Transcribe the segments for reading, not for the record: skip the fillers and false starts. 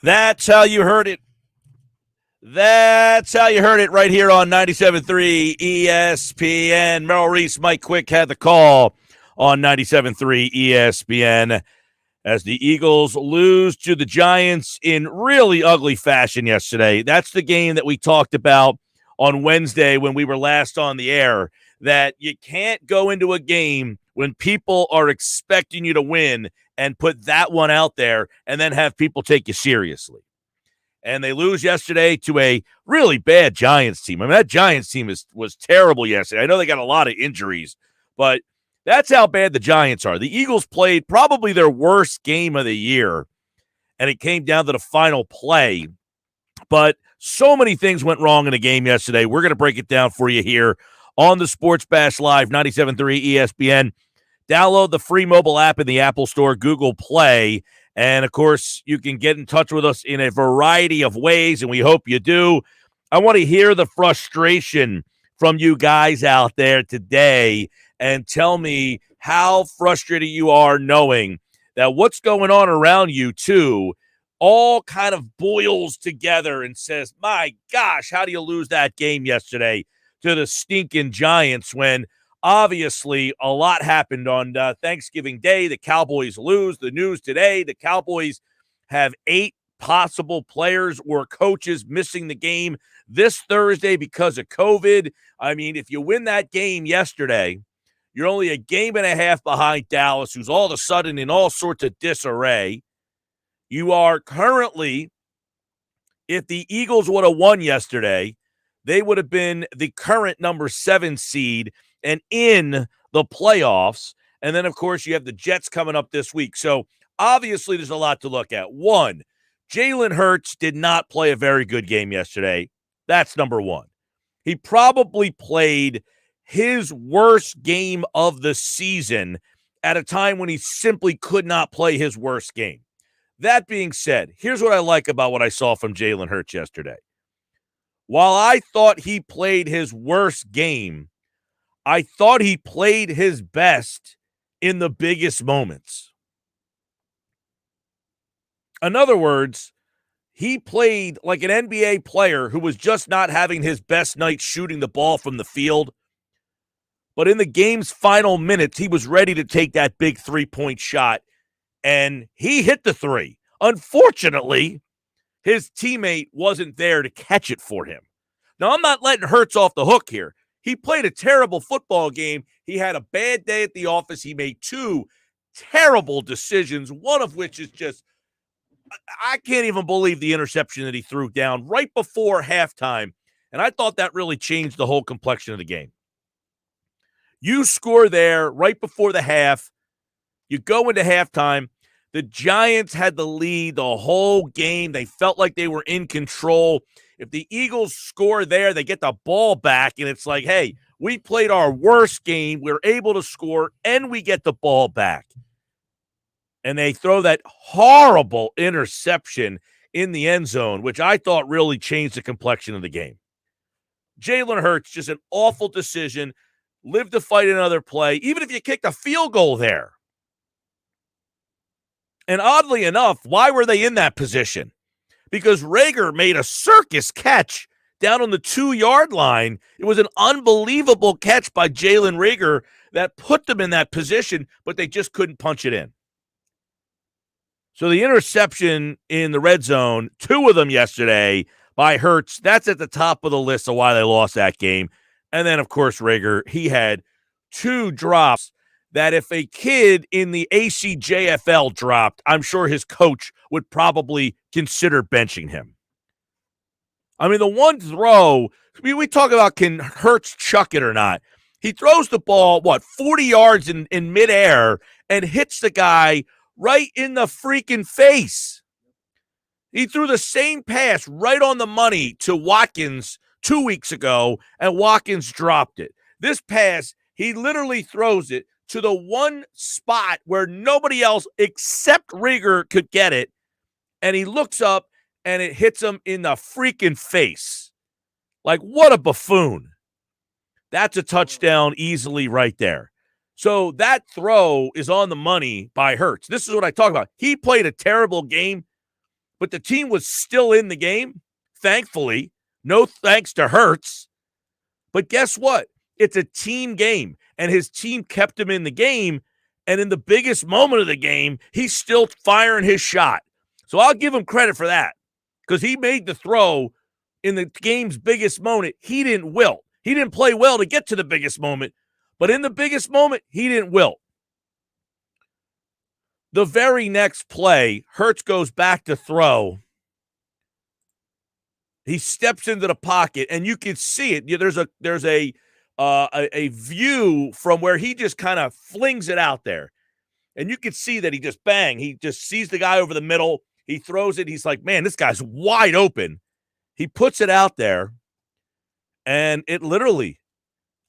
That's how you heard it. That's how you heard it right here on 97.3 ESPN. Merrill Reese, Mike Quick had the call on 97.3 ESPN as the Eagles lose to the Giants in really ugly fashion yesterday. That's the game that we talked about on Wednesday when we were last on the air, that you can't go into a game when people are expecting you to win and put that one out there and then have people take you seriously. And they lose yesterday to a really bad Giants team. I mean, that Giants team was terrible yesterday. I know they got a lot of injuries, but that's how bad the Giants are. The Eagles played probably their worst game of the year, and it came down to the final play. But so many things went wrong in the game yesterday. We're going to break it down for you here on the Sports Bash Live, 97.3 ESPN. Download the free mobile app in the Apple Store, Google Play. And, of course, you can get in touch with us in a variety of ways, and we hope you do. I want to hear the frustration from you guys out there today and tell me how frustrated you are knowing that what's going on around you, too, all kind of boils together and says, my gosh, how do you lose that game yesterday to the stinking Giants when obviously a lot happened on Thanksgiving Day? The Cowboys lose. The news today, the Cowboys have 8 possible players or coaches missing the game this Thursday because of COVID. I mean, if you win that game yesterday, you're only a game and a half behind Dallas, who's all of a sudden in all sorts of disarray. You are currently, if the Eagles would have won yesterday, they would have been the current number 7 seed and in the playoffs. And then, of course, you have the Jets coming up this week. So, obviously, there's a lot to look at. One, Jalen Hurts did not play a very good game yesterday. That's number one. He probably played his worst game of the season at a time when he simply could not play his worst game. That being said, here's what I like about what I saw from Jalen Hurts yesterday. While I thought he played his worst game, I thought he played his best in the biggest moments. In other words, he played like an NBA player who was just not having his best night shooting the ball from the field. But in the game's final minutes, he was ready to take that big three-point shot, and he hit the three. Unfortunately, his teammate wasn't there to catch it for him. Now, I'm not letting Hurts off the hook here. He played a terrible football game. He had a bad day at the office. He made 2 terrible decisions, one of which is just, I can't even believe the interception that he threw down right before halftime. And I thought that really changed the whole complexion of the game. You score there right before the half. You go into halftime. The Giants had the lead the whole game. They felt like they were in control. If the Eagles score there, they get the ball back, and it's like, hey, we played our worst game. We're able to score, and we get the ball back. And they throw that horrible interception in the end zone, which I thought really changed the complexion of the game. Jalen Hurts, just an awful decision. Live to fight another play, even if you kicked a field goal there. And oddly enough, why were they in that position? Because Rager made a circus catch down on the 2-yard line. It was an unbelievable catch by Jalen Rager that put them in that position, but they just couldn't punch it in. So the interception in the red zone, 2 of them yesterday by Hurts, that's at the top of the list of why they lost that game. And then, of course, Rager, he had 2 drops that if a kid in the ACJFL dropped, I'm sure his coach would probably consider benching him. I mean, the one throw, we talk about can Hurts chuck it or not. He throws the ball, 40 yards in midair and hits the guy right in the freaking face. He threw the same pass right on the money to Watkins 2 weeks ago, and Watkins dropped it. This pass, he literally throws it to the one spot where nobody else except Rager could get it, and he looks up, and it hits him in the freaking face. Like, what a buffoon. That's a touchdown easily right there. So that throw is on the money by Hurts. This is what I talk about. He played a terrible game, but the team was still in the game, thankfully. No thanks to Hurts. But guess what? It's a team game, and his team kept him in the game, and in the biggest moment of the game, he's still firing his shot. So I'll give him credit for that because he made the throw in the game's biggest moment. He didn't wilt. He didn't play well to get to the biggest moment, but in the biggest moment, he didn't wilt. The very next play, Hurts goes back to throw. He steps into the pocket, and you can see it. There's a view from where he just kind of flings it out there, and you can see that he just bang. He just sees the guy over the middle. He throws it. He's like, man, this guy's wide open. He puts it out there, and it literally,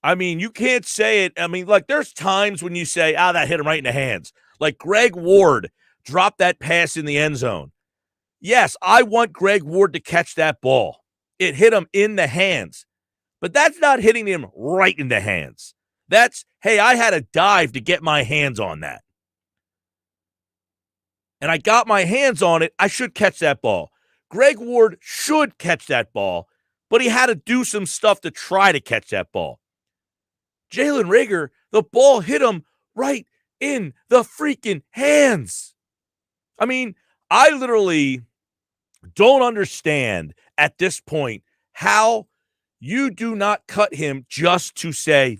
I mean, you can't say it. I mean, like there's times when you say, that hit him right in the hands. Like Greg Ward dropped that pass in the end zone. Yes, I want Greg Ward to catch that ball. It hit him in the hands. But that's not hitting him right in the hands. That's, hey, I had to dive to get my hands on that. And I got my hands on it. I should catch that ball. Greg Ward should catch that ball, but he had to do some stuff to try to catch that ball. Jalen Reagor, the ball hit him right in the freaking hands. I mean, I literally don't understand at this point how you do not cut him just to say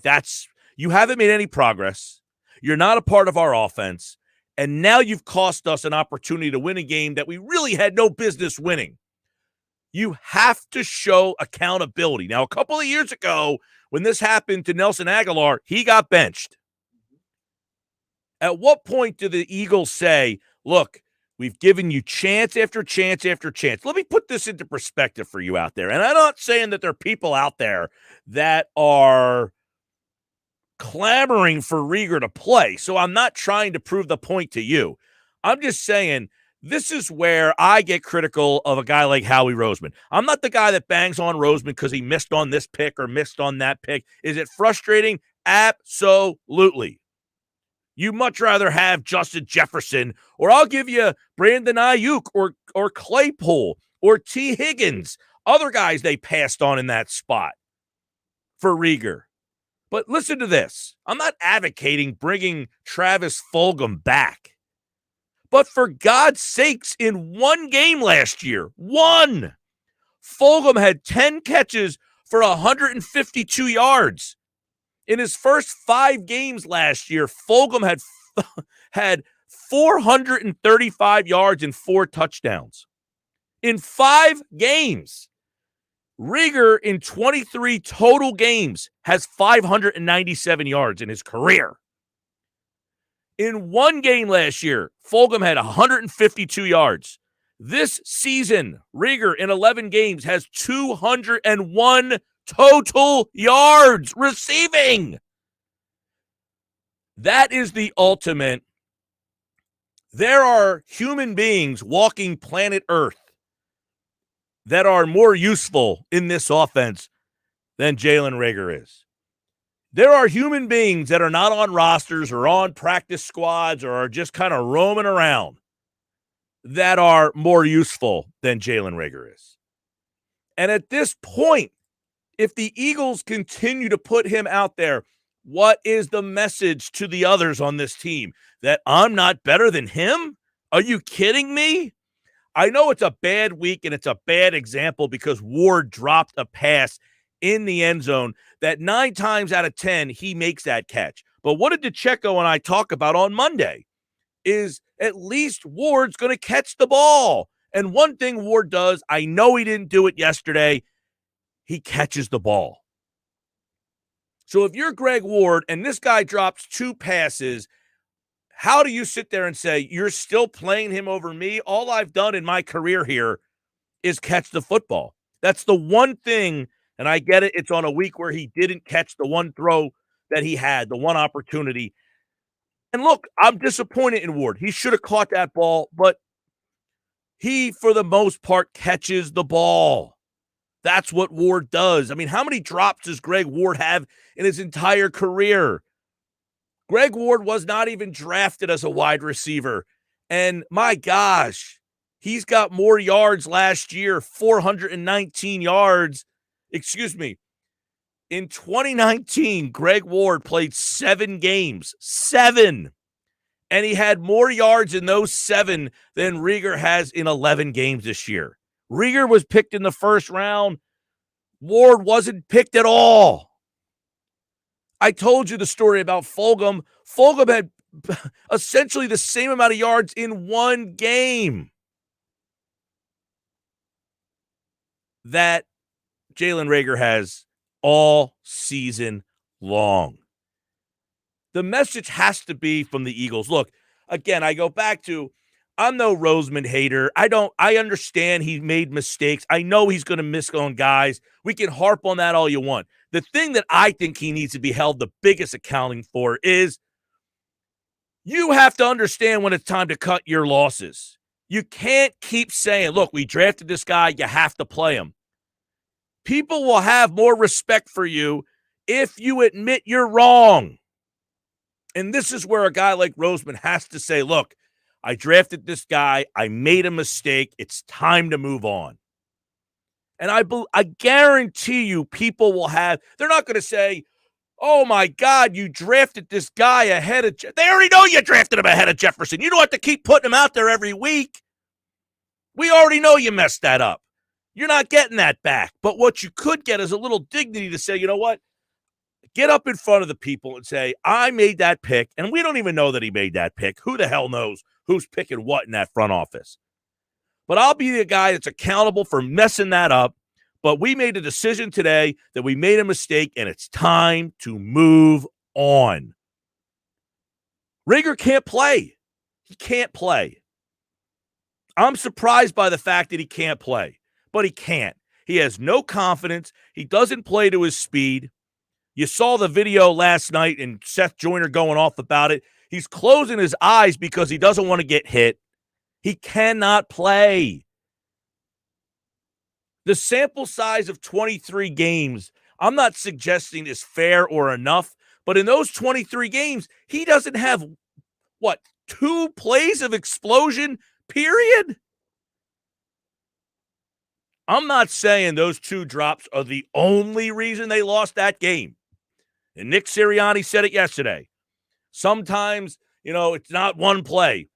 you haven't made any progress. You're not a part of our offense. And now you've cost us an opportunity to win a game that we really had no business winning. You have to show accountability. Now, a couple of years ago, when this happened to Nelson Aguilar, he got benched. At what point do the Eagles say, look, we've given you chance after chance after chance? Let me put this into perspective for you out there. And I'm not saying that there are people out there that are clamoring for Reagor to play. So I'm not trying to prove the point to you. I'm just saying this is where I get critical of a guy like Howie Roseman. I'm not the guy that bangs on Roseman because he missed on this pick or missed on that pick. Is it frustrating? Absolutely. You much rather have Justin Jefferson, or I'll give you Brandon Ayuk or Claypool or T. Higgins, other guys they passed on in that spot for Reagor. But listen to this. I'm not advocating bringing Travis Fulgham back. But for God's sakes, in one game last year, Fulgham had 10 catches for 152 yards. In his first 5 games last year, Fulgham had 435 yards and 4 touchdowns. In 5 games. Reagor, in 23 total games, has 597 yards in his career. In one game last year, Fulgham had 152 yards. This season, Reagor, in 11 games, has 201 total yards receiving. That is the ultimate. There are human beings walking planet Earth that are more useful in this offense than Jalen Reagor is. There are human beings that are not on rosters or on practice squads or are just kind of roaming around that are more useful than Jalen Reagor is. And at this point, if the Eagles continue to put him out there, what is the message to the others on this team? That I'm not better than him? Are you kidding me? I know it's a bad week and it's a bad example because Ward dropped a pass in the end zone that 9 times out of 10, he makes that catch. But what did DeCecco and I talk about on Monday is at least Ward's going to catch the ball. And one thing Ward does, I know he didn't do it yesterday, he catches the ball. So if you're Greg Ward and this guy drops 2 passes, how do you sit there and say, you're still playing him over me? All I've done in my career here is catch the football. That's the one thing, and I get it, it's on a week where he didn't catch the one throw that he had, the one opportunity. And look, I'm disappointed in Ward. He should have caught that ball, but he, for the most part, catches the ball. That's what Ward does. I mean, how many drops does Greg Ward have in his entire career? Greg Ward was not even drafted as a wide receiver. And my gosh, He's got more yards last year, 419 yards. Excuse me. In 2019, Greg Ward played 7 games. 7. And he had more yards in those 7 than Rieger has in 11 games this year. Rieger was picked in the first round. Ward wasn't picked at all. I told you the story about Fulgham. Fulgham had essentially the same amount of yards in 1 game that Jalen Reagor has all season long. The message has to be from the Eagles. Look, again, I go back to, I'm no Roseman hater. I understand he made mistakes. I know he's going to miss on guys. We can harp on that all you want. The thing that I think he needs to be held the biggest accounting for is you have to understand when it's time to cut your losses. You can't keep saying, look, we drafted this guy, you have to play him. People will have more respect for you if you admit you're wrong. And this is where a guy like Roseman has to say, look, I drafted this guy. I made a mistake. It's time to move on. And I guarantee you people will have, they're not going to say, oh my God, you drafted this guy ahead of, they already know you drafted him ahead of Jefferson. You don't have to keep putting him out there every week. We already know you messed that up. You're not getting that back. But what you could get is a little dignity to say, you know what? Get up in front of the people and say, I made that pick, and we don't even know that he made that pick. Who the hell knows who's picking what in that front office? But I'll be the guy that's accountable for messing that up. But we made a decision today that we made a mistake, and it's time to move on. Reagor can't play. He can't play. I'm surprised by the fact that he can't play, but he can't. He has no confidence. He doesn't play to his speed. You saw the video last night and Seth Joyner going off about it. He's closing his eyes because he doesn't want to get hit. He cannot play. The sample size of 23 games, I'm not suggesting is fair or enough, but in those 23 games, he doesn't have, 2 plays of explosion, period? I'm not saying those 2 drops are the only reason they lost that game. And Nick Sirianni said it yesterday. Sometimes, it's not one play.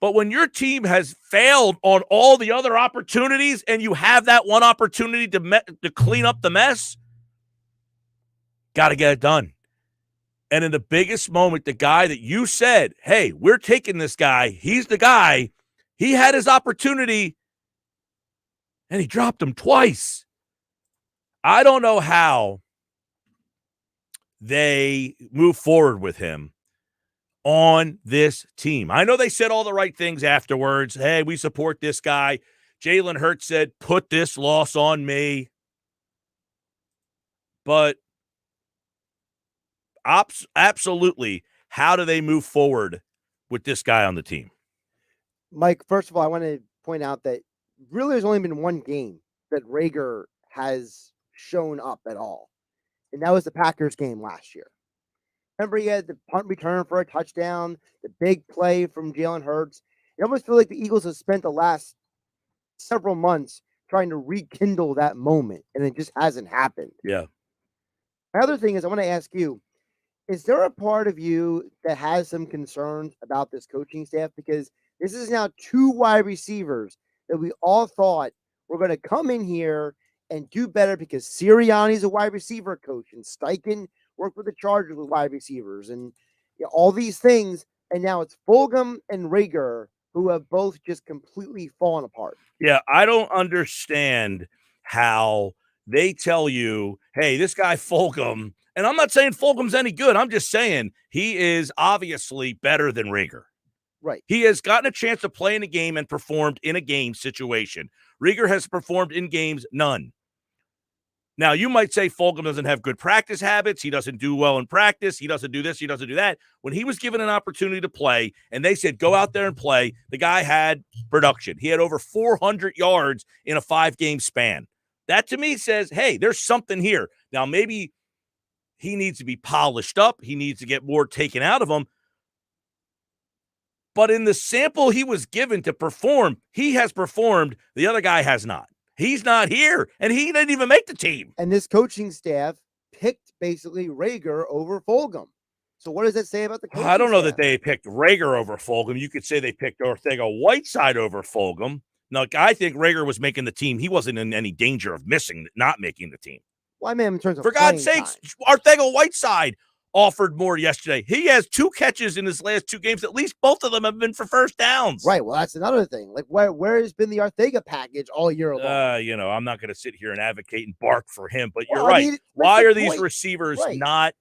But when your team has failed on all the other opportunities and you have that one opportunity to clean up the mess, got to get it done. And in the biggest moment, the guy that you said, hey, we're taking this guy, he's the guy, he had his opportunity and he dropped him twice. I don't know how they move forward with him on this team. I know they said all the right things afterwards. Hey, we support this guy. Jalen Hurts said, put this loss on me. But absolutely, how do they move forward with this guy on the team? Mike, first of all, I want to point out that really there's only been one game that Reagor has shown up at all. And that was the Packers game last year. Remember, he had the punt return for a touchdown, the big play from Jalen Hurts. I almost feel like the Eagles have spent the last several months trying to rekindle that moment, and it just hasn't happened. Yeah. My other thing is I want to ask you, is there a part of you that has some concerns about this coaching staff? Because this is now 2 wide receivers that we all thought were going to come in here and do better because Sirianni's a wide receiver coach and Steichen worked with the Chargers with wide receivers and all these things. And now it's Fulgham and Reagor who have both just completely fallen apart. Yeah, I don't understand how they tell you, hey, this guy Fulgham, and I'm not saying Fulgham's any good. I'm just saying he is obviously better than Reagor. Right. He has gotten a chance to play in a game and performed in a game situation. Reagor has performed in games, none. Now, you might say Fulgham doesn't have good practice habits. He doesn't do well in practice. He doesn't do this. He doesn't do that. When he was given an opportunity to play and they said, go out there and play, the guy had production. He had over 400 yards in a 5-game span. That to me says, hey, there's something here. Now, maybe he needs to be polished up. He needs to get more taken out of him. But in the sample he was given to perform, he has performed. The other guy has not. He's not here, and he didn't even make the team. And this coaching staff picked basically Rager over Fulgham. So what does that say about the coaching I don't know staff? that they picked Rager over Fulgham. You could say they picked Ortega-Whiteside over Fulgham. Now, I think Rager was making the team. He wasn't in any danger of not making the team. Well, I mean, in terms of For God's sakes, Ortega-Whiteside offered more yesterday. He has 2 catches in his last 2 games. At least both of them have been for first downs. Right. Well, that's another thing. Like, where has been the Ortega package all year long? I'm not going to sit here and advocate and bark for him, but Well, you're right. I mean, why are the these point? receivers Right. not?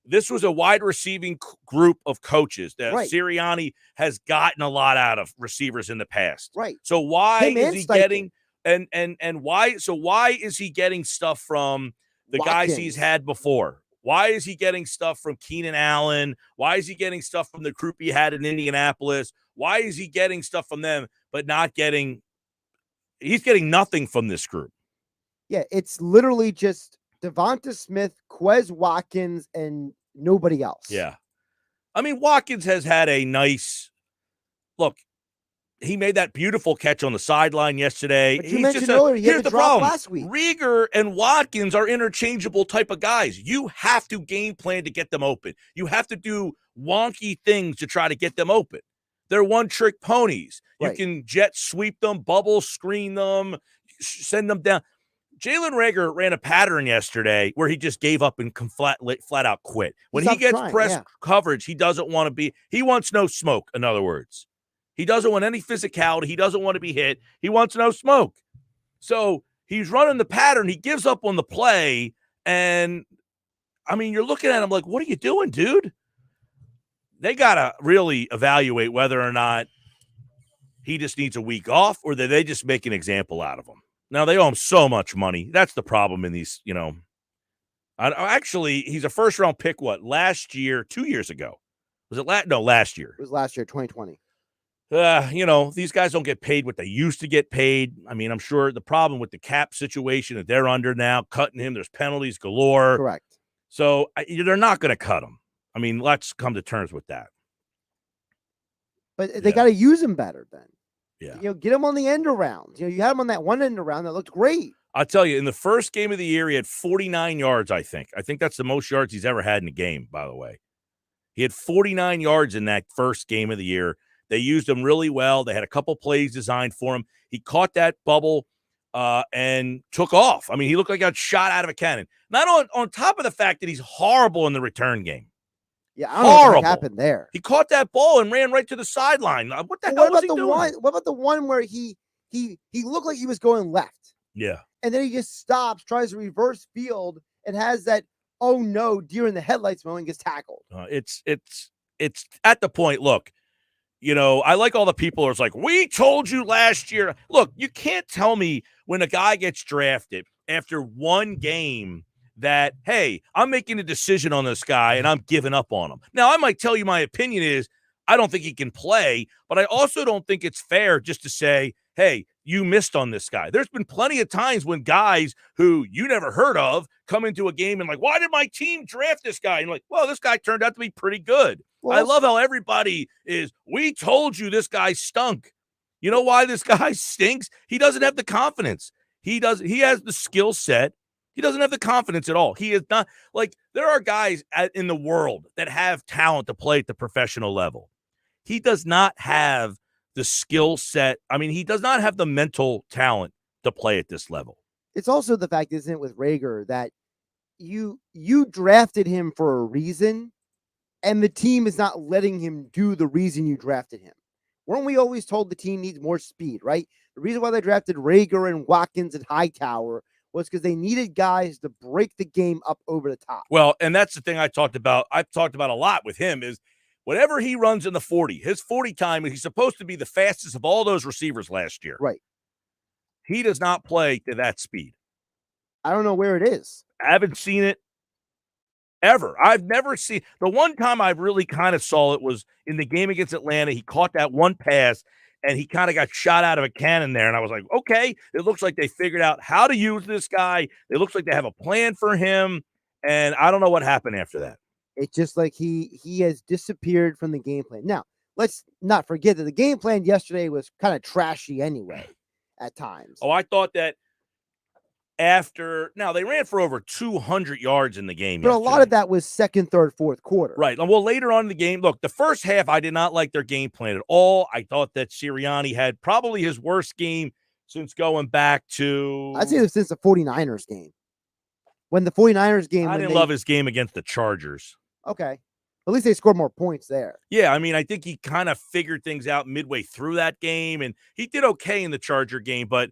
This was a wide receiving group of coaches that Right. Sirianni has gotten a lot out of receivers in the past. Right. So why Him is and he Steichen. getting and why? So why is he getting stuff from the guys he's Watkins. had before? Why is he getting stuff from Keenan Allen? Why is he getting stuff from the group he had in Indianapolis? Why is he getting stuff from them, but not getting? He's getting nothing from this group. Yeah, it's literally just Devonta Smith, Quez Watkins, and nobody else. Yeah. I mean, Watkins has had a nice look. He made that beautiful catch on the sideline yesterday. But you mentioned earlier he had the drop last week. Rieger and Watkins are interchangeable type of guys. You have to game plan to get them open. You have to do wonky things to try to get them open. They're one-trick ponies. Right. You can jet sweep them, bubble screen them, send them down. Jalen Reagor ran a pattern yesterday where he just gave up and flat out quit. When he gets press coverage, he doesn't want to be – he wants no smoke, in other words. He doesn't want any physicality. He doesn't want to be hit. He wants no smoke. So he's running the pattern. He gives up on the play, and, I mean, you're looking at him like, what are you doing, dude? They got to really evaluate whether or not he just needs a week off or that they just make an example out of him. Now, they owe him so much money. That's the problem in these, Actually, he's a first-round pick, last year, 2 years ago. Was it last year? It was last year, 2020. These guys don't get paid what they used to get paid. I mean, I'm sure the problem with the cap situation that they're under now, cutting him, there's penalties galore. Correct. So they're not going to cut him. I mean, let's come to terms with that. But they got to use him better then. Yeah. Get him on the end around. You had him on that one end around that looked great. I'll tell you, in the first game of the year, he had 49 yards, I think. I think that's the most yards he's ever had in a game, by the way. He had 49 yards in that first game of the year. They used him really well. They had a couple plays designed for him. He caught that bubble and took off. I mean, he looked like he got shot out of a cannon. Not on top of the fact that he's horrible in the return game. Yeah, I don't know what happened there. He caught that ball and ran right to the sideline. What the hell was he doing? What about the one where he looked like he was going left? Yeah. And then he just stops, tries to reverse field, and has that, oh no, deer in the headlights moment, and gets tackled. It's at the point, look, I like all the people who's like, we told you last year. Look, you can't tell me when a guy gets drafted after one game that, hey, I'm making a decision on this guy and I'm giving up on him. Now, I might tell you my opinion is I don't think he can play, but I also don't think it's fair just to say, hey, you missed on this guy. There's been plenty of times when guys who you never heard of come into a game and like, why did my team draft this guy? And like, well, this guy turned out to be pretty good. Well, I love how everybody is, we told you this guy stunk. You know why this guy stinks? He doesn't have the confidence. He has the skill set. He doesn't have the confidence at all. He is not like there are guys in the world that have talent to play at the professional level. He does not have the skill set. I mean, he does not have the mental talent to play at this level. It's also the fact, isn't it, with Reagor that you drafted him for a reason, and the team is not letting him do the reason you drafted him. Weren't we always told the team needs more speed, right? The reason why they drafted Reagor and Watkins and Hightower was because they needed guys to break the game up over the top. Well, and that's the thing I've talked about a lot with him is whenever he runs in the 40, his 40 time, he's supposed to be the fastest of all those receivers last year. Right. He does not play to that speed. I don't know where it is. I haven't seen it ever. I've never seen – the one time I really kind of saw it was in the game against Atlanta. He caught that one pass, and he kind of got shot out of a cannon there. And I was like, okay, it looks like they figured out how to use this guy. It looks like they have a plan for him, and I don't know what happened after that. It's just like he has disappeared from the game plan. Now, let's not forget that the game plan yesterday was kind of trashy anyway at times. Oh, I thought that now they ran for over 200 yards in the game But yesterday. a lot of that was second, third, fourth quarter. Right. Well, later on in the game, look, the first half, I did not like their game plan at all. I thought that Sirianni had probably his worst game since going back to. I'd say this since the 49ers game. When the 49ers game, I didn't love his game against the Chargers. Okay. At least they scored more points there. Yeah, I mean, I think he kind of figured things out midway through that game, and he did okay in the Charger game, but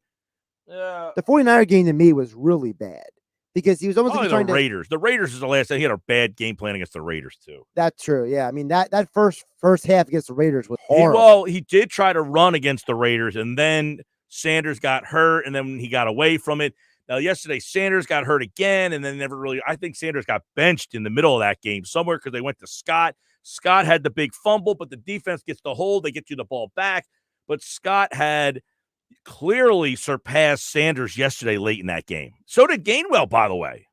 the 49er game to me was really bad because he was almost like the Raiders. The Raiders is the last thing. He had a bad game plan against the Raiders too. That's true. Yeah, I mean that first half against the Raiders was horrible. He did try to run against the Raiders, and then Sanders got hurt, and then he got away from it. Now, yesterday, Sanders got hurt again, and then I think Sanders got benched in the middle of that game somewhere because they went to Scott. Scott had the big fumble, but the defense gets the hold. They get you the ball back. But Scott had clearly surpassed Sanders yesterday late in that game. So did Gainwell, by the way.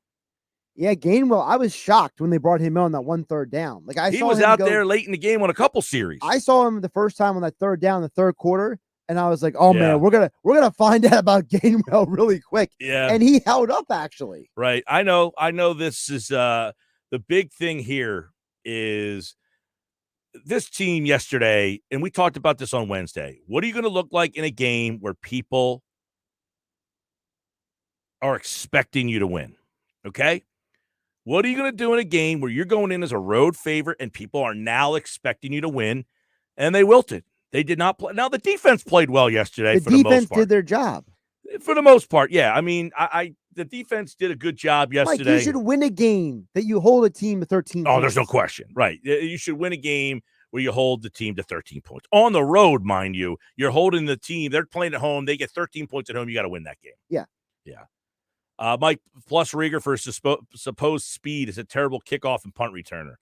Yeah, Gainwell, I was shocked when they brought him in on that 1 3rd down. He was out there late in the game on a couple series. I saw him the first time on that 3rd down, the 3rd quarter. And I was like, oh, man, we're gonna find out about Gainwell really quick. Yeah. And he held up, actually. Right. I know this is the big thing here is this team yesterday, and we talked about this on Wednesday. What are you going to look like in a game where people are expecting you to win? Okay? What are you going to do in a game where you're going in as a road favorite and people are now expecting you to win, and they wilted? They did not play. Now, the defense played well yesterday for the most part. The defense did their job. For the most part, yeah. I mean, the defense did a good job yesterday. Mike, you should win a game that you hold a team to 13 points. Oh, there's no question. Right. You should win a game where you hold the team to 13 points. On the road, mind you, you're holding the team. They're playing at home. They get 13 points at home. You got to win that game. Yeah. Yeah. Mike plus Rieger for supposed speed is a terrible kickoff and punt returner.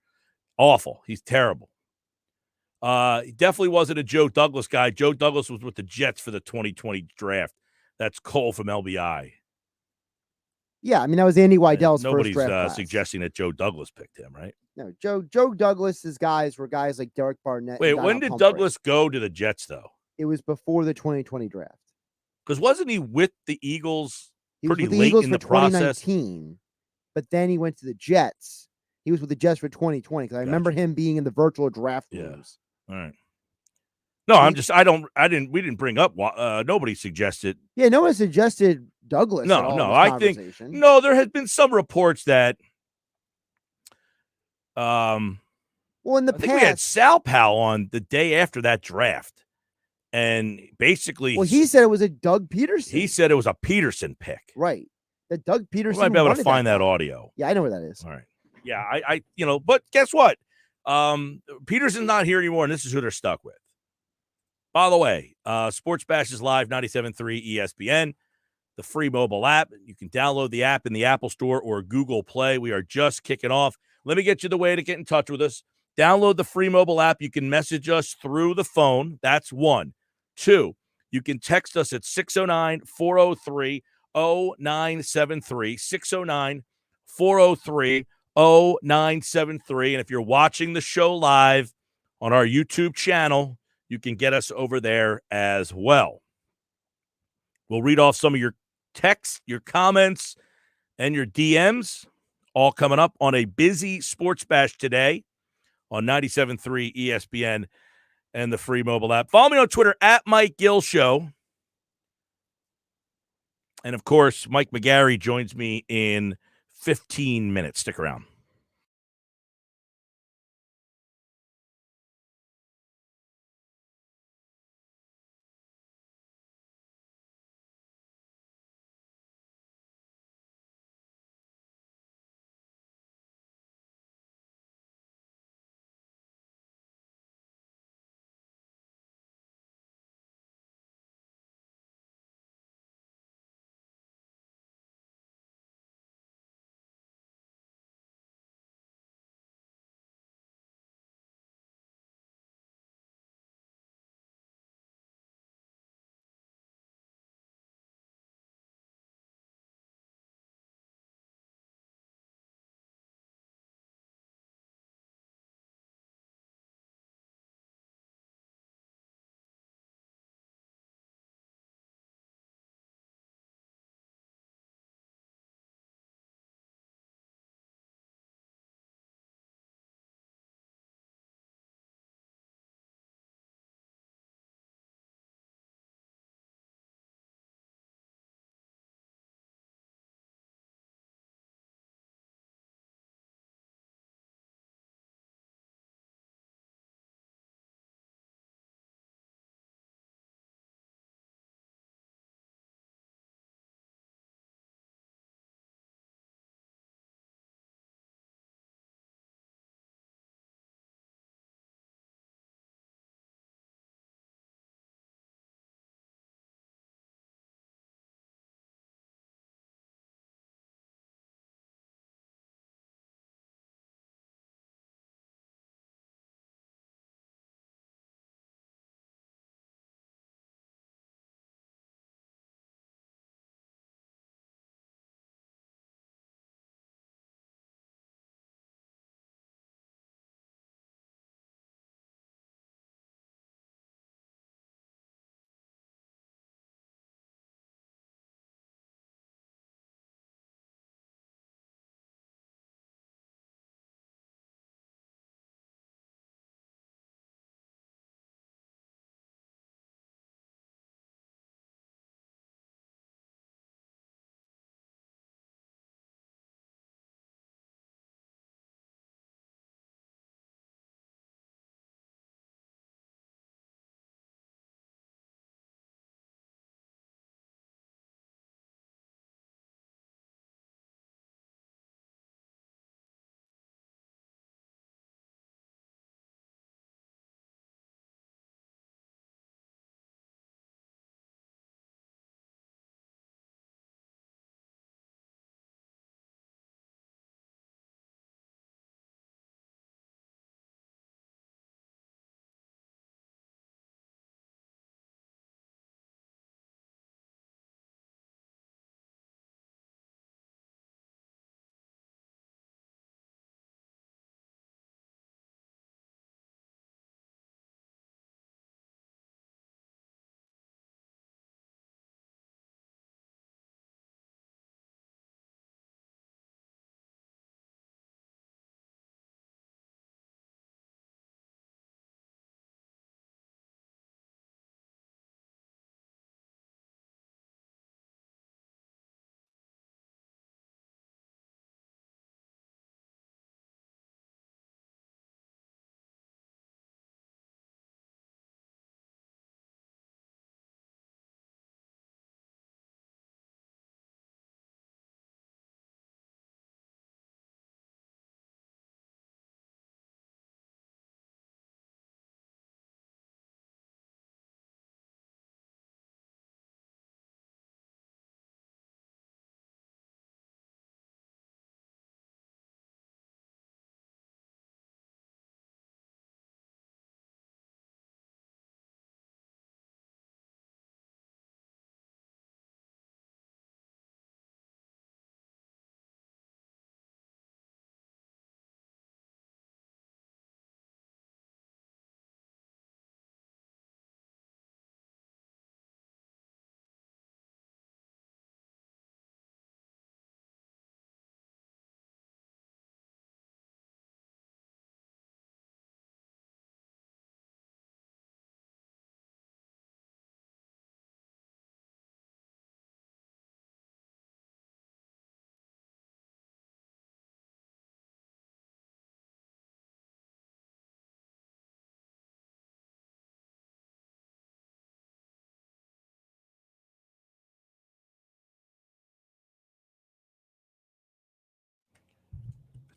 Awful. He's terrible. He definitely wasn't a Joe Douglas guy. Joe Douglas was with the Jets for the 2020 draft. That's Cole from LBI. Yeah, I mean, that was Andy Weidell's first draft Nobody's class. suggesting that Joe Douglas picked him, right? No, Joe Douglas's guys were guys like Derek Barnett. Wait, when did Douglas go to the Jets, though? It was before the 2020 draft. Because wasn't he with the Eagles pretty late in the process? 2019, but then he went to the Jets. He was with the Jets for 2020 because I remember him being in the virtual draft rooms. All right. No, we didn't bring up, nobody suggested. Yeah, no one suggested Douglas. No, I think, there has been some reports that, well, in the past, we had Sal Powell on the day after that draft. And basically, well, he said it was a Doug Peterson. He said it was a Peterson pick. Right. That Doug Peterson. We might be able to find that audio. Yeah, I know where that is. All right. Yeah, I but guess what? Peterson's not here anymore, and this is who they're stuck with. By the way, Sports Bash is live, 97.3 ESPN, the free mobile app. You can download the app in the Apple Store or Google Play. We are just kicking off. Let me get you the way to get in touch with us. Download the free mobile app. You can message us through the phone. That's 1. 2, you can text us at 609-403-0973, 609-403-0973. And if you're watching the show live on our YouTube channel, you can get us over there as well. We'll read off some of your texts, your comments, and your DMs, all coming up on a busy Sports Bash today on 97.3 ESPN and the free mobile app. Follow me on Twitter at Mike Gill Show. And, of course, Mike McGarry joins me in 15 minutes. Stick around.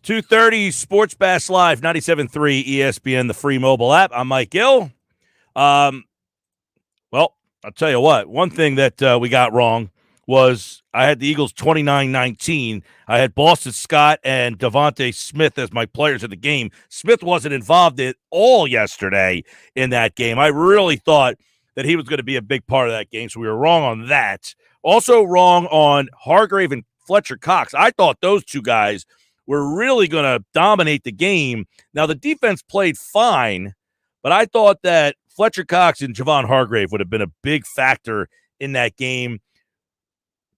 2:30 Sports Bass Live, 97.3 ESPN, the free mobile app. I'm Mike Gill. Well, I'll tell you what. One thing that we got wrong was I had the Eagles 29-19. I had Boston Scott and Devontae Smith as my players in the game. Smith wasn't involved at all yesterday in that game. I really thought that he was going to be a big part of that game, so we were wrong on that. Also wrong on Hargrave and Fletcher Cox. I thought those two guys were really going to dominate the game. Now, the defense played fine, but I thought that Fletcher Cox and Javon Hargrave would have been a big factor in that game,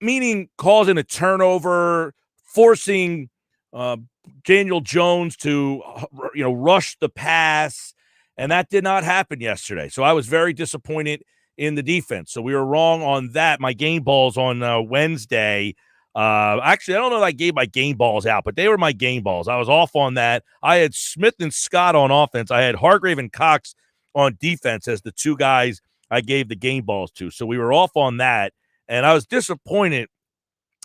meaning causing a turnover, forcing Daniel Jones to rush the pass, and that did not happen yesterday. So I was very disappointed in the defense. So we were wrong on that. My game balls on Wednesday. Actually, I don't know if I gave my game balls out, but they were my game balls. I was off on that. I had Smith and Scott on offense. I had Hargrave and Cox on defense as the two guys I gave the game balls to. So we were off on that, and I was disappointed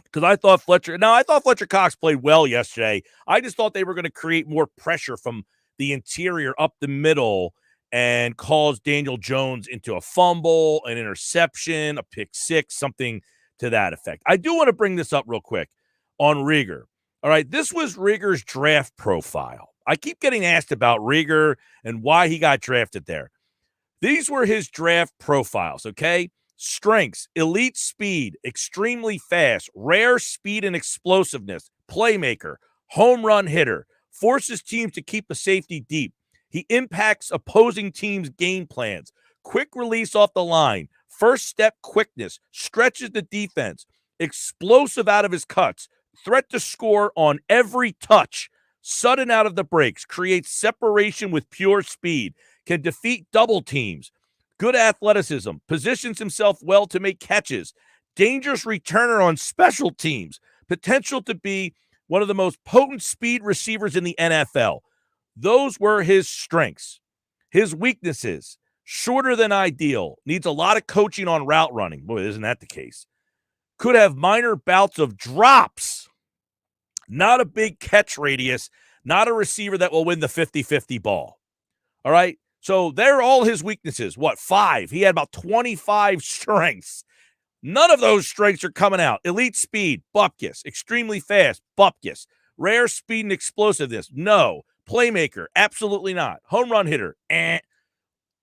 because I thought Fletcher Cox played well yesterday. I just thought they were going to create more pressure from the interior up the middle and cause Daniel Jones into a fumble, an interception, a pick six, something to that effect. I do want to bring this up real quick on Rieger. All right, this was Rieger's draft profile. I keep getting asked about Rieger and why he got drafted there. These were his draft profiles, okay? Strengths, elite speed, extremely fast, rare speed and explosiveness, playmaker, home run hitter, forces teams to keep a safety deep. He impacts opposing teams' game plans, quick release off the line, first step quickness, stretches the defense, explosive out of his cuts, threat to score on every touch, sudden out of the breaks, creates separation with pure speed, can defeat double teams, good athleticism, positions himself well to make catches, dangerous returner on special teams, potential to be one of the most potent speed receivers in the NFL. Those were his strengths. His weaknesses, shorter than ideal, needs a lot of coaching on route running. Boy, isn't that the case? Could have minor bouts of drops. Not a big catch radius, not a receiver that will win the 50-50 ball. All right? So they're all his weaknesses. What, 5? He had about 25 strengths. None of those strengths are coming out. Elite speed, bupkis. Extremely fast, bupkis. Rare speed and explosiveness, no. Playmaker, absolutely not. Home run hitter, I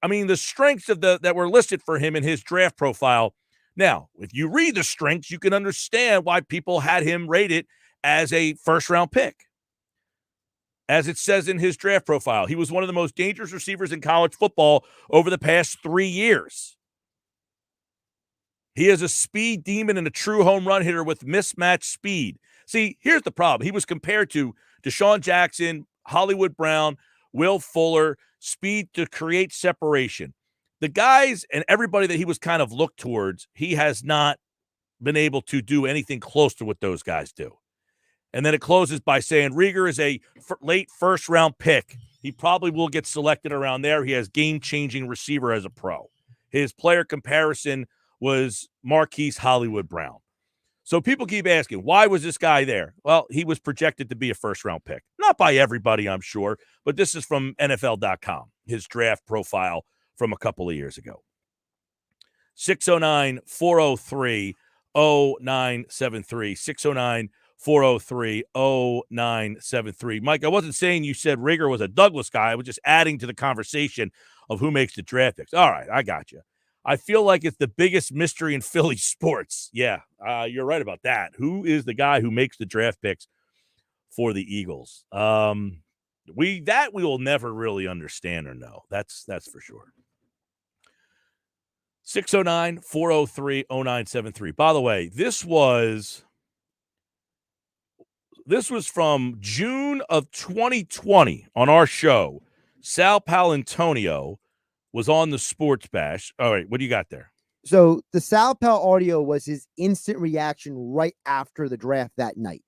mean, the strengths of that were listed for him in his draft profile. Now, if you read the strengths, you can understand why people had him rated as a first-round pick. As it says in his draft profile, he was one of the most dangerous receivers in college football over the past 3 years. He is a speed demon and a true home run hitter with mismatched speed. See, here's the problem. He was compared to Deshaun Jackson, Hollywood Brown, Will Fuller, speed to create separation. The guys and everybody that he was kind of looked towards, he has not been able to do anything close to what those guys do. And then it closes by saying Rieger is a late first-round pick. He probably will get selected around there. He has game-changing receiver as a pro. His player comparison was Marquise Hollywood Brown. So people keep asking, why was this guy there? Well, he was projected to be a first-round pick. Not by everybody, I'm sure, but this is from NFL.com, his draft profile from a couple of years ago. 609-403-0973. 609-403-0973. Mike, I wasn't saying you said Rieger was a Douglas guy. I was just adding to the conversation of who makes the draft picks. All right, I got you. I feel like it's the biggest mystery in Philly sports. Yeah, you're right about that. Who is the guy who makes the draft picks for the Eagles? We will never really understand or know. That's for sure. 609-403-0973. By the way, this was from June of 2020 on our show. Sal Paolantonio was on the Sports Bash. All right, what do you got there? So the Sal Pal audio was his instant reaction right after the draft that night.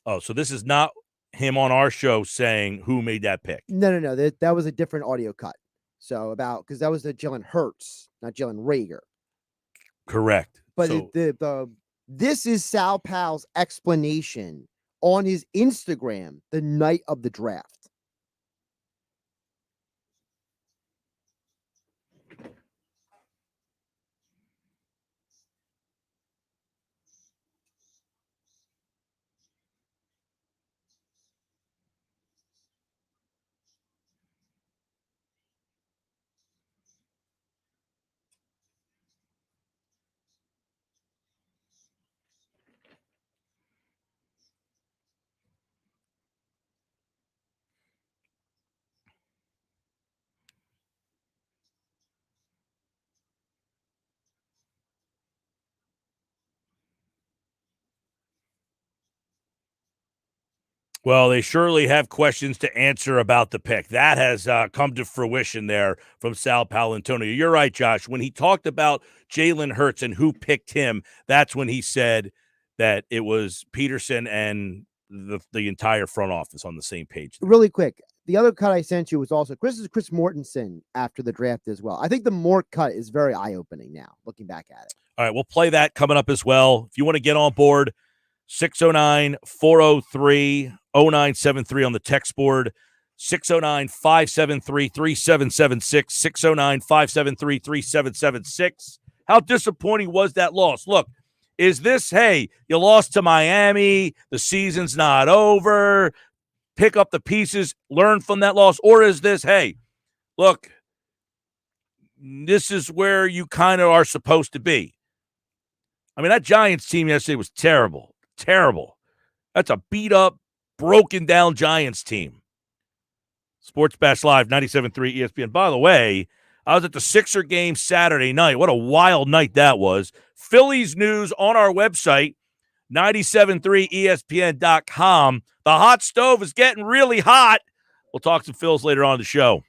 Oh, so this is not him on our show saying who made that pick. No. That was a different audio cut. So because that was the Jalen Hurts, not Jalen Rieger. Correct. But this is Sal Pal's explanation on his Instagram the night of the draft. Well, they surely have questions to answer about the pick. That has come to fruition there from Sal Paolantonio. You're right, Josh. When he talked about Jalen Hurts and who picked him, that's when he said that it was Peterson and the entire front office on the same page. Really quick, the other cut I sent you was also Chris Mortensen after the draft as well. I think the Mort cut is very eye-opening now, looking back at it. All right, we'll play that coming up as well. If you want to get on board, 609-403-0973 on the text board, 609-573-3776, 609-573-3776. How disappointing was that loss? Look, is this, hey, you lost to Miami, the season's not over, pick up the pieces, learn from that loss, or is this, hey, look, this is where you kind of are supposed to be? I mean, that Giants team yesterday was terrible. Terrible. That's a beat-up, broken-down Giants team. Sports Bash Live, 97.3 ESPN. By the way, I was at the Sixer game Saturday night. What a wild night that was. Phillies news on our website, 973ESPN.com. The hot stove is getting really hot. We'll talk some Phils later on in the show.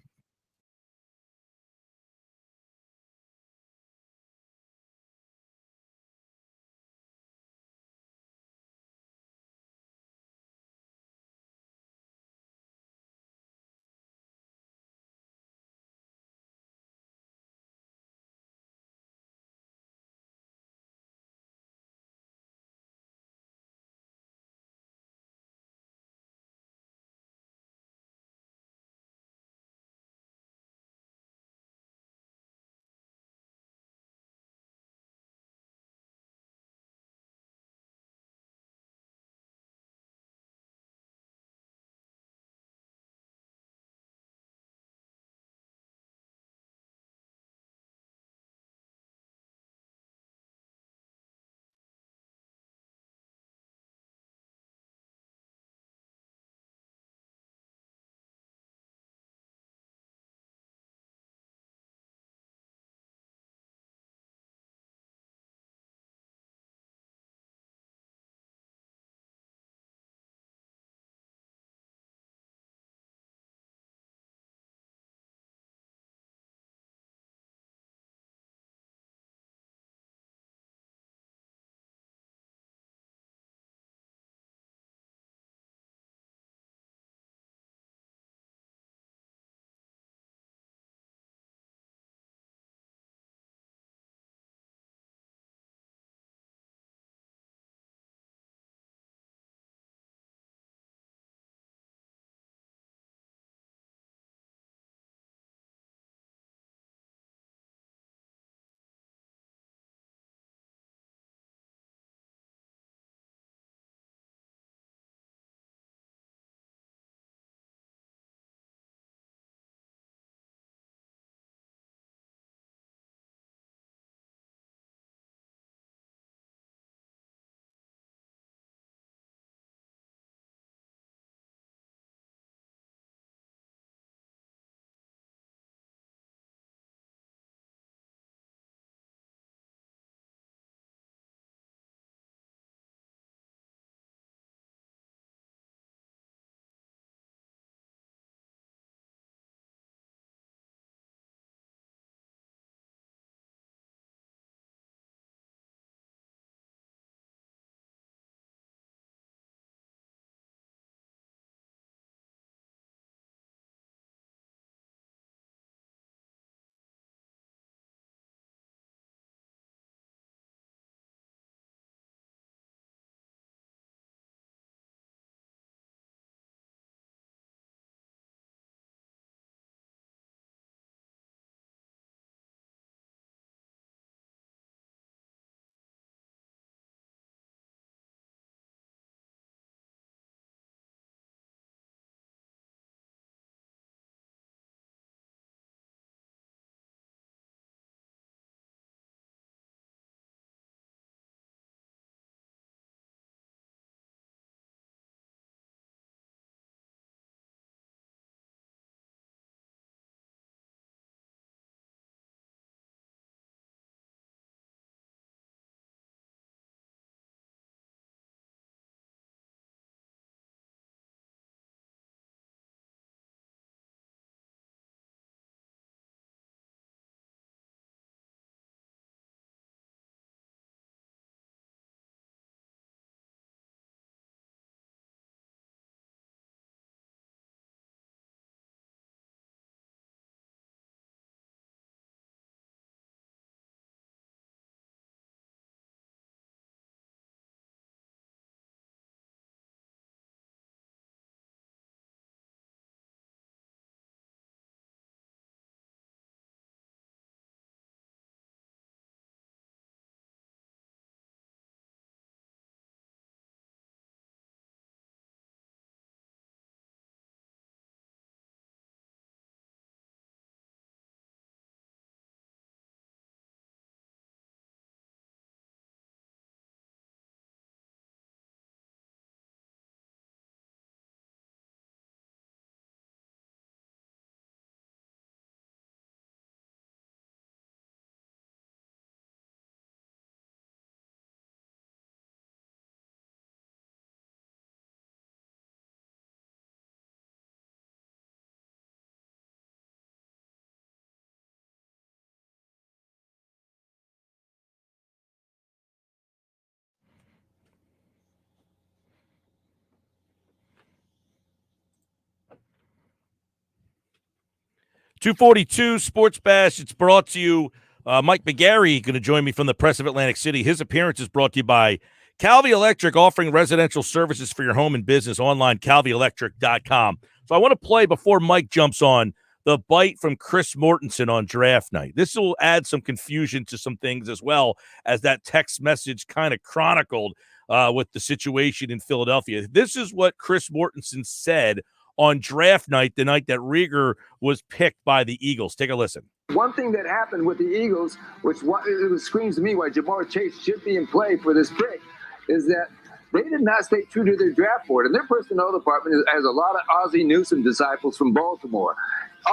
242 Sports Bash. It's brought to you. Mike McGarry going to join me from the Press of Atlantic City. His appearance is brought to you by Calvi Electric, offering residential services for your home and business online, calvielectric.com. So I want to play before Mike jumps on the bite from Chris Mortensen on draft night. This will add some confusion to some things as well, as that text message kind of chronicled with the situation in Philadelphia. This is what Chris Mortensen said on draft night, the night that Rieger was picked by the Eagles. Take a listen. One thing that happened with the Eagles, which it screams to me why Jamar Chase should be in play for this pick, is that they did not stay true to their draft board. And their personnel department has a lot of Ozzie Newsome disciples from Baltimore.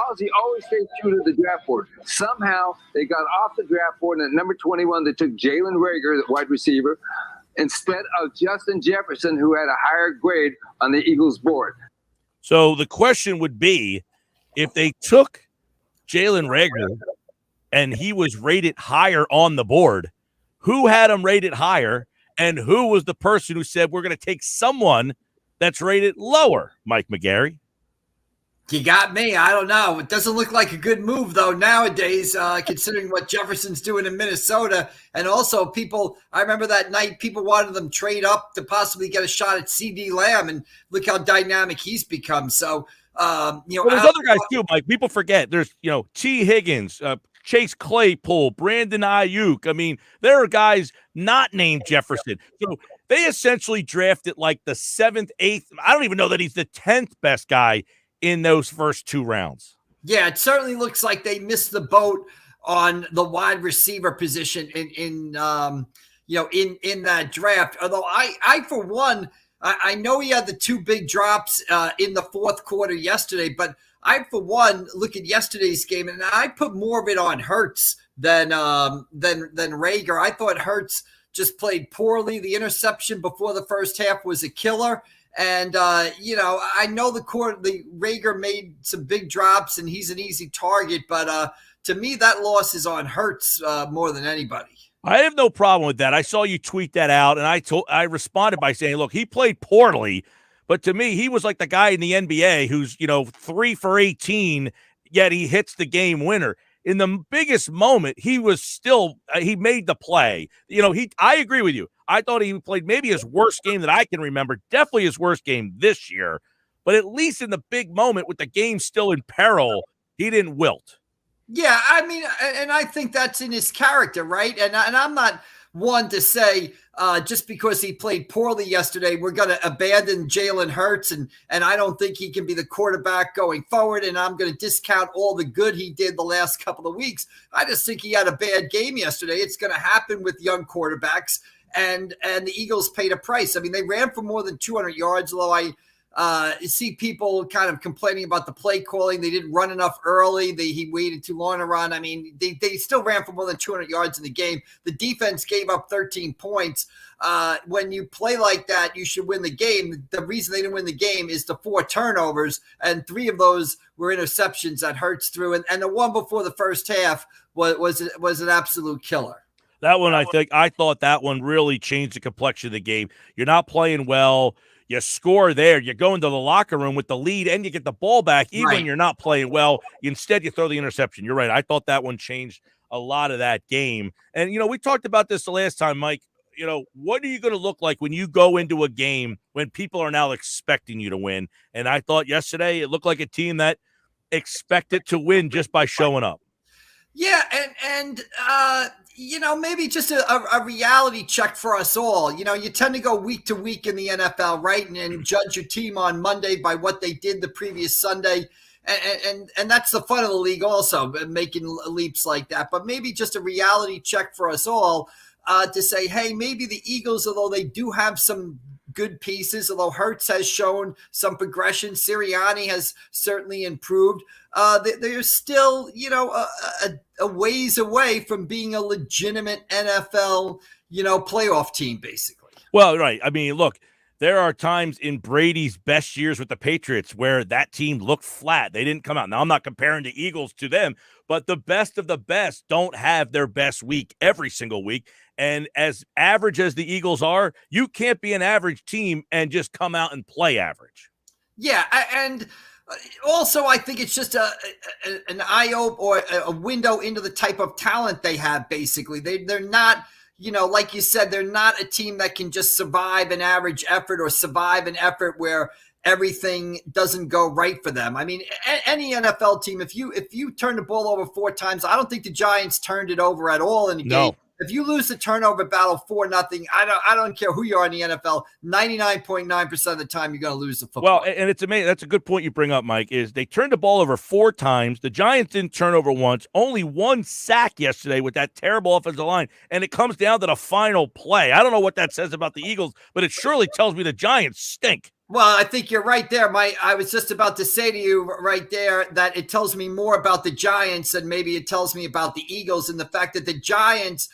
Ozzie always stayed true to the draft board. Somehow they got off the draft board, and at number 21, they took Jalen Reagor, the wide receiver, instead of Justin Jefferson, who had a higher grade on the Eagles board. So the question would be, if they took Jalen Reagor and he was rated higher on the board, who had him rated higher, and who was the person who said, we're going to take someone that's rated lower, Mike McGarry? You got me. I don't know. It doesn't look like a good move, though, nowadays, considering what Jefferson's doing in Minnesota. And also, I remember that night, people wanted them trade up to possibly get a shot at CD Lamb, and look how dynamic he's become. So, there's other guys too, Mike. People forget. There's, T. Higgins, Chase Claypool, Brandon Ayuk. I mean, there are guys not named Jefferson. So they essentially drafted like the 7th, 8th. I don't even know that he's the 10th best guy in those first 2 rounds. Yeah, it certainly looks like they missed the boat on the wide receiver position in that draft. Although I for one, I know he had the 2 big drops in the fourth quarter yesterday, but I for one look at yesterday's game and I put more of it on Hurts than Reagor. I thought Hurts just played poorly. The interception before the first half was a killer. And, I know the Reagor made some big drops and he's an easy target, but to me, that loss is on Hurts more than anybody. I have no problem with that. I saw you tweet that out, and I responded by saying, look, he played poorly, but to me, he was like the guy in the NBA who's, 3 for 18, yet he hits the game winner. In the biggest moment, he was still he made the play. I agree with you. I thought he played maybe his worst game that I can remember, definitely his worst game this year. But at least in the big moment with the game still in peril, he didn't wilt. Yeah, I mean, and I think that's in his character, right? And I'm not one to say just because he played poorly yesterday, we're going to abandon Jalen Hurts, and I don't think he can be the quarterback going forward, and I'm going to discount all the good he did the last couple of weeks. I just think he had a bad game yesterday. It's going to happen with young quarterbacks, and the Eagles paid a price. I mean, they ran for more than 200 yards, although I see people kind of complaining about the play calling. They didn't run enough early. He waited too long to run. I mean, they still ran for more than 200 yards in the game. The defense gave up 13 points. When you play like that, you should win the game. The reason they didn't win the game is the 4 turnovers, and 3 of those were interceptions that Hurts threw. And the one before the first half was an absolute killer. That one, I thought that one really changed the complexion of the game. You're not playing well. You score there. You go into the locker room with the lead and you get the ball back, even when you're not playing well. Instead, you throw the interception. You're right. I thought that one changed a lot of that game. And, we talked about this the last time, Mike. What are you going to look like when you go into a game when people are now expecting you to win? And I thought yesterday it looked like a team that expected to win just by showing up. Yeah, and maybe just a reality check for us all. You tend to go week to week in the NFL, right? And judge your team on Monday by what they did the previous Sunday. And that's the fun of the league also, making leaps like that. But maybe just a reality check for us all to say, hey, maybe the Eagles, although they do have some good pieces, although Hurts has shown some progression, Sirianni has certainly improved. They're still, a ways away from being a legitimate NFL, playoff team, basically. Well, right. I mean, look, there are times in Brady's best years with the Patriots where that team looked flat. They didn't come out. Now, I'm not comparing the Eagles to them, but the best of the best don't have their best week every single week. And as average as the Eagles are, you can't be an average team and just come out and play average. Yeah, and Also, I think it's just an eye open or a window into the type of talent they have. Basically, they're not, like you said, they're not a team that can just survive an average effort or survive an effort where everything doesn't go right for them. I mean, any NFL team, if you turn the ball over 4 times, I don't think the Giants turned it over at all in the game. If you lose the turnover battle 4-0, I don't care who you are in the NFL. 99.9% of the time, you're going to lose the football. Well, and it's amazing. That's a good point you bring up, Mike. Is they turned the ball over 4 times. The Giants didn't turn over once. Only 1 sack yesterday with that terrible offensive line, and it comes down to the final play. I don't know what that says about the Eagles, but it surely tells me the Giants stink. Well, I think you're right there, Mike. I was just about to say to you right there that it tells me more about the Giants than maybe it tells me about the Eagles, and the fact that the Giants,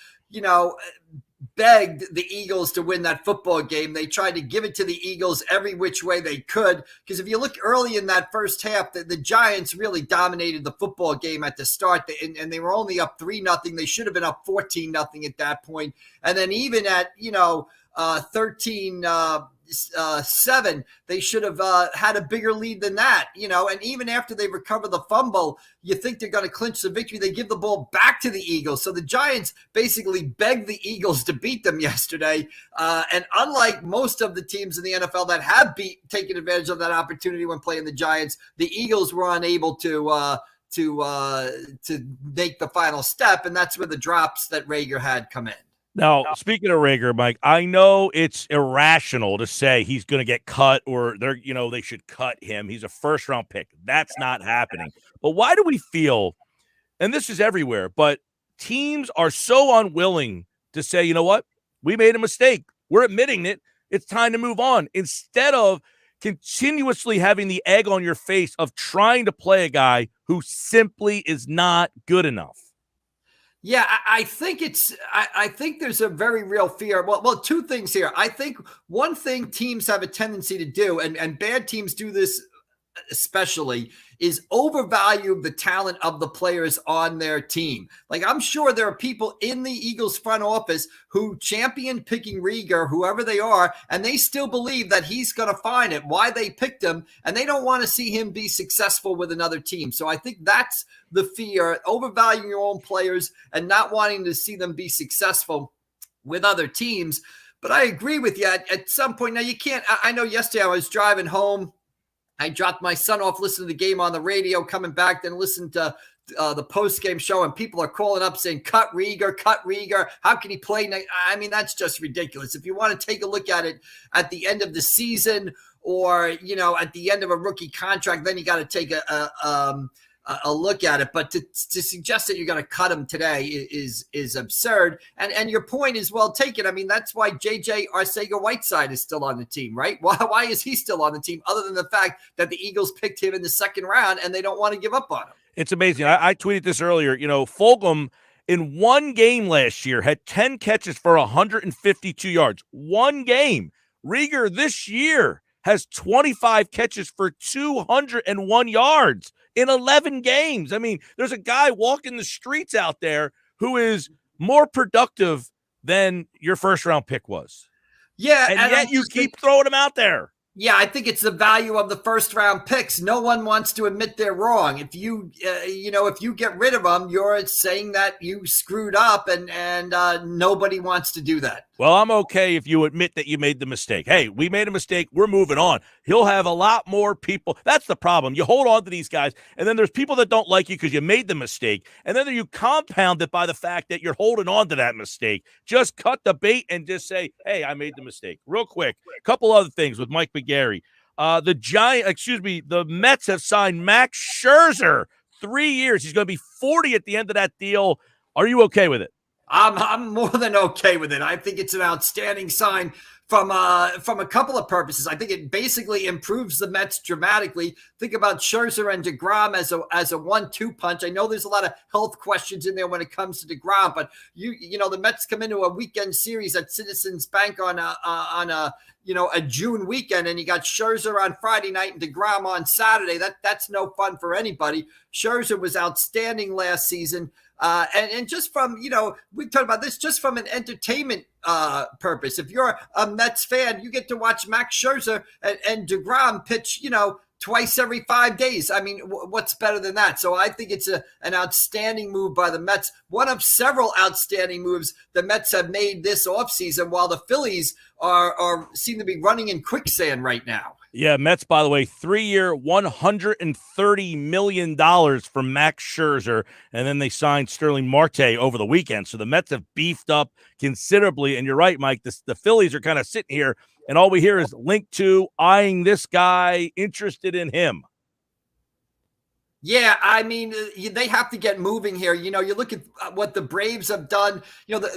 begged the Eagles to win that football game. They tried to give it to the Eagles every which way they could. Because if you look early in that first half, the Giants really dominated the football game at the start, and they were only up 3-0. They should have been up 14-0 at that point. And then even at 13-7, they should have had a bigger lead than that, and even after they recover the fumble, you think they're going to clinch the victory. They give the ball back to the Eagles. So the Giants basically begged the Eagles to beat them yesterday. And unlike most of the teams in the NFL that have taken advantage of that opportunity when playing the Giants, the Eagles were unable to make the final step. And that's where the drops that Rager had come in. Now, speaking of Rager, Mike, I know it's irrational to say he's going to get cut or they should cut him. He's a first-round pick. That's not happening. But why do we feel, and this is everywhere, but teams are so unwilling to say, you know what, we made a mistake. We're admitting it. It's time to move on. Instead of continuously having the egg on your face of trying to play a guy who simply is not good enough. Yeah, I think I think there's a very real fear. Well, 2 things here. I think one thing teams have a tendency to do, and bad teams do this especially, is overvalue the talent of the players on their team. Like, I'm sure there are people in the Eagles front office who champion picking Rieger, whoever they are, and they still believe that he's going to find it, why they picked him, and they don't want to see him be successful with another team. So I think that's the fear, overvaluing your own players and not wanting to see them be successful with other teams. But I agree with you at some point. Now, you can't, I know yesterday I was driving home. I dropped my son off, listening to the game on the radio, coming back, then listened to the post-game show, and people are calling up saying, cut Rieger. How can he play? I mean, that's just ridiculous. If you want to take a look at it at the end of the season or, at the end of a rookie contract, then you got to take a look at it. But to suggest that you're going to cut him today is absurd. And your point is well taken. I mean, that's why JJ Arcega-Whiteside is still on the team, right? Why is he still on the team other than the fact that the Eagles picked him in the 2nd round and they don't want to give up on him? It's amazing. I tweeted this earlier. Fulgham in one game last year had 10 catches for 152 yards. One game. Rieger this year has 25 catches for 201 yards in 11 games. I mean, there's a guy walking the streets out there who is more productive than your first-round pick was. Yeah. And yet you keep throwing him out there. Yeah, I think it's the value of the first-round picks. No one wants to admit they're wrong. If you, if you get rid of them, you're saying that you screwed up, and nobody wants to do that. Well, I'm okay if you admit that you made the mistake. Hey, we made a mistake. We're moving on. He'll have a lot more people. That's the problem. You hold on to these guys, and then there's people that don't like you because you made the mistake, and then you compound it by the fact that you're holding on to that mistake. Just cut the bait and just say, hey, I made the mistake. Real quick, a couple other things with Mike Gary. The Mets have signed Max Scherzer 3 years. He's going to be 40 at the end of that deal. Are you okay with it? I'm more than okay with it. I think it's an outstanding sign from a couple of purposes. I think it basically improves the Mets dramatically. Think about Scherzer and DeGrom as a 1-2 punch. I know there's a lot of health questions in there when it comes to DeGrom, but the Mets come into a weekend series at Citizens Bank on a June weekend, and you got Scherzer on Friday night and DeGrom on Saturday. That's no fun for anybody. Scherzer was outstanding last season. And just from, we talked about this just from an entertainment purpose. If you're a Mets fan, you get to watch Max Scherzer and DeGrom pitch, twice every 5 days. I mean, what's better than that? So I think it's an outstanding move by the Mets. One of several outstanding moves the Mets have made this offseason, while the Phillies are seem to be running in quicksand right now. Yeah, Mets, by the way, 3-year, $130 million from Max Scherzer, and then they signed Sterling Marte over the weekend. So the Mets have beefed up considerably. And you're right, Mike, the Phillies are kind of sitting here, and all we hear is linked to, eyeing this guy, interested in him. Yeah, I mean, they have to get moving here. You know, you look at what the Braves have done. You know,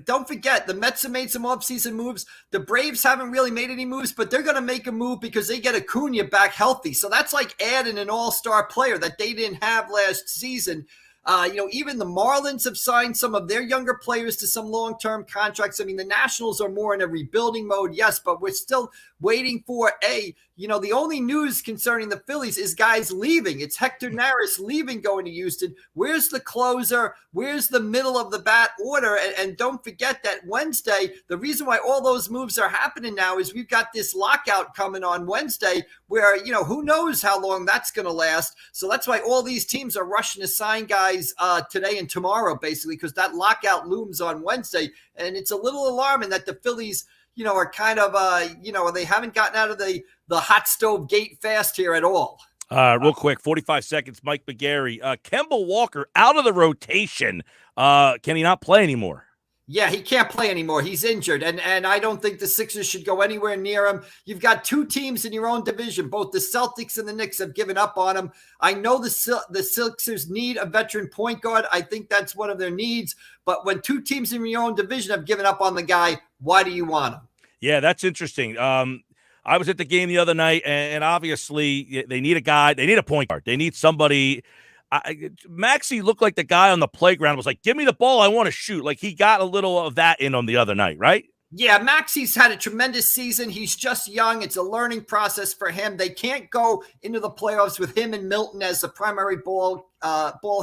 don't forget, the Mets have made some offseason moves. The Braves haven't really made any moves, but they're going to make a move because they get Acuna back healthy. So that's like adding an all-star player that they didn't have last season. You know, even the Marlins have signed some of their younger players to some long-term contracts. I mean, the Nationals are more in a rebuilding mode, yes, but we're still waiting for the only news concerning the Phillies is guys leaving. It's Hector Neris leaving, going to Houston. Where's the closer? Where's the middle of the bat order? And don't forget that Wednesday, the reason why all those moves are happening now is we've got this lockout coming on Wednesday where, who knows how long that's going to last. So that's why all these teams are rushing to sign guys today and tomorrow, basically, because that lockout looms on Wednesday. And it's a little alarming that the Phillies are kind of, they haven't gotten out of the hot stove gate fast here at all. Real quick, 45 seconds, Mike McGarry. Kemba Walker out of the rotation. Can he not play anymore? Yeah, he can't play anymore. He's injured, and I don't think the Sixers should go anywhere near him. You've got two teams in your own division. Both the Celtics and the Knicks have given up on him. I know the Sixers need a veteran point guard. I think that's one of their needs. But when two teams in your own division have given up on the guy, why do you want him? Yeah, that's interesting. I was at the game the other night, and obviously they need a guy. They need a point guard. They need somebody. Maxey looked like the guy on the playground was like, give me the ball, I want to shoot. Like he got a little of that in on the other night, right? Yeah, Maxey's had a tremendous season. He's just young. It's a learning process for him. They can't go into the playoffs with him and Milton as the primary ball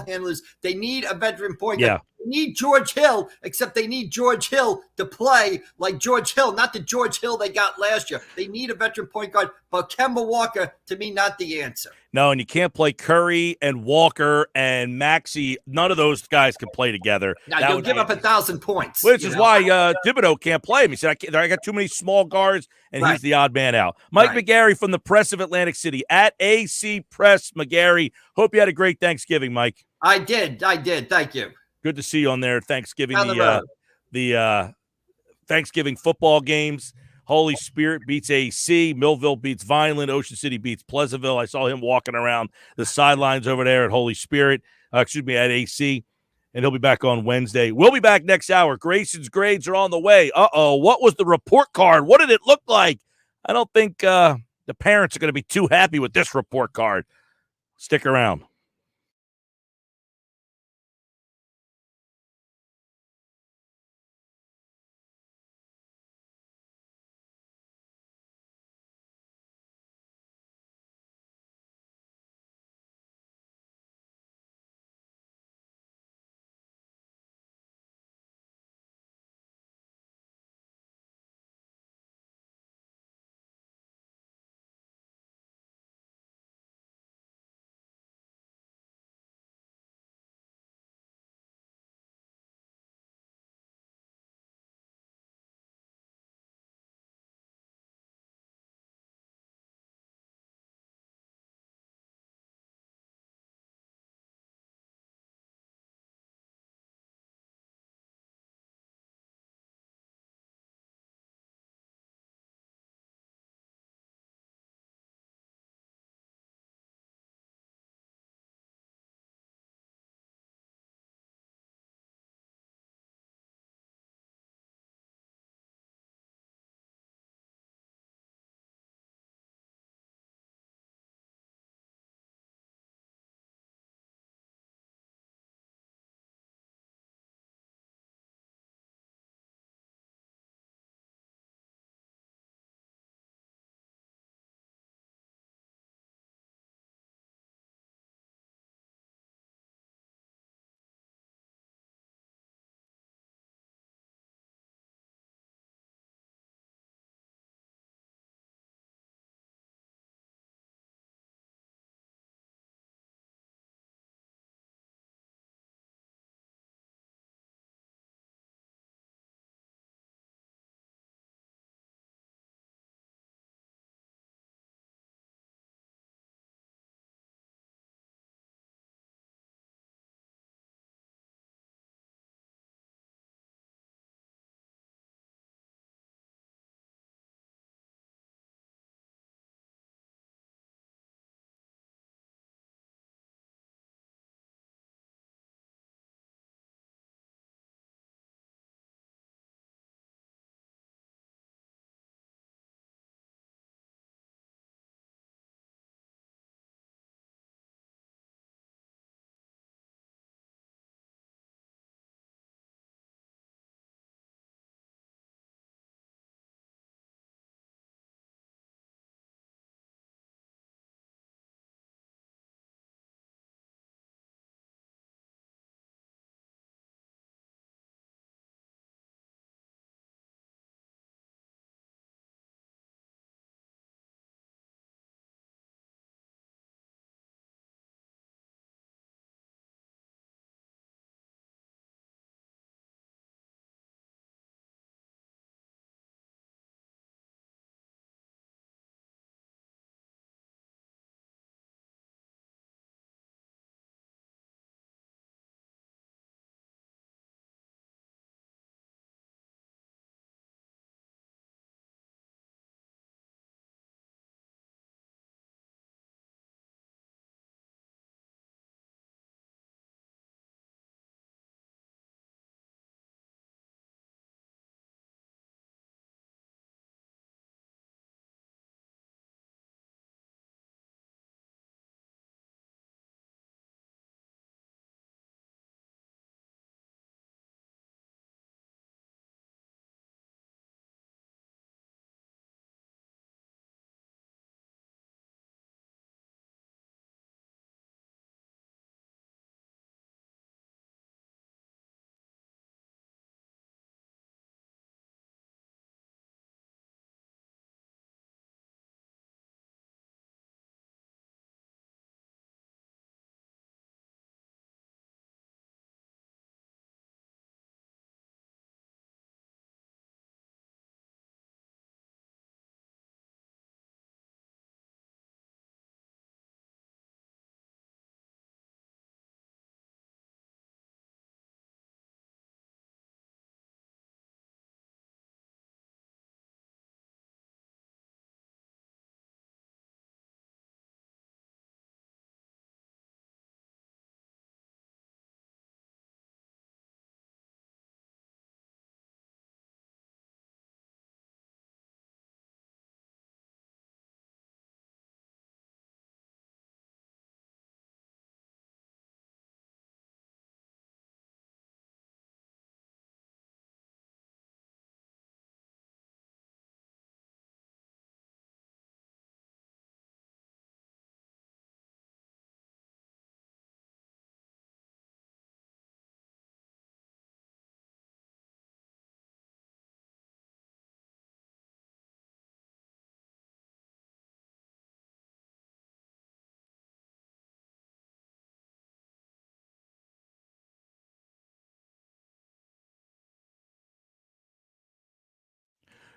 handlers. They need a veteran point guard. They need George Hill, except they need George Hill to play like George Hill, not the George Hill they got last year. They need a veteran point guard, but Kemba Walker, to me, not the answer. No, and you can't play Curry and Walker and Maxey. None of those guys can play together. Now, you'll give up 1,000 points. Which is why Thibodeau can't play him. He said, I got too many small guards, and he's the odd man out. Mike McGarry from the Press of Atlantic City, at AC Press McGarry. Hope you had a great Thanksgiving, Mike. I did. Thank you. Good to see you on there. Thanksgiving, the Thanksgiving football games. Holy Spirit beats AC. Millville beats Vineland. Ocean City beats Pleasantville. I saw him walking around the sidelines over there at Holy Spirit. At AC. And he'll be back on Wednesday. We'll be back next hour. Grayson's grades are on the way. What was the report card? What did it look like? I don't think the parents are going to be too happy with this report card. Stick around.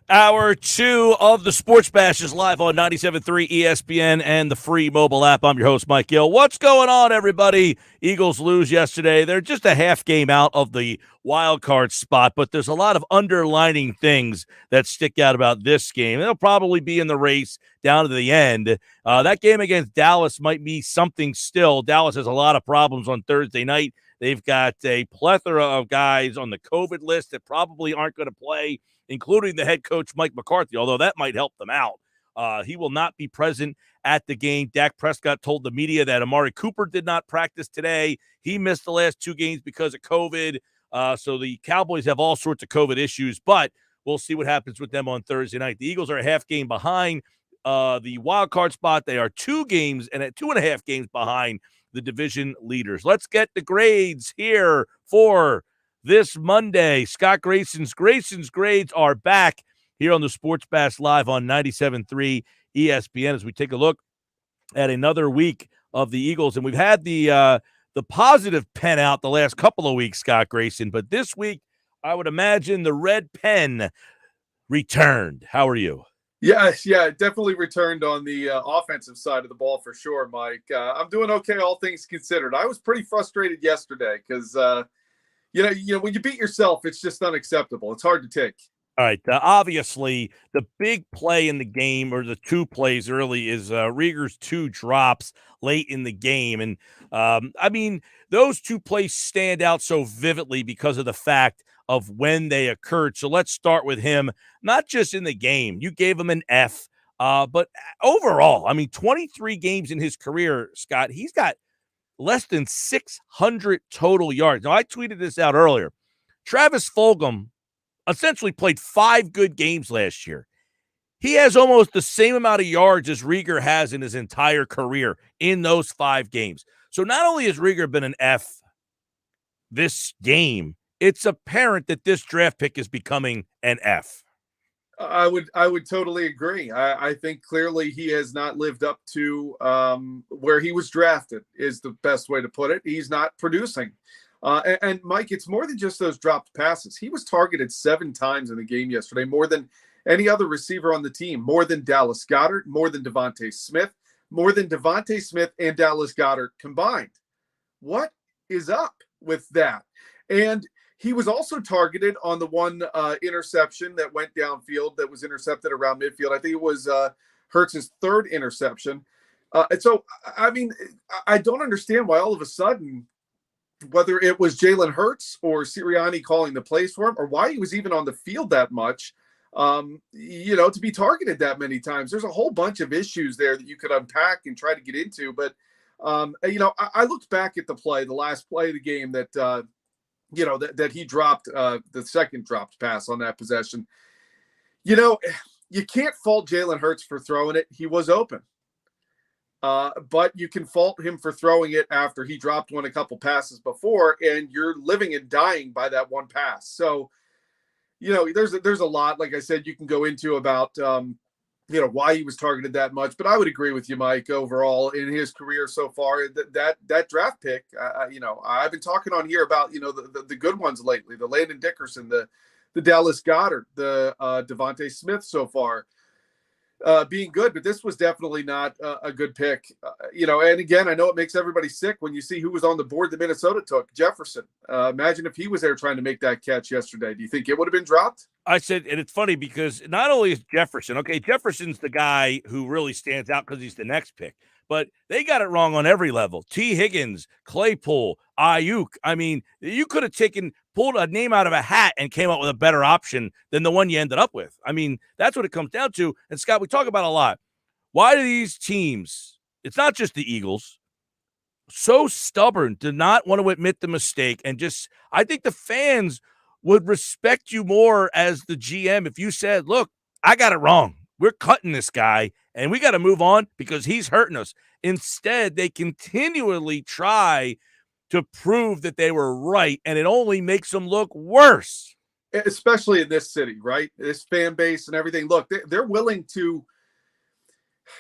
Hour 2 of the Sports Bash is live on 97.3 ESPN and the free mobile app. I'm your host, Mike Gill. What's going on, everybody? Eagles lose yesterday. They're just a half game out of the wild card spot, but there's a lot of underlining things that stick out about this game. They'll probably be in the race down to the end. That game against Dallas might be something still. Dallas has a lot of problems on Thursday night. They've got a plethora of guys on the COVID list that probably aren't going to play, including the head coach, Mike McCarthy, although that might help them out. He will not be present at the game. Dak Prescott told the media that Amari Cooper did not practice today. He missed the last 2 games because of COVID. So the Cowboys have all sorts of COVID issues, but we'll see what happens with them on Thursday night. The Eagles are a half game behind the wild card spot. They are 2 games and at 2.5 games behind the division leaders. Let's get the grades here for this Monday. Scott Grayson's grades are back here on the Sports Bash Live on 97.3 ESPN as we take a look at another week of the Eagles. And we've had the positive pen out the last couple of weeks, Scott Grayson, but this week I would imagine the red pen returned. How are you? Yes, yeah, it definitely returned on the offensive side of the ball for sure, Mike. I'm doing okay, all things considered. I was pretty frustrated yesterday because, you know, when you beat yourself, it's just unacceptable. It's hard to take. All right. Obviously, the big play in the game, or the 2 plays early, is Rieger's 2 drops late in the game. And, I mean, those 2 plays stand out so vividly because of the fact of when they occurred. So let's start with him, not just in the game. You gave him an F, but overall, I mean, 23 games in his career, Scott, he's got less than 600 total yards. Now, I tweeted this out earlier. Travis Fulgham essentially played 5 good games last year. He has almost the same amount of yards as Rieger has in his entire career in those 5 games. So not only has Rieger been an F this game, it's apparent that this draft pick is becoming an F. I would totally agree. I think clearly he has not lived up to where he was drafted is the best way to put it. He's not producing. And Mike, it's more than just those dropped passes. He was targeted 7 times in the game yesterday, more than any other receiver on the team, more than Dallas Goedert, more than Devontae Smith, more than Devontae Smith and Dallas Goedert combined. What is up with that? And he was also targeted on the one interception that went downfield that was intercepted around midfield. I think it was Hurts' 3rd interception. And so, I mean, I don't understand why all of a sudden, whether it was Jalen Hurts or Sirianni calling the plays for him, or why he was even on the field that much, you know, to be targeted that many times. There's a whole bunch of issues there that you could unpack and try to get into. But, you know, I looked back at the last play of the game that, you know, that he dropped the second dropped pass on that possession. You know, you can't fault Jalen Hurts for throwing it. He was open. But you can fault him for throwing it after he dropped one a couple passes before, and you're living and dying by that one pass. So, you know, there's a lot, like I said, you can go into about, you know, why he was targeted that much. But I would agree with you, Mike, overall in his career so far, that draft pick, you know, I've been talking on here about, you know, the good ones lately, the Landon Dickerson, the Dallas Goedert, the Devontae Smith so far. Being good, but this was definitely not a good pick. You know, and again, I know it makes everybody sick when you see who was on the board that Minnesota took, Jefferson. Imagine if he was there trying to make that catch yesterday. Do you think it would have been dropped? I said, and it's funny because not only is Jefferson, okay, Jefferson's the guy who really stands out because he's the next pick, but they got it wrong on every level. T. Higgins, Claypool, Ayuk. I mean, you could have pulled a name out of a hat and came up with a better option than the one you ended up with. I mean, that's what it comes down to. And Scott, we talk about a lot. Why do these teams, it's not just the Eagles, so stubborn to not want to admit the mistake? And just, I think the fans would respect you more as the GM if you said, look, I got it wrong. We're cutting this guy and we got to move on because he's hurting us. Instead, they continually try to prove that they were right, and it only makes them look worse. Especially in this city, right? This fan base and everything. Look, they're willing to,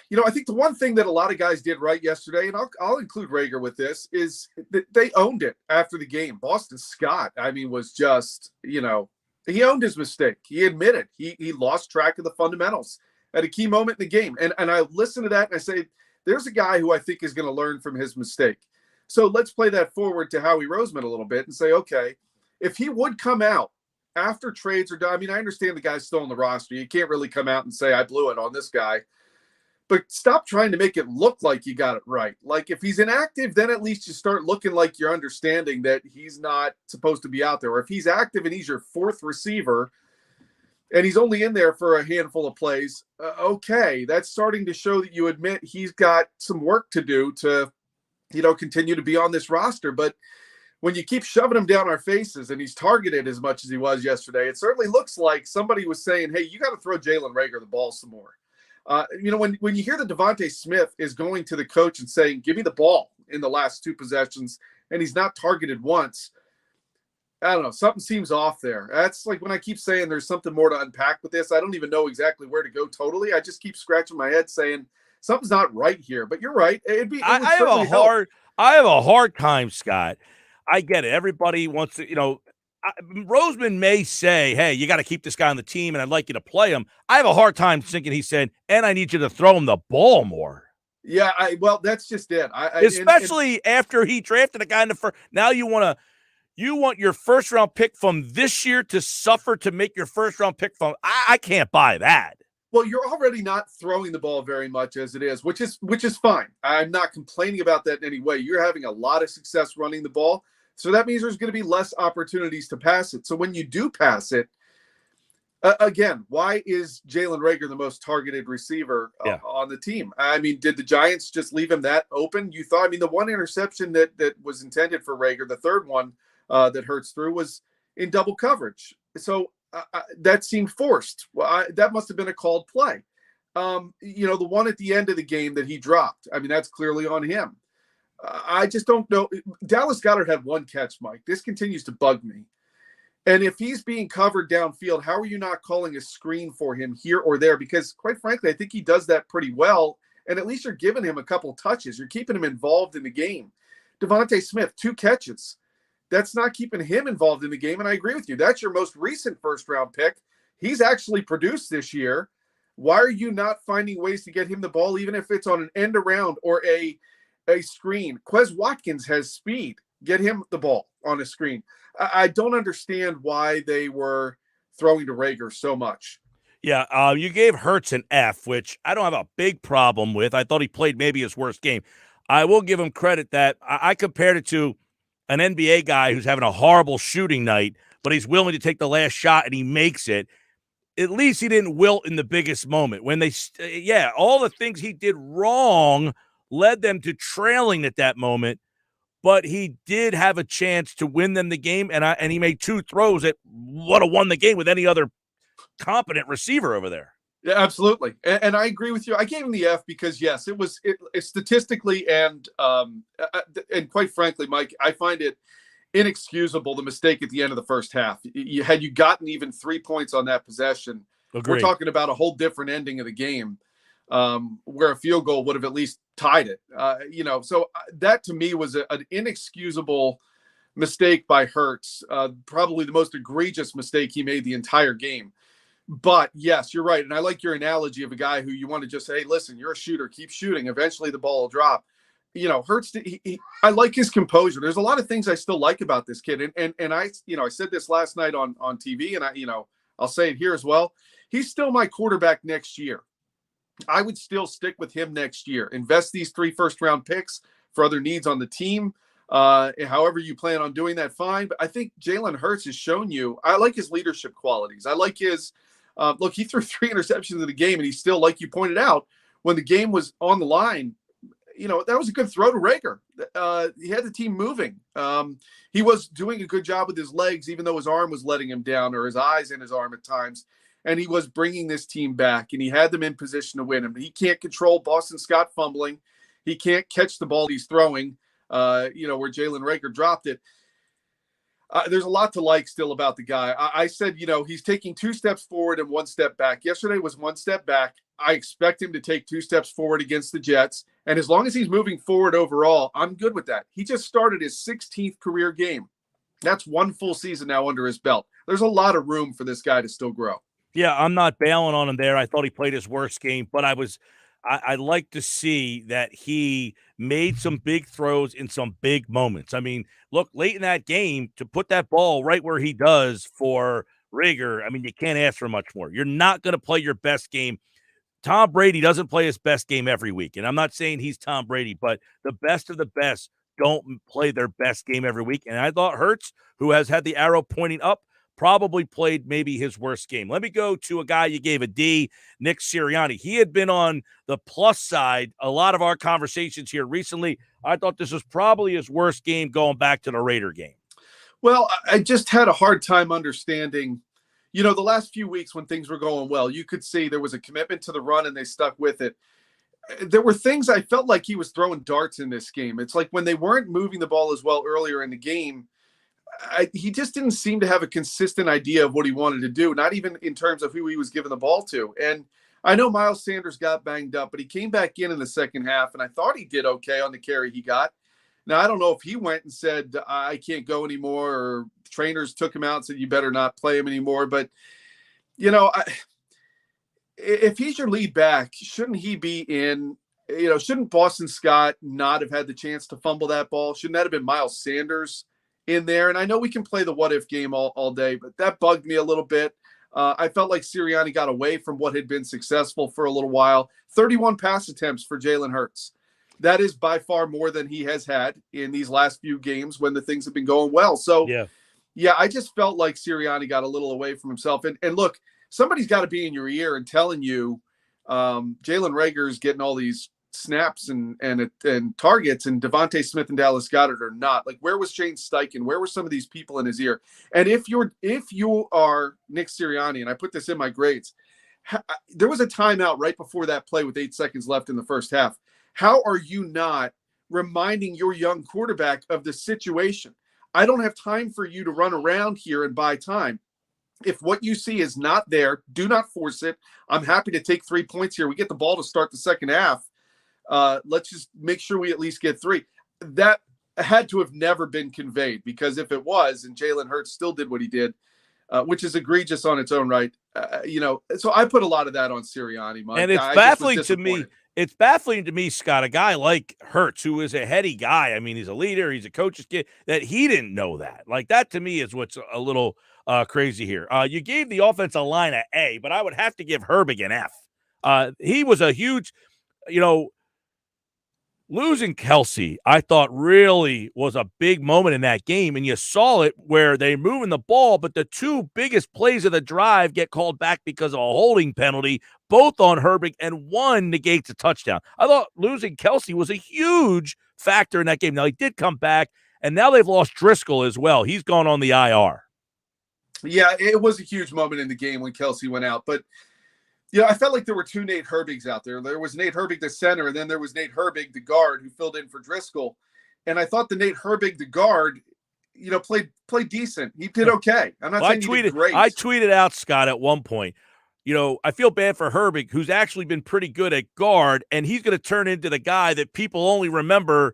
you know, I think the one thing that a lot of guys did right yesterday, and I'll include Rager with this, is that they owned it after the game. Boston Scott, I mean, was just, you know, He owned his mistake. He admitted he lost track of the fundamentals at a key moment in the game. And I listen to that and I say, there's a guy who I think is going to learn from his mistake. So let's play that forward to Howie Roseman a little bit and say, okay, if he would come out after trades are done, I mean, I understand the guy's still on the roster. You can't really come out and say, I blew it on this guy. But stop trying to make it look like you got it right. Like if he's inactive, then at least you start looking like you're understanding that he's not supposed to be out there. Or if he's active and he's your fourth receiver and he's only in there for a handful of plays, okay, that's starting to show that you admit he's got some work to do to, continue to be on this roster. But when you keep shoving him down our faces and he's targeted as much as he was yesterday, it certainly looks like somebody was saying, hey, you got to throw Jalen Reagor the ball some more. When you hear that Devontae Smith is going to the coach and saying, give me the ball in the last two possessions, and he's not targeted once, I don't know, something seems off there. That's like when I keep saying there's something more to unpack with this. I don't even know exactly where to go totally. I just keep scratching my head saying something's not right here. But you're right. I have a hard time, Scott. I get it. Everybody wants to, Roseman may say, hey, you got to keep this guy on the team, and I'd like you to play him. I have a hard time thinking he said, and I need you to throw him the ball more. Yeah, that's just it. Especially after he drafted a guy in the first. Now you want your first-round pick from this year to suffer to make your first-round pick from. I can't buy that. Well, you're already not throwing the ball very much as it is, which is fine. I'm not complaining about that in any way. You're having a lot of success running the ball. So that means there's going to be less opportunities to pass it. So when you do pass it, again, why is Jalen Reagor the most targeted receiver on the team? I mean, did the Giants just leave him that open? You thought, the one interception that was intended for Reagor, the third one that Hurts threw, was in double coverage. So that seemed forced. Well, that must have been a called play. The one at the end of the game that he dropped, that's clearly on him. I just don't know. Dallas Goedert had one catch, Mike. This continues to bug me. And if he's being covered downfield, how are you not calling a screen for him here or there? Because quite frankly, I think he does that pretty well. And at least you're giving him a couple touches. You're keeping him involved in the game. Devontae Smith, 2 catches. That's not keeping him involved in the game. And I agree with you. That's your most recent first-round pick. He's actually produced this year. Why are you not finding ways to get him the ball, even if it's on an end around or a screen? Quez Watkins has speed. Get him the ball on a screen. I don't understand why they were throwing to Reagor so much. Yeah, you gave Hurts an F, which I don't have a big problem with. I thought he played maybe his worst game. I will give him credit that I compared it to an NBA guy who's having a horrible shooting night, but he's willing to take the last shot and he makes it. At least he didn't wilt in the biggest moment. When all the things he did wrong led them to trailing at that moment, but he did have a chance to win them the game, and he made 2 throws that would have won the game with any other competent receiver over there. Yeah, absolutely. And I agree with you. I gave him the F because, yes, it was statistically and quite frankly, Mike, I find it inexcusable, the mistake at the end of the first half. Had you gotten even 3 points on that possession, Agreed. We're talking about a whole different ending of the game where a field goal would have at least tied it. So that to me was an inexcusable mistake by Hurts, probably the most egregious mistake he made the entire game. But yes, you're right. And I like your analogy of a guy who you want to just say, hey, listen, you're a shooter, keep shooting. Eventually the ball will drop. Hurts, I like his composure. There's a lot of things I still like about this kid. And I said this last night on TV, and I'll say it here as well. He's still my quarterback next year. I would still stick with him next year. Invest these 3 first-round picks for other needs on the team. However you plan on doing that, fine. But I think Jalen Hurts has shown you, I like his leadership qualities. I like his look, he threw 3 interceptions in the game, and he still, like you pointed out, when the game was on the line, that was a good throw to Reagor. He had the team moving. He was doing a good job with his legs, even though his arm was letting him down, or his eyes in his arm at times. And he was bringing this team back, and he had them in position to win. He can't control Boston Scott fumbling. He can't catch the ball he's throwing, where Jalen Reagor dropped it. There's a lot to like still about the guy. I said, he's taking 2 steps forward and 1 step back. Yesterday was 1 step back. I expect him to take 2 steps forward against the Jets. And as long as he's moving forward overall, I'm good with that. He just started his 16th career game. That's one full season now under his belt. There's a lot of room for this guy to still grow. Yeah, I'm not bailing on him there. I thought he played his worst game, but I like to see that he made some big throws in some big moments. I mean, look, late in that game to put that ball right where he does for Rager, I mean, you can't ask for much more. You're not going to play your best game. Tom Brady doesn't play his best game every week, and I'm not saying he's Tom Brady, but the best of the best don't play their best game every week. And I thought Hurts, who has had the arrow pointing up, probably played maybe his worst game. Let me go to a guy you gave a D, Nick Sirianni. He had been on the plus side a lot of our conversations here recently. I thought this was probably his worst game going back to the Raider game. Well, I just had a hard time understanding, the last few weeks when things were going well, you could see there was a commitment to the run and they stuck with it. There were things I felt like he was throwing darts in this game. It's like when they weren't moving the ball as well earlier in the game, he just didn't seem to have a consistent idea of what he wanted to do, not even in terms of who he was giving the ball to. And I know Miles Sanders got banged up, but he came back in the second half, and I thought he did okay on the carry he got. Now, I don't know if he went and said, I can't go anymore, or trainers took him out and said, you better not play him anymore. But, if he's your lead back, shouldn't he be in, shouldn't Boston Scott not have had the chance to fumble that ball? Shouldn't that have been Miles Sanders in there? And I know we can play the what-if game all day, but that bugged me a little bit. I felt like Sirianni got away from what had been successful for a little while. 31 pass attempts for Jalen Hurts. That is by far more than he has had in these last few games when the things have been going well. So, yeah, I just felt like Sirianni got a little away from himself. And look, somebody's got to be in your ear and telling you Jalen Reagor is getting all these snaps and targets, and Devontae Smith and Dallas Goedert are not. Like, where was Shane Steichen? Where were some of these people in his ear? And if you are Nick Sirianni, and I put this in my grades, there was a timeout right before that play with 8 seconds left in the first half. How are you not reminding your young quarterback of the situation? I don't have time for you to run around here and buy time. If what you see is not there, do not force it. I'm happy to take 3 points here. We get the ball to start the second half. Let's just make sure we at least get 3. That had to have never been conveyed, because if it was, and Jalen Hurts still did what he did, which is egregious on its own right, so I put a lot of that on Sirianni, Mike. And it's baffling to me. It's baffling to me, Scott, a guy like Hurts, who is a heady guy. I mean, he's a leader. He's a coach's kid, that he didn't know that. Like, that to me is what's a little crazy here. You gave the offensive line an A, but I would have to give Herbig an F. He was a huge, losing Kelsey, I thought really was a big moment in that game. And you saw it where they're moving the ball, but the two biggest plays of the drive get called back because of a holding penalty, both on Herbig, and one negates a touchdown. I thought losing Kelsey was a huge factor in that game. Now, he did come back, and now they've lost Driscoll as well. He's gone on the IR. Yeah, it was a huge moment in the game when Kelsey went out. But, I felt like there were two Nate Herbigs out there. There was Nate Herbig, the center, and then there was Nate Herbig, the guard, who filled in for Driscoll. And I thought the Nate Herbig, the guard, played decent. He did okay. I'm not saying he did great. I tweeted out, Scott, at one point, I feel bad for Herbig, who's actually been pretty good at guard, and he's going to turn into the guy that people only remember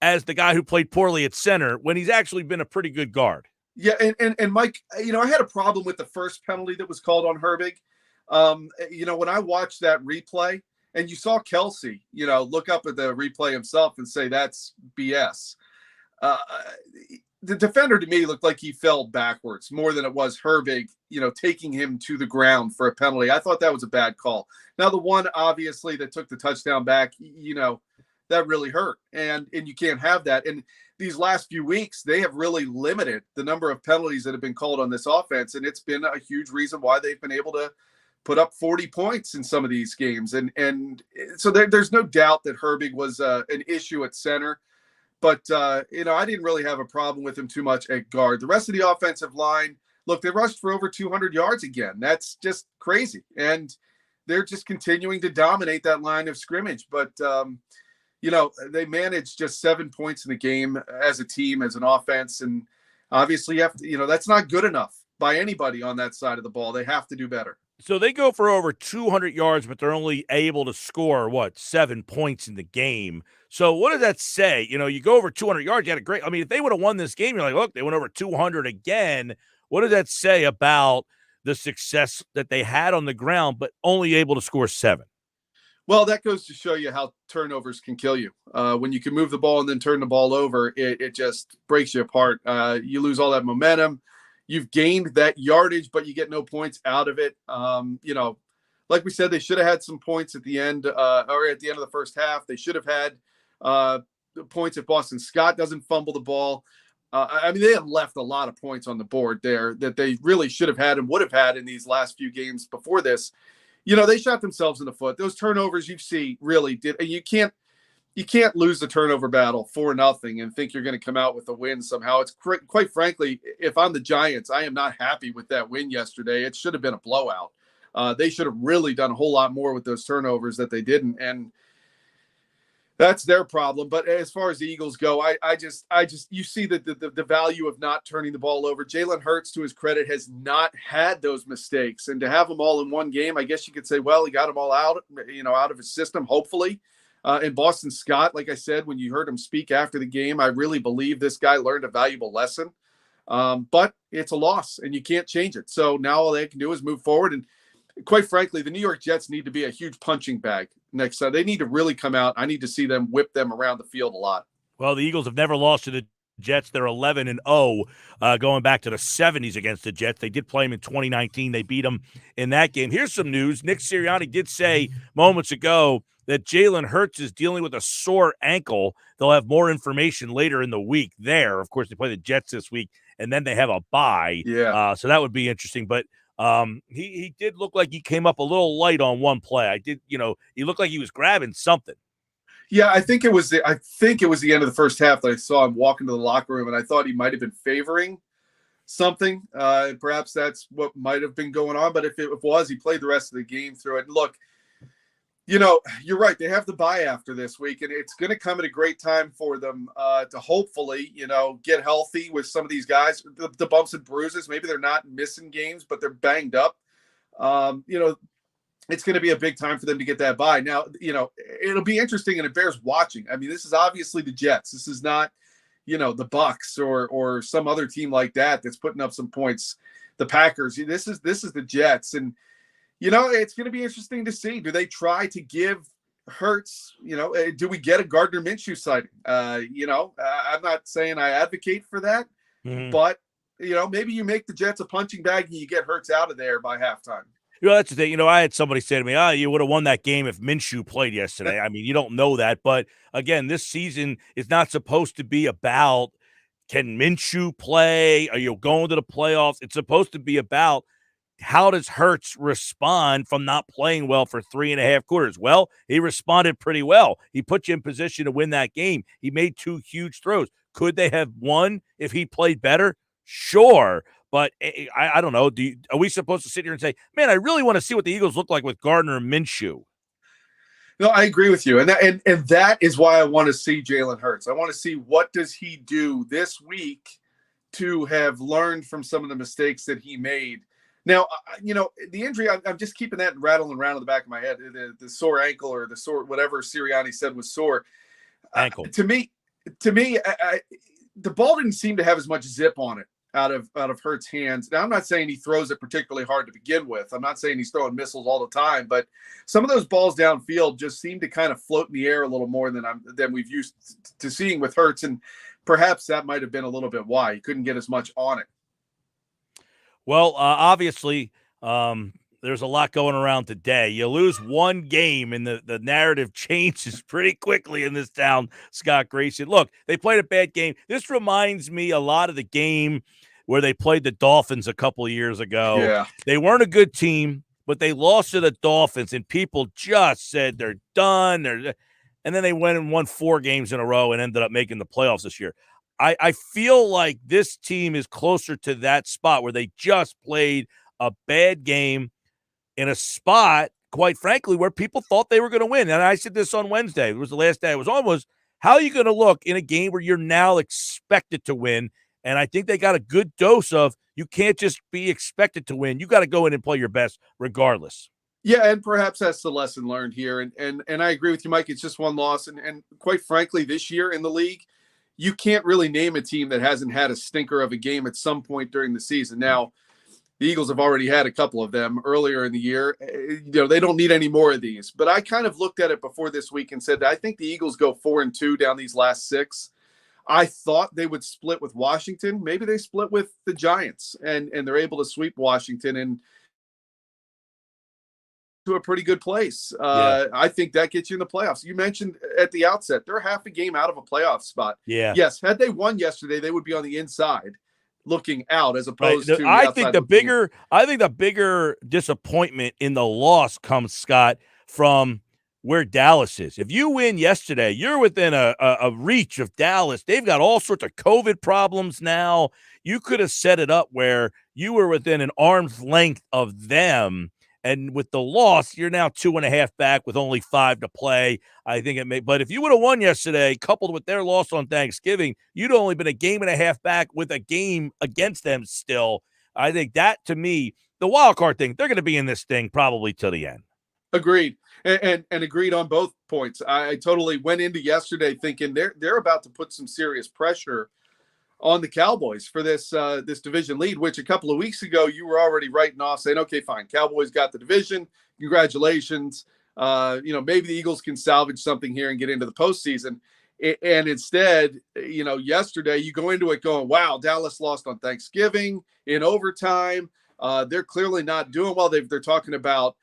as the guy who played poorly at center, when he's actually been a pretty good guard. Yeah, and Mike, I had a problem with the first penalty that was called on Herbig. When I watched that replay, and you saw Kelsey, look up at the replay himself and say that's BS. The defender to me looked like he fell backwards more than it was Herbig, taking him to the ground for a penalty. I thought that was a bad call. Now, the one obviously that took the touchdown back, that really hurt, and you can't have that. And these last few weeks, they have really limited the number of penalties that have been called on this offense, and it's been a huge reason why they've been able to put up 40 points in some of these games. And so there's no doubt that Herbig was an issue at center. But, I didn't really have a problem with him too much at guard. The rest of the offensive line, look, they rushed for over 200 yards again. That's just crazy. And they're just continuing to dominate that line of scrimmage. But, they managed just 7 points in the game as a team, as an offense. And obviously, that's not good enough by anybody on that side of the ball. They have to do better. So they go for over 200 yards, but they're only able to score, 7 points in the game. So what does that say? You go over 200 yards, you had a great – I mean, if they would have won this game, you're like, look, they went over 200 again. What does that say about the success that they had on the ground, but only able to score 7? Well, that goes to show you how turnovers can kill you. When you can move the ball and then turn the ball over, it just breaks you apart. You lose all that momentum. You've gained that yardage, but you get no points out of it. Like we said, they should have had some points at the end or at the end of the first half. They should have had points if Boston Scott doesn't fumble the ball. They have left a lot of points on the board there that they really should have had and would have had in these last few games before this. They shot themselves in the foot. Those turnovers you see really did. You can't lose the turnover battle 4-0 and think you're going to come out with a win somehow. It's quite frankly, if I'm the Giants, I am not happy with that win yesterday. It should have been a blowout. They should have really done a whole lot more with those turnovers that they didn't. And that's their problem. But as far as the Eagles go, I just you see the value of not turning the ball over. Jalen Hurts, to his credit, has not had those mistakes, and to have them all in one game, I guess you could say, well, he got them all out of his system, hopefully. And Boston Scott, like I said, when you heard him speak after the game, I really believe this guy learned a valuable lesson. But it's a loss, and you can't change it. So now all they can do is move forward. And quite frankly, the New York Jets need to be a huge punching bag next time. They need to really come out. I need to see them whip them around the field a lot. Well, the Eagles have never lost to the Jets. They're 11-0 going back to the 70s against the Jets. They did play them in 2019. They beat them in that game. Here's some news. Nick Sirianni did say moments ago that Jalen Hurts is dealing with a sore ankle. They'll have more information later in the week there. Of course, they play the Jets this week, and then they have a bye. Yeah. So that would be interesting. But he did look like he came up a little light on one play. He looked like he was grabbing something. Yeah, I think it was the end of the first half that I saw him walk into the locker room, and I thought he might have been favoring something. Perhaps that's what might have been going on. But if it was, he played the rest of the game through it. Look, you're right. They have the bye after this week, and it's going to come at a great time for them to hopefully, get healthy with some of these guys. The bumps and bruises, maybe they're not missing games, but they're banged up. It's going to be a big time for them to get that bye. Now, it'll be interesting, and it bears watching. I mean, this is obviously the Jets. This is not, the Bucks or some other team like that that's putting up some points. The Packers. This is the Jets, and it's going to be interesting to see. Do they try to give Hurts? Do we get a Gardner Minshew sighting? I'm not saying I advocate for that, but maybe you make the Jets a punching bag and you get Hurts out of there by halftime. That's the thing. I had somebody say to me, you would have won that game if Minshew played yesterday. I mean, you don't know that. But, again, this season is not supposed to be about can Minshew play? Are you going to the playoffs? It's supposed to be about how does Hurts respond from not playing well for 3.5 quarters? Well, he responded pretty well. He put you in position to win that game. He made 2 huge throws. Could they have won if he played better? Sure. But I don't know. Are we supposed to sit here and say, man, I really want to see what the Eagles look like with Gardner Minshew? No, I agree with you. And that is why I want to see Jalen Hurts. I want to see what does he do this week to have learned from some of the mistakes that he made. Now, the injury, I'm just keeping that rattling around in the back of my head, the sore ankle or the sore, whatever Sirianni said was sore. Ankle. To me, the ball didn't seem to have as much zip on it out of Hurts' hands. Now, I'm not saying he throws it particularly hard to begin with. I'm not saying he's throwing missiles all the time, but some of those balls downfield just seem to kind of float in the air a little more than we've used to seeing with Hurts, and perhaps that might have been a little bit why he couldn't get as much on it. Well, obviously, there's a lot going around today. You lose one game, and the narrative changes pretty quickly in this town, Scott Grayson. Look, they played a bad game. This reminds me a lot of the game where they played the Dolphins a couple of years ago. Yeah. They weren't a good team, but they lost to the Dolphins, and people just said they're done. And then they went and won 4 games in a row and ended up making the playoffs this year. I feel like this team is closer to that spot where they just played a bad game in a spot, quite frankly, where people thought they were going to win. And I said this on Wednesday. It was the last day I was on, was how are you going to look in a game where you're now expected to win And I think they got a good dose of you can't just be expected to win. You got to go in and play your best regardless. Yeah, and perhaps that's the lesson learned here. And I agree with you, Mike. It's just one loss. And quite frankly, this year in the league, you can't really name a team that hasn't had a stinker of a game at some point during the season. Now, the Eagles have already had a couple of them earlier in the year. They don't need any more of these. But I kind of looked at it before this week and said, I think the Eagles go 4-2 down these last 6. I thought they would split with Washington. Maybe they split with the Giants, and they're able to sweep Washington and to a pretty good place. I think that gets you in the playoffs. You mentioned at the outset, they're half a game out of a playoff spot. Yeah. Yes, had they won yesterday, they would be on the inside looking out as opposed to I think the bigger disappointment in the loss comes, Scott, from where Dallas is. If you win yesterday, you're within a reach of Dallas. They've got all sorts of COVID problems now. You could have set it up where you were within an arm's length of them. And with the loss, you're now 2.5 back with only 5 to play. I think it may, but if you would have won yesterday, coupled with their loss on Thanksgiving, you'd only been a 1.5 back with a game against them still. I think that, to me, the wild card thing, they're going to be in this thing probably till the end. Agreed. And agreed on both points. I totally went into yesterday thinking they're about to put some serious pressure on the Cowboys for this division lead, which a couple of weeks ago you were already writing off, saying, okay, fine, Cowboys got the division. Congratulations. Maybe the Eagles can salvage something here and get into the postseason. And instead, yesterday you go into it going, wow, Dallas lost on Thanksgiving in overtime. They're clearly not doing well. They're talking about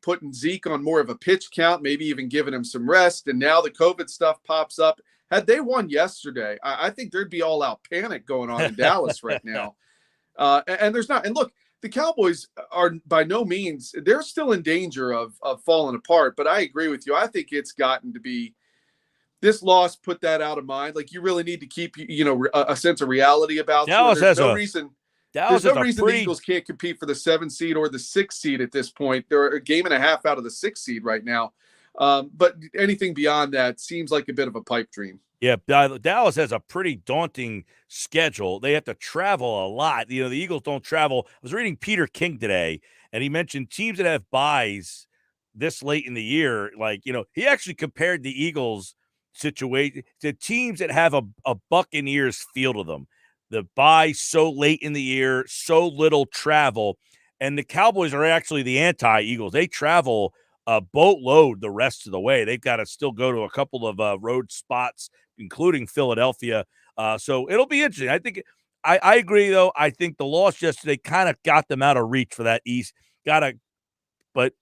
putting Zeke on more of a pitch count, maybe even giving him some rest. And now the COVID stuff pops up. Had they won yesterday, I think there'd be all out panic going on in Dallas right now. And there's not. And look, the Cowboys are by no means, they're still in danger of falling apart. But I agree with you. I think it's gotten to be, this loss put that out of mind. Like, you really need to keep, a sense of reality about Dallas. There's no reason the pretty... Eagles can't compete for the 7th seed or the 6th seed at this point. They're a 1.5 games out of the 6th seed right now. But anything beyond that seems like a bit of a pipe dream. Yeah, Dallas has a pretty daunting schedule. They have to travel a lot. The Eagles don't travel. I was reading Peter King today, and he mentioned teams that have byes this late in the year. Like, he actually compared the Eagles situation to teams that have a Buccaneers feel to them. The bye so late in the year, so little travel. And the Cowboys are actually the anti-Eagles. They travel a boatload the rest of the way. They've got to still go to a couple of road spots, including Philadelphia. So it'll be interesting. I think I agree, though. I think the loss yesterday kind of got them out of reach for that East. But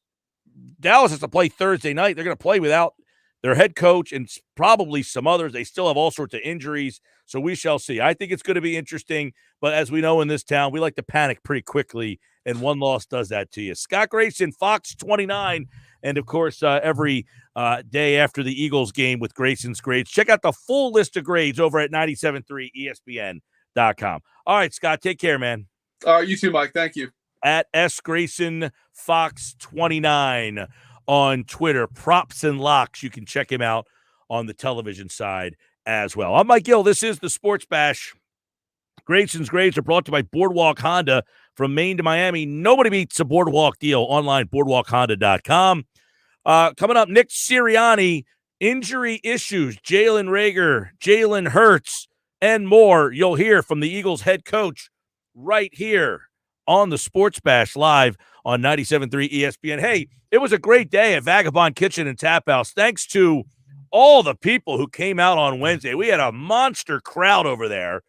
Dallas has to play Thursday night. They're going to play without their head coach and probably some others. They still have all sorts of injuries, so we shall see. I think it's going to be interesting, but as we know in this town, we like to panic pretty quickly, and one loss does that to you. Scott Grayson, Fox 29, and, of course, every day after the Eagles game with Grayson's grades. Check out the full list of grades over at 973ESPN.com. All right, Scott, take care, man. You too, Mike. Thank you. At S. Grayson, Fox 29 on Twitter. Props and Locks. You can check him out on the television side as well. I'm Mike Gill. This is the Sports Bash. Grayson's grades are brought to you by Boardwalk Honda. From Maine to Miami, nobody beats a Boardwalk deal. Online, boardwalkhonda.com. Coming up, Nick Sirianni, injury issues, Jalen Reagor, Jalen Hurts, and more. You'll hear from the Eagles head coach right here on the Sports Bash live on 97.3 ESPN. Hey, it was a great day at Vagabond Kitchen and Tap House. Thanks to all the people who came out on Wednesday. We had a monster crowd over there.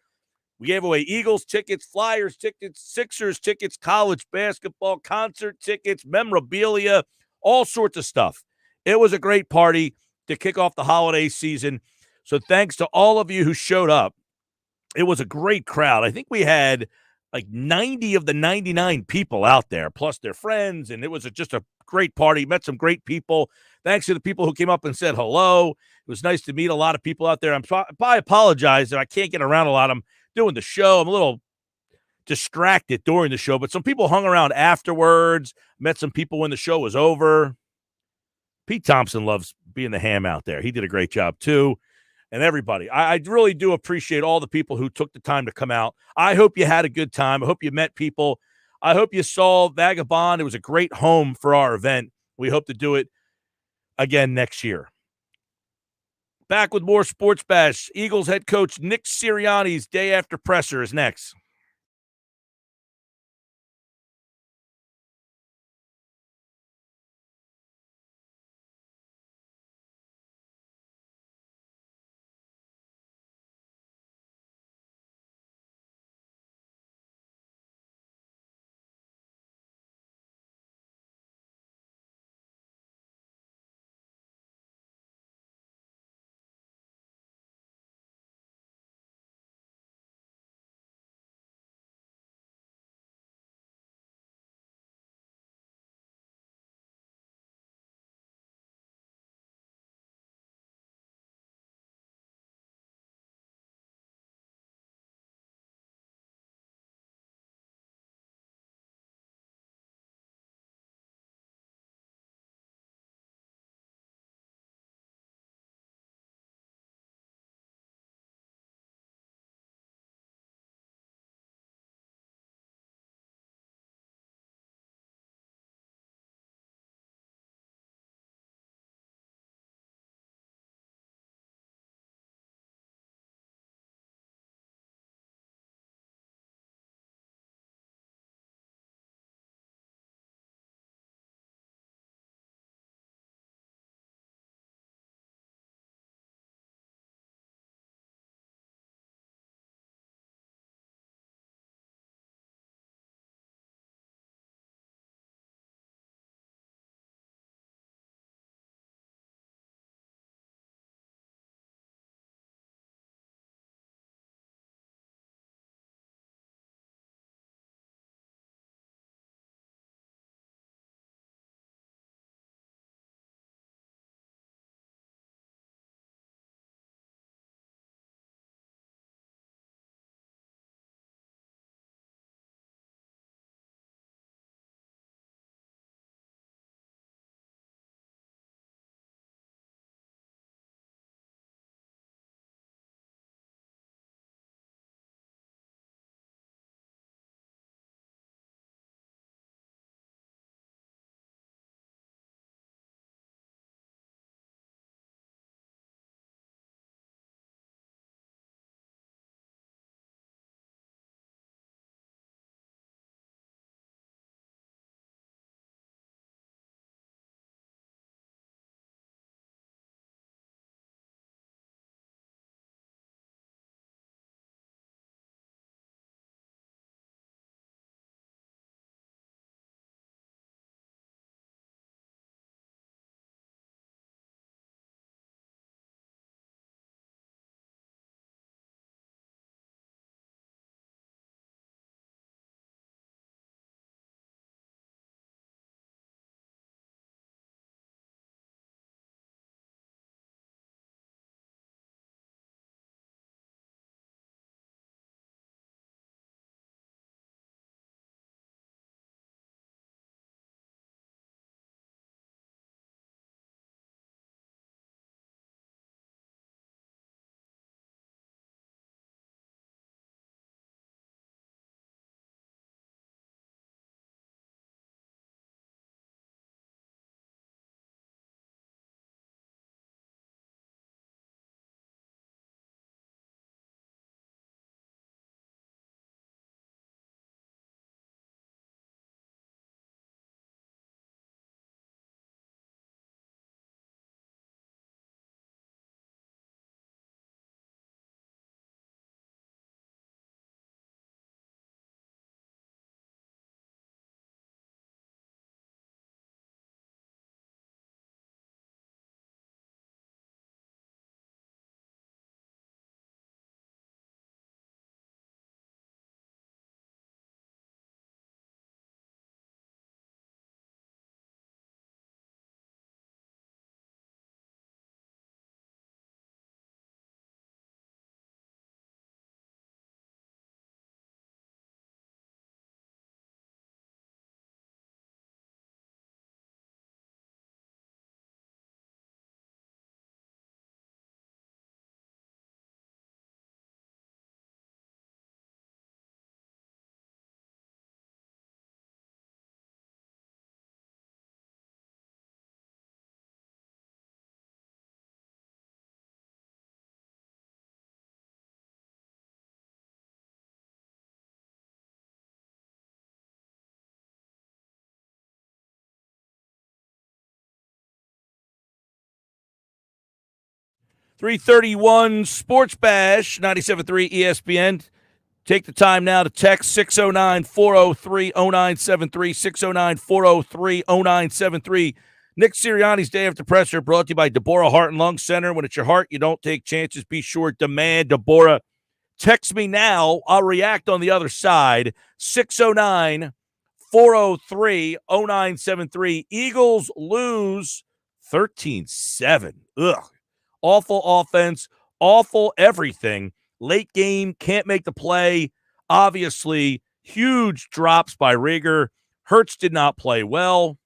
We gave away Eagles tickets, Flyers tickets, Sixers tickets, college basketball, concert tickets, memorabilia, all sorts of stuff. It was a great party to kick off the holiday season. So thanks to all of you who showed up. It was a great crowd. I think we had like 90 of the 99 people out there, plus their friends, and it was just a great party. Met some great people. Thanks to the people who came up and said hello. It was nice to meet a lot of people out there. I apologize that I can't get around a lot. I'm doing the show. I'm a little distracted during the show, but some people hung around afterwards, met some people when the show was over. Pete Thompson loves being the ham out there. He did a great job too. and everybody. I really do appreciate all the people who took the time to come out. I hope you had a good time. I hope you met people. I hope you saw Vagabond. It was a great home for our event. We hope to do it again next year. Back with more Sports Bash. Eagles head coach Nick Sirianni's day after presser is next. 331 Sports Bash, 97.3 ESPN. Take the time now to text 609-403-0973, 609-403-0973. Nick Sirianni's Day After Presser brought to you by Deborah Heart and Lung Center. When it's your heart, you don't take chances. Be sure to demand Deborah. Text me now. I'll react on the other side. 609-403-0973. Eagles lose 13-7. Ugh. Awful offense, awful everything. Late game, can't make the play. Obviously, huge drops by Rieger. Hurts did not play well.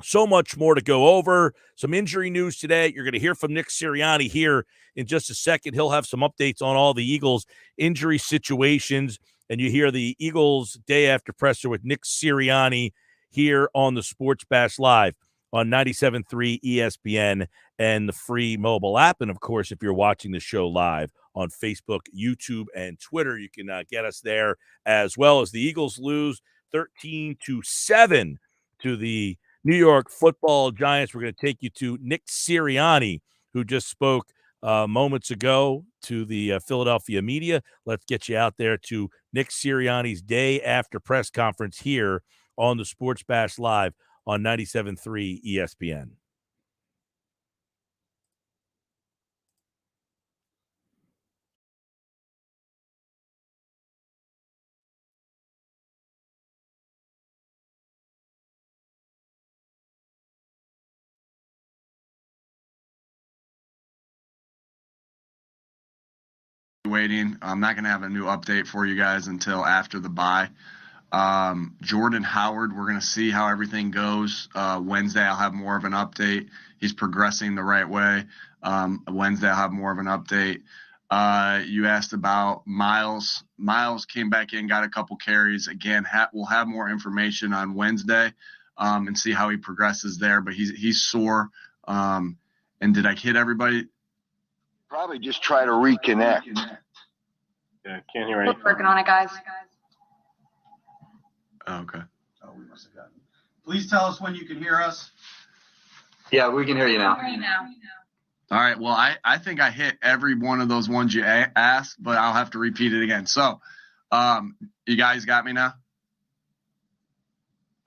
So much more to go over. Some injury news today. You're going to hear from Nick Sirianni here in just a second. He'll have some updates on all the Eagles' injury situations. And you hear the Eagles Day After Presser with Nick Sirianni here on the Sports Bash Live on 97.3 ESPN and the free mobile app. And, of course, if you're watching the show live on Facebook, YouTube, and Twitter, you can get us there as well. As the Eagles lose 13-7 to the New York Football Giants. We're going to take you to Nick Sirianni, who just spoke moments ago to the Philadelphia media. Let's get you out there to Nick Sirianni's Day After Press Conference here on the Sports Bash Live on 97.3 ESPN. Waiting. I'm not going to have a new update for you guys until after the bye. Jordan Howard, we're going to see how everything goes. Wednesday, I'll have more of an update. He's progressing the right way. Wednesday, I'll have more of an update. You asked about Miles. Miles came back in, got a couple carries. Again, we'll have more information on Wednesday and see how he progresses there. But he's sore. And did I hit everybody? Probably just try to reconnect. Yeah, can't hear anything. Working on it, guys. Oh, okay. Oh, we must have gotten. Please tell us when you can hear us. Yeah, we can hear you now. All right. Well, I think I hit every one of those ones you asked, but I'll have to repeat it again. So, you guys got me now?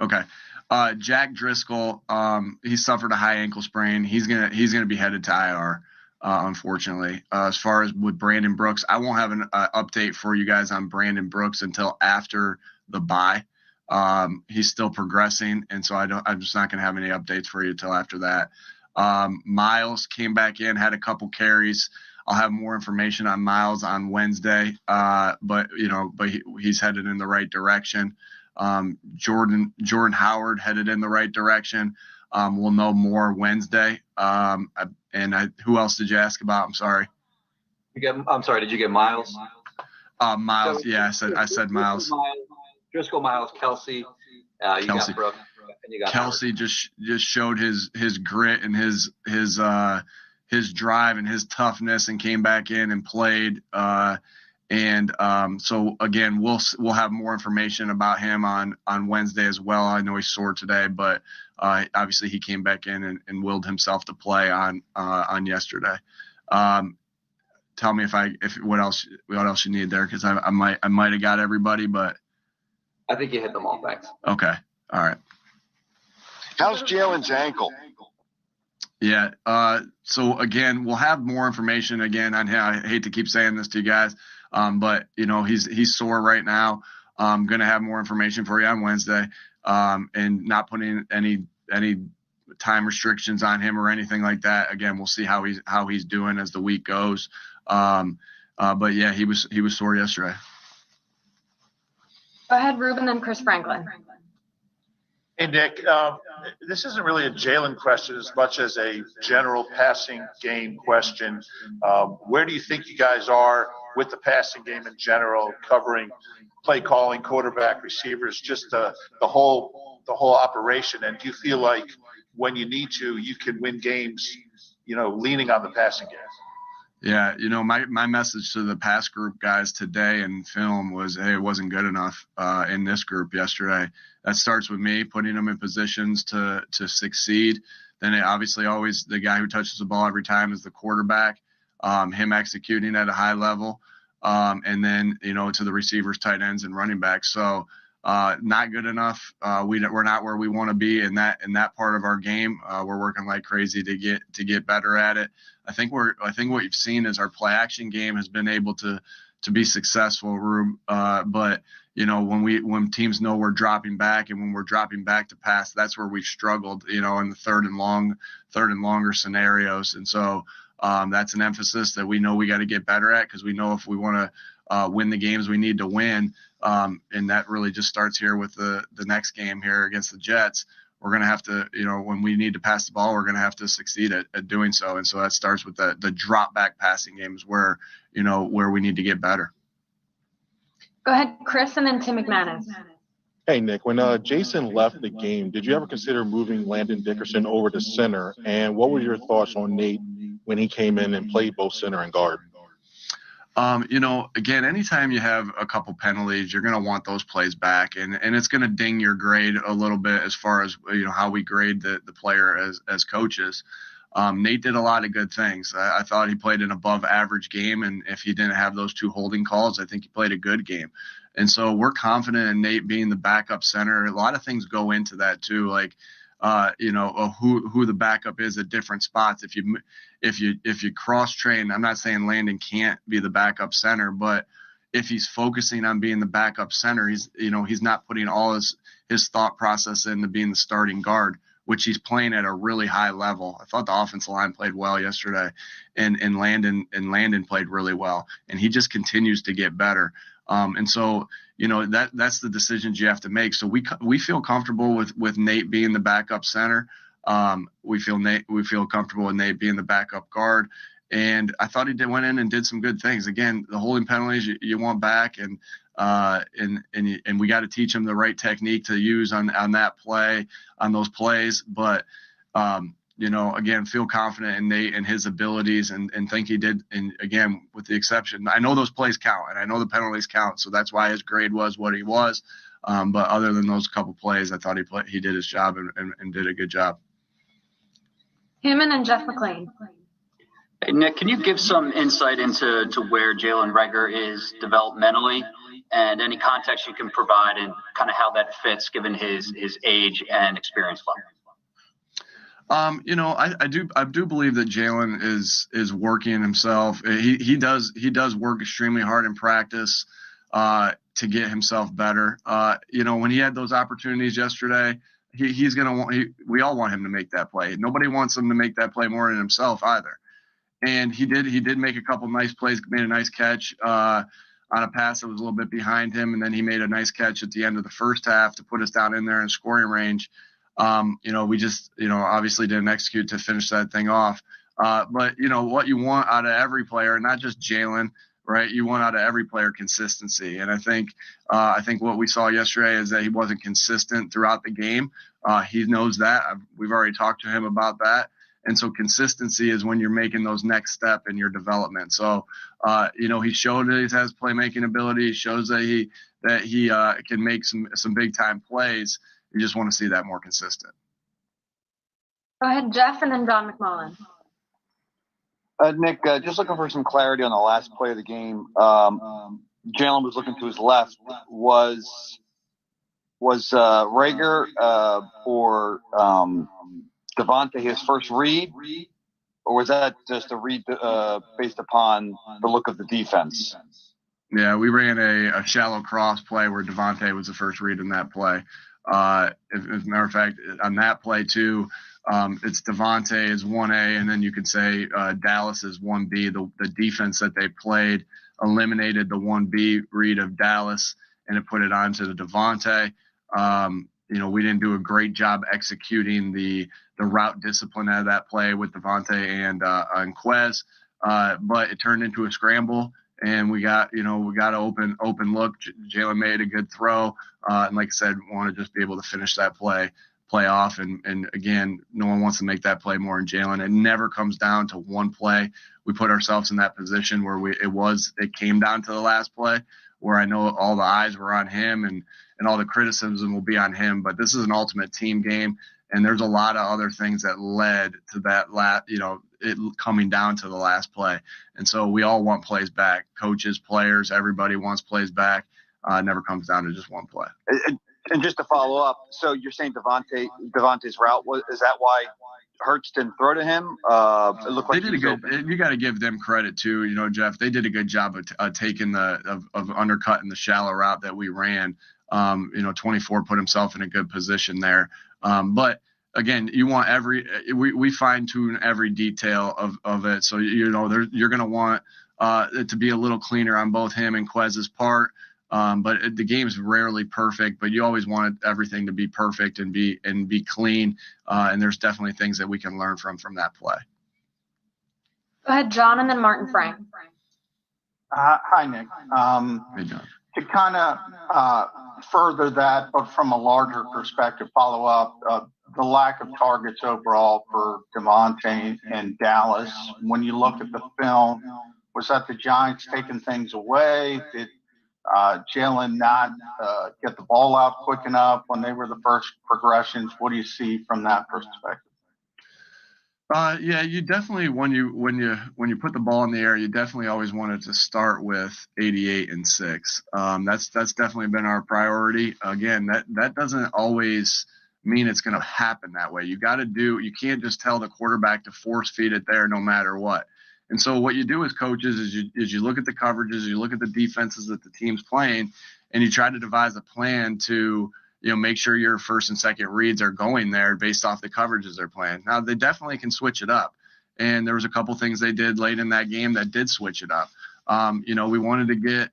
Okay. Jack Driscoll, he suffered a high ankle sprain. He's gonna be headed to IR. Unfortunately, as far as with Brandon Brooks, I won't have an update for you guys on Brandon Brooks until after the bye. He's still progressing, and so I'm just not going to have any updates for you until after that. Miles came back in, had a couple carries. I'll have more information on Miles on Wednesday, but he's headed in the right direction. Jordan Howard headed in the right direction. We'll know more Wednesday. Who else did you ask about? I'm sorry. I'm sorry. Did you get Miles? Miles. Yeah, I said Miles. Driscoll, Miles, Kelsey. You got Brooks, and you got Kelsey Howard. just showed his grit and his drive and his toughness and came back in and played. So again, we'll have more information about him on Wednesday as well. I know he's sore today, but obviously he came back in and willed himself to play on yesterday. Tell me what else you need there, because I might have got everybody, but I think you hit them all. Thanks. Okay. All right. How's Jalen's ankle? Yeah. So again, we'll have more information again on him. I hate to keep saying this to you guys, but he's sore right now. I'm going to have more information for you on Wednesday, and not putting any time restrictions on him or anything like that. Again, we'll see how he's doing as the week goes. But yeah, he was sore yesterday. Go ahead, Ruben, then Chris Franklin. Hey, Nick, this isn't really a Jalen question as much as a general passing game question. Where do you think you guys are with the passing game in general, covering play calling, quarterback, receivers, just the whole operation? And do you feel like when you need to, you can win games, leaning on the passing game? Yeah, my message to the pass group guys today in film was, hey, it wasn't good enough in this group yesterday. That starts with me putting them in positions to succeed. Then obviously always the guy who touches the ball every time is the quarterback. him executing at a high level, and then, to the receivers, tight ends, and running backs. So not good enough. We're not where we want to be in that part of our game. We're working like crazy to get better at it. I think what you've seen is our play action game has been able to be successful, Rube. But when teams know we're dropping back, and when we're dropping back to pass, that's where we've struggled, in the third and longer scenarios. And so that's an emphasis that we know we got to get better at, because we know if we want to win the games we need to win, and that really just starts here with the next game here against the Jets. We're going to have to, when we need to pass the ball, we're going to have to succeed at doing so. And so that starts with the drop back passing games where we need to get better. Go ahead, Chris, and then Tim McManus. Hey, Nick, when Jason left the game, did you ever consider moving Landon Dickerson over to center? And what were your thoughts on Nate when he came in and played both center and guard? Again, anytime you have a couple penalties, you're going to want those plays back, and it's going to ding your grade a little bit as far as, how we grade the player as coaches. Nate did a lot of good things. I thought he played an above average game, and if he didn't have those 2 holding calls, I think he played a good game. And so we're confident in Nate being the backup center. A lot of things go into that too, like who the backup is at different spots. If you cross train, I'm not saying Landon can't be the backup center, but if he's focusing on being the backup center, he's not putting all his thought process into being the starting guard, which he's playing at a really high level. I thought the offensive line played well yesterday, and Landon played really well, and he just continues to get better. And so, that's the decisions you have to make. So we feel comfortable with Nate being the backup center. We feel comfortable with Nate being the backup guard. And I thought he went in and did some good things. Again, the holding penalties you want back, and we got to teach him the right technique to use on that play, on those plays. But again, feel confident in Nate and his abilities, and think he did. And again, with the exception, I know those plays count, and I know the penalties count, so that's why his grade was what he was. But other than those couple plays, I thought he did his job and did a good job. Him and then Jeff McLean. Hey, Nick, can you give some insight into where Jalen Reagor is developmentally, and any context you can provide, and kind of how that fits given his age and experience level? I do believe that Jalen is working himself. He does work extremely hard in practice to get himself better. When he had those opportunities yesterday, we all want him to make that play. Nobody wants him to make that play more than himself either. And he did make a couple nice plays, made a nice catch on a pass that was a little bit behind him, and then he made a nice catch at the end of the first half to put us down in there in scoring range. We just, obviously didn't execute to finish that thing off. But what you want out of every player, not just Jalen, right? You want out of every player consistency. And I think what we saw yesterday is that he wasn't consistent throughout the game. He knows that. We've already talked to him about that. And so consistency is when you're making those next step in your development. So, he showed that he has playmaking ability. He shows that he can make some big time plays. You just want to see that more consistent. Go ahead, Jeff, and then Don McMullen. Nick, just looking for some clarity on the last play of the game. Jalen was looking to his left. Was Reagor or Devontae his first read, or was that just a read based upon the look of the defense? Yeah, we ran a shallow cross play where Devontae was the first read in that play. As a matter of fact, on that play too, it's Devontae is 1A, and then you could say Dallas is 1B. The defense that they played eliminated the 1B read of Dallas, and it put it onto the Devontae. We didn't do a great job executing the route discipline out of that play with Devontae and Quez, but it turned into a scramble. And we got an open look. Jalen made a good throw. And like I said, want to just be able to finish that play off. And again, no one wants to make that play more than Jalen. It never comes down to one play. We put ourselves in that position where it came down to the last play, where I know all the eyes were on him and all the criticism will be on him. But this is an ultimate team game. And there's a lot of other things that led to that it coming down to the last play. And so we all want plays back. Coaches, players, everybody wants plays back. It never comes down to just one play. And just to follow up, so you're saying Devontae's route is that why Hurts didn't throw to him? It looked like they did you got to give them credit too. Jeff, they did a good job of taking of undercutting the shallow route that we ran. 24 put himself in a good position there. But again, you want we fine tune every detail of it. So, you're going to want it to be a little cleaner on both him and Quez's part. But the game's rarely perfect, but you always want everything to be perfect and be clean. And there's definitely things that we can learn from that play. Go ahead, John, and then Martin Frank. Hi, Nick. Hey, John. To kind of further that, but from a larger perspective, follow up the lack of targets overall for Devontae and Dallas. When you look at the film, was that the Giants taking things away? Did Jalen not get the ball out quick enough when they were the first progressions? What do you see from that perspective? Yeah, you definitely when you put the ball in the air, you definitely always wanted to start with 88 and 6. That's definitely been our priority. Again, that doesn't always mean it's going to happen that way. You can't just tell the quarterback to force feed it there no matter what. And so what you do as coaches is you look at the coverages, you look at the defenses that the team's playing, and you try to devise a plan to make sure your first and second reads are going there based off the coverages they're playing. Now, they definitely can switch it up. And there was a couple things they did late in that game that did switch it up. We wanted to get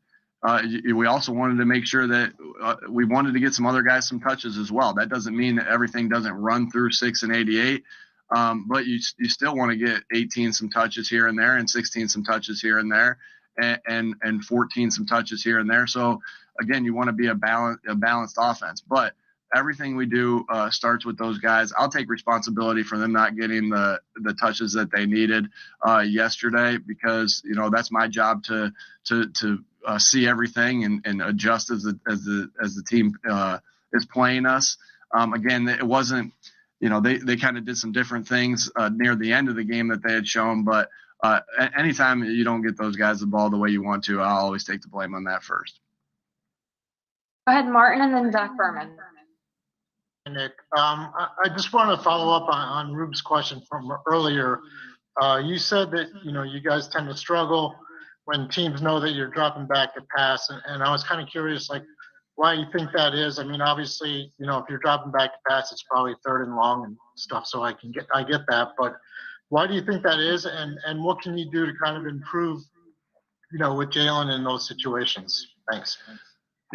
we also wanted to make sure that we wanted to get some other guys some touches as well. That doesn't mean that everything doesn't run through 6 and 88. But you still want to get 18 some touches here and there, and 16 some touches here and there, and 14 some touches here and there. So again, you want to be a balanced offense. But everything we do starts with those guys. I'll take responsibility for them not getting the touches that they needed yesterday, because that's my job to see everything and adjust as the team is playing us. Again, it wasn't. They kind of did some different things near the end of the game that they had shown. But anytime you don't get those guys the ball the way you want to, I'll always take the blame on that first. Go ahead, Martin, and then Zach Berman. Nick, I just want to follow up on Rube's question from earlier. You said that, you guys tend to struggle when teams know that you're dropping back to pass. And I was kind of curious, why you think that is. I mean, obviously, if you're dropping back to pass, it's probably 3rd and long and stuff. So I get that, but why do you think that is? And what can you do to kind of improve, with Jalen in those situations? Thanks.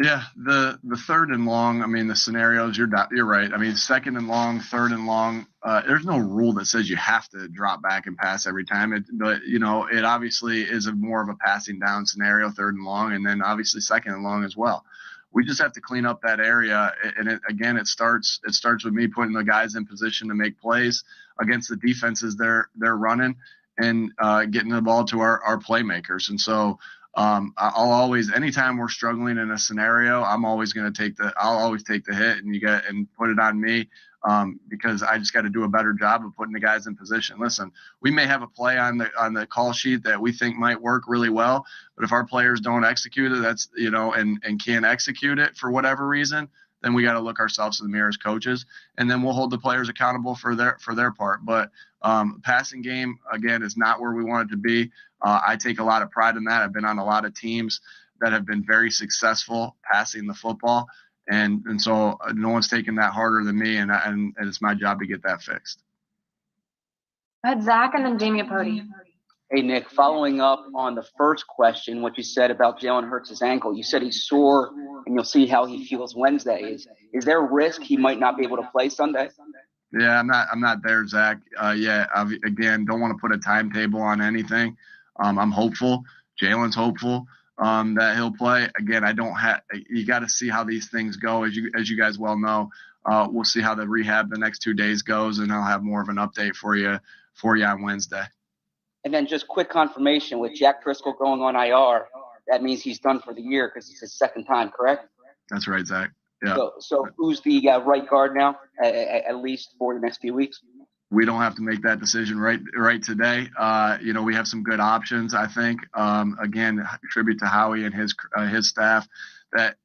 Yeah, the 3rd and long. I mean, the scenarios. You're right. I mean, 2nd and long, 3rd and long. There's no rule that says you have to drop back and pass every time. But it obviously is more of a passing down scenario, 3rd and long, and then obviously 2nd and long as well. We just have to clean up that area, and it starts with me putting the guys in position to make plays against the defenses they're running, and getting the ball to our playmakers. And so I'll always, anytime we're struggling in a scenario, I'll always take the hit and put it on me, because I just got to do a better job of putting the guys in position. Listen, we may have a play on the call sheet that we think might work really well, but if our players don't execute it, and can't execute it for whatever reason, then we got to look ourselves in the mirror as coaches, and then we'll hold the players accountable for their part. But passing game, again, is not where we want it to be. I take a lot of pride in that. I've been on a lot of teams that have been very successful passing the football. And so no one's taking that harder than me, and it's my job to get that fixed. Go ahead, Zach, and then Jamie Apodi. Hey, Nick, following up on the first question, what you said about Jalen Hurts' ankle, you said he's sore, and you'll see how he feels Wednesday. Is there a risk he might not be able to play Sunday? Yeah, I'm not there, Zach. Again, don't want to put a timetable on anything. I'm hopeful. Jalen's hopeful that he'll play. Again, you got to see how these things go. As you guys well know, we'll see how the rehab the next 2 days goes, and I'll have more of an update for you on Wednesday. And then just quick confirmation, with Jack Driscoll going on IR, that means he's done for the year because it's his 2nd time, correct? That's right, Zach. Yeah. So who's the right guard now, at least for the next few weeks? We don't have to make that decision right today. We have some good options, I think. Again, tribute to Howie and his staff that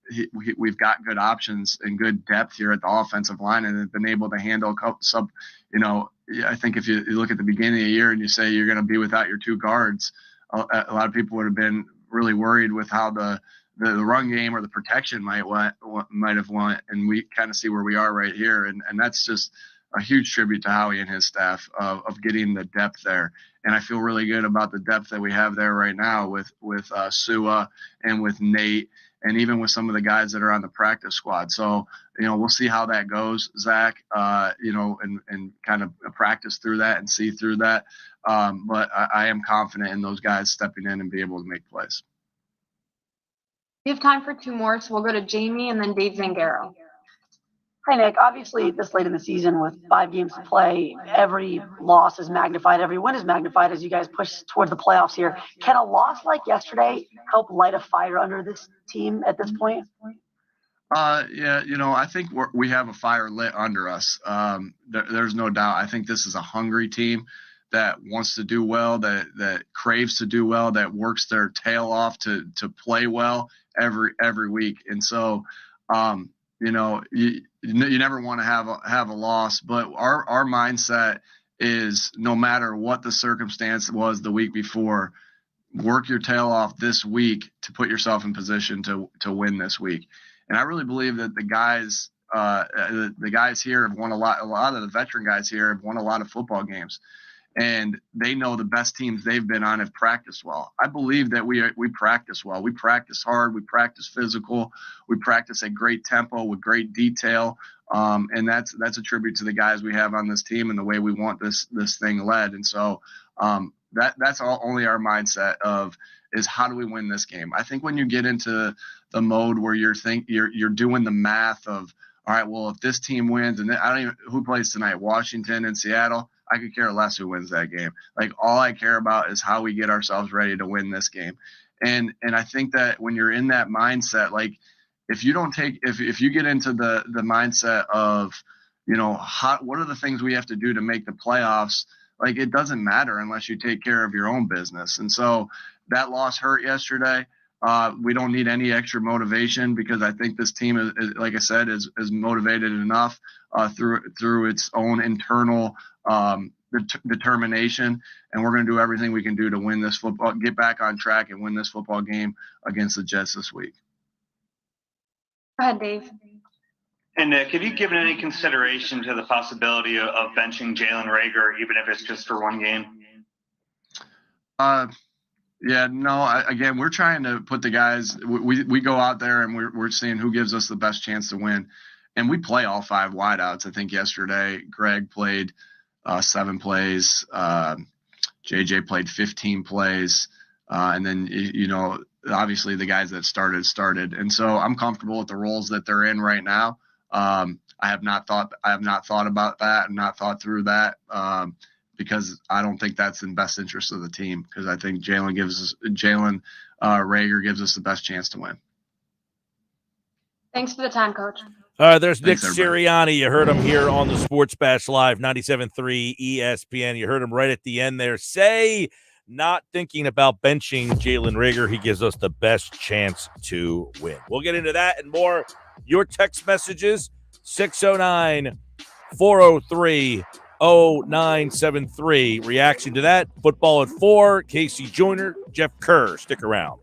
we've got good options and good depth here at the offensive line, and have been able to handle a couple sub. I think if you look at the beginning of the year and you say you're going to be without your two guards, a lot of people would have been really worried with how the run game or the protection might have went, and we kind of see where we are right here, and that's just a huge tribute to Howie and his staff of getting the depth there. And I feel really good about the depth that we have there right now with Sua and with Nate, and even with some of the guys that are on the practice squad. So, we'll see how that goes, Zach, and kind of practice through that and see through that. But I am confident in those guys stepping in and be able to make plays. We have time for two more, so we'll go to Jamie and then Dave Zangaro. Hi, Nick. Obviously, this late in the season with 5 games to play, every loss is magnified, every win is magnified as you guys push towards the playoffs here. Can a loss like yesterday help light a fire under this team at this point? Yeah, I think we have a fire lit under us. There's no doubt. I think this is a hungry team that wants to do well, that craves to do well, that works their tail off to play well every week. And so, you never want to have a loss, but our mindset is no matter what the circumstance was the week before, work your tail off this week to put yourself in position to win this week. And I really believe that the guys here have won a lot of the veteran guys here have won a lot of football games, and they know the best teams they've been on have practiced well. I believe that we practice well. We practice hard. We practice physical. We practice at great tempo with great detail. And that's a tribute to the guys we have on this team and the way we want this thing led. And so that's only our mindset is how do we win this game? I think when you get into the mode where you're doing the math of, all right, well, if this team wins, and I don't even who plays tonight, Washington and Seattle, I could care less who wins that game. Like, all I care about is how we get ourselves ready to win this game. And I think that when you're in that mindset, like if you get into the mindset of, what are the things we have to do to make the playoffs? Like, it doesn't matter unless you take care of your own business. And so that loss hurt yesterday. We don't need any extra motivation because I think this team is like I said, is motivated enough through its own internal determination, and we're going to do everything we can do to win this football, get back on track, and win this football game against the Jets this week. Go ahead, Dave. And Nick, have you given any consideration to the possibility of benching Jalen Reagor, even if it's just for one game? Yeah, no. Again, we're trying to put the guys. We go out there and we're seeing who gives us the best chance to win, and we play all 5 wideouts. I think yesterday Greg played 7 plays. JJ played 15 plays, and then obviously the guys that started, and so I'm comfortable with the roles that they're in right now. I have not thought about that and not thought through that. Because I don't think that's in best interest of the team. Because I think Jalen Reagor gives us the best chance to win. Thanks for the time, Coach. All right, there's Nick Thanks, everybody. Sirianni. You heard him here on the Sports Bash Live, 97.3 ESPN. You heard him right at the end there. Not thinking about benching Jalen Reagor. He gives us the best chance to win. We'll get into that and more. Your text messages, 609-403-0973. Reaction to that. Football at 4. Casey Joyner, Jeff Kerr. Stick around.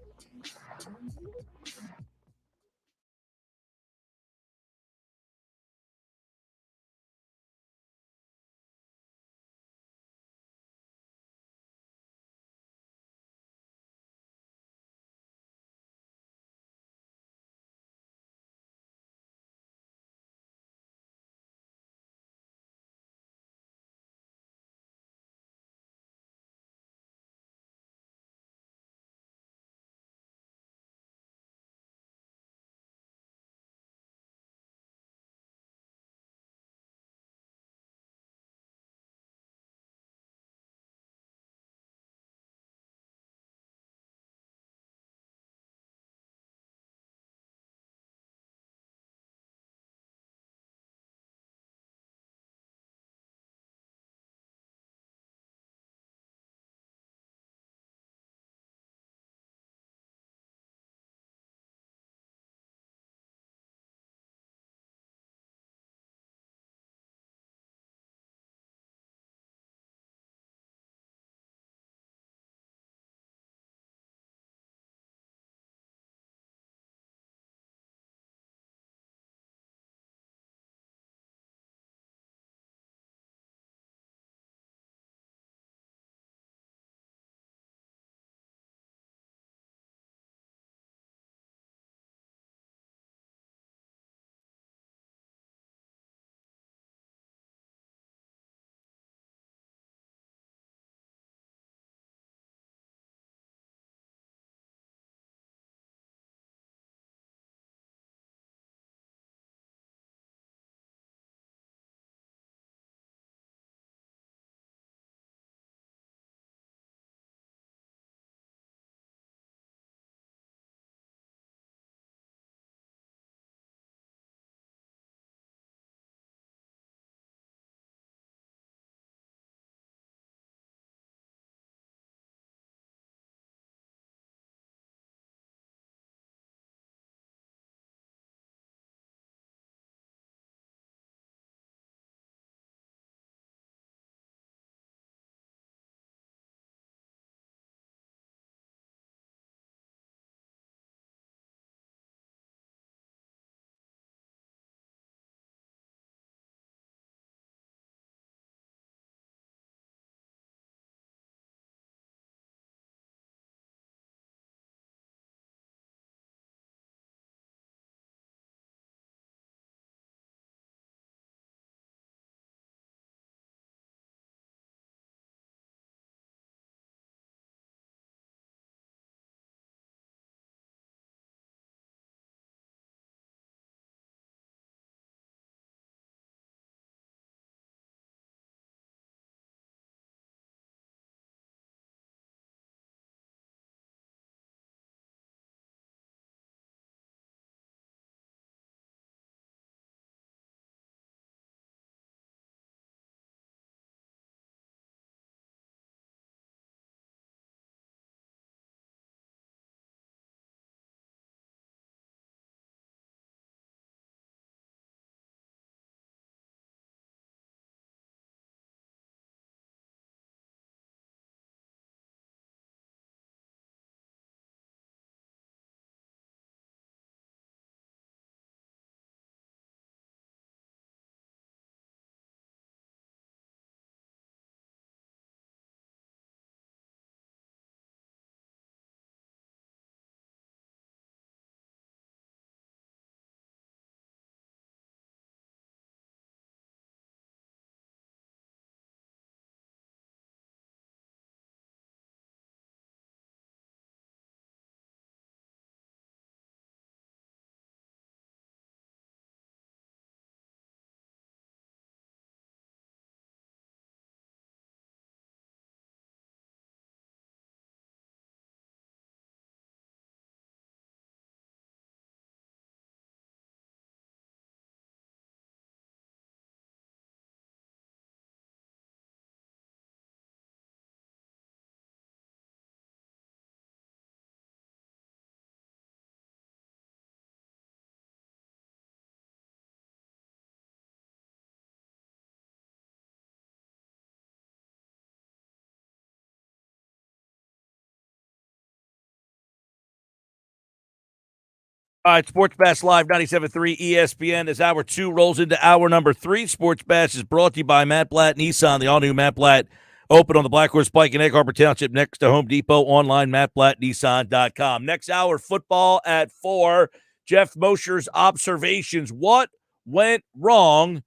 All right, Sports Bash Live 97.3 ESPN as hour 2 rolls into hour number 3. Sports Bash is brought to you by Matt Blatt Nissan, the all-new Matt Blatt. Open on the Black Horse Pike in Egg Harbor Township next to Home Depot. Online, mattblattnissan.com. Next hour, football at 4. Jeff Mosher's observations. What went wrong?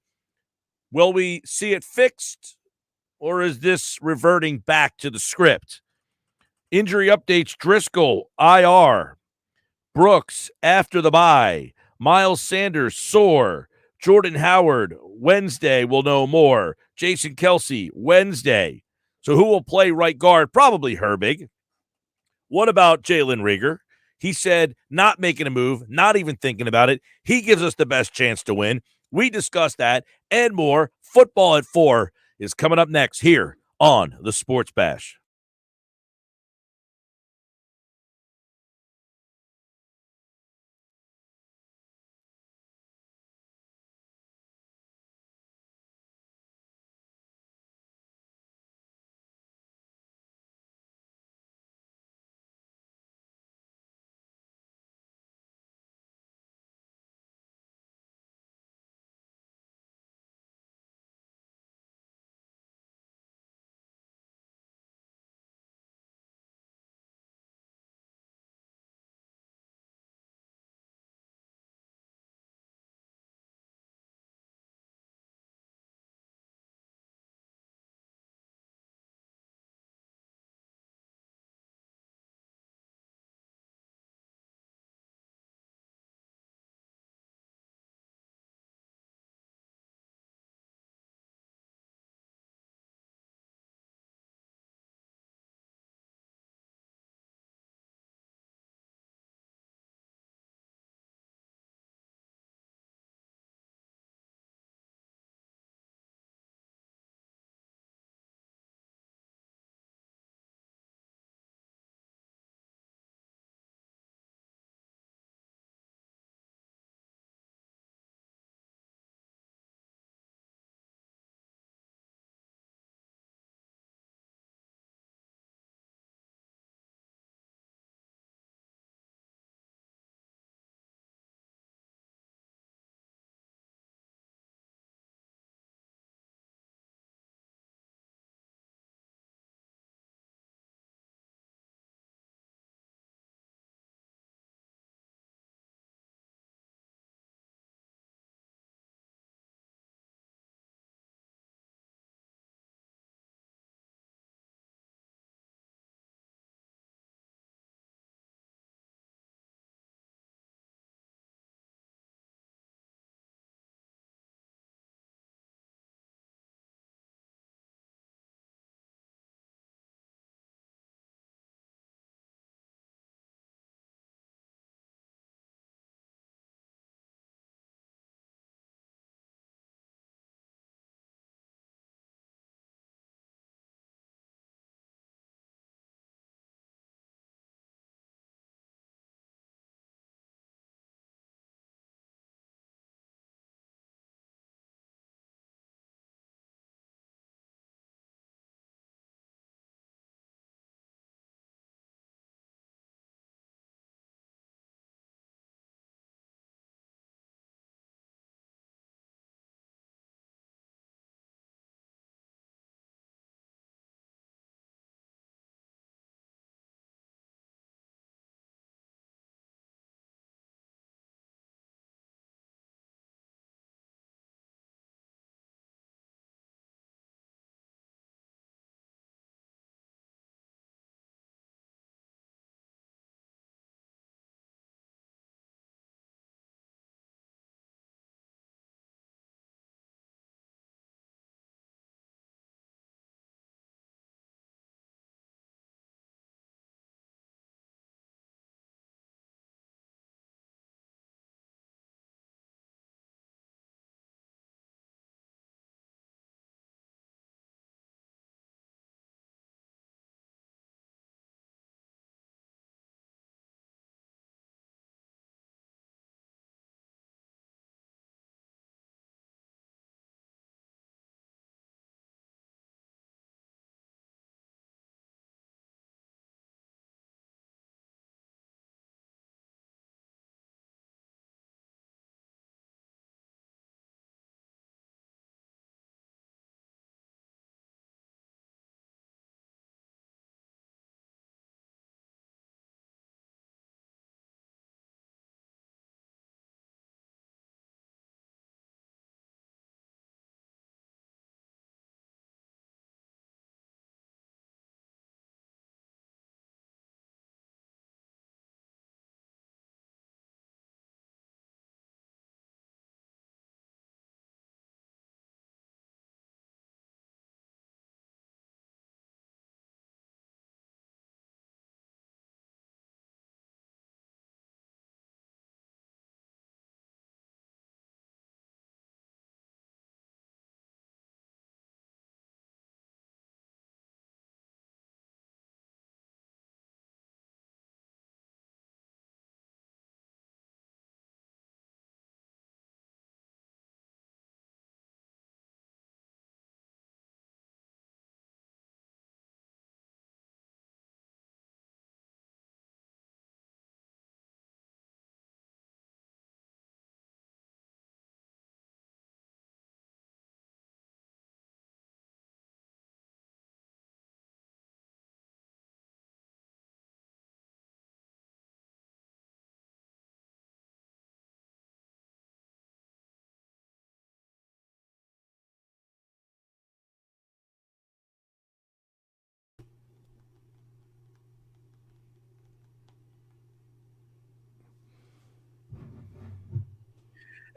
Will we see it fixed, or is this reverting back to the script? Injury updates, Driscoll, IR. Brooks after the bye. Miles Sanders sore. Jordan Howard Wednesday. We'll know more. Jason Kelsey Wednesday. So who will play right guard? Probably Herbig. What about Jalen Rieger? He said not making a move, not even thinking about it. He gives us the best chance to win. We discussed that and more. Football at 4 is coming up next here on the Sports Bash.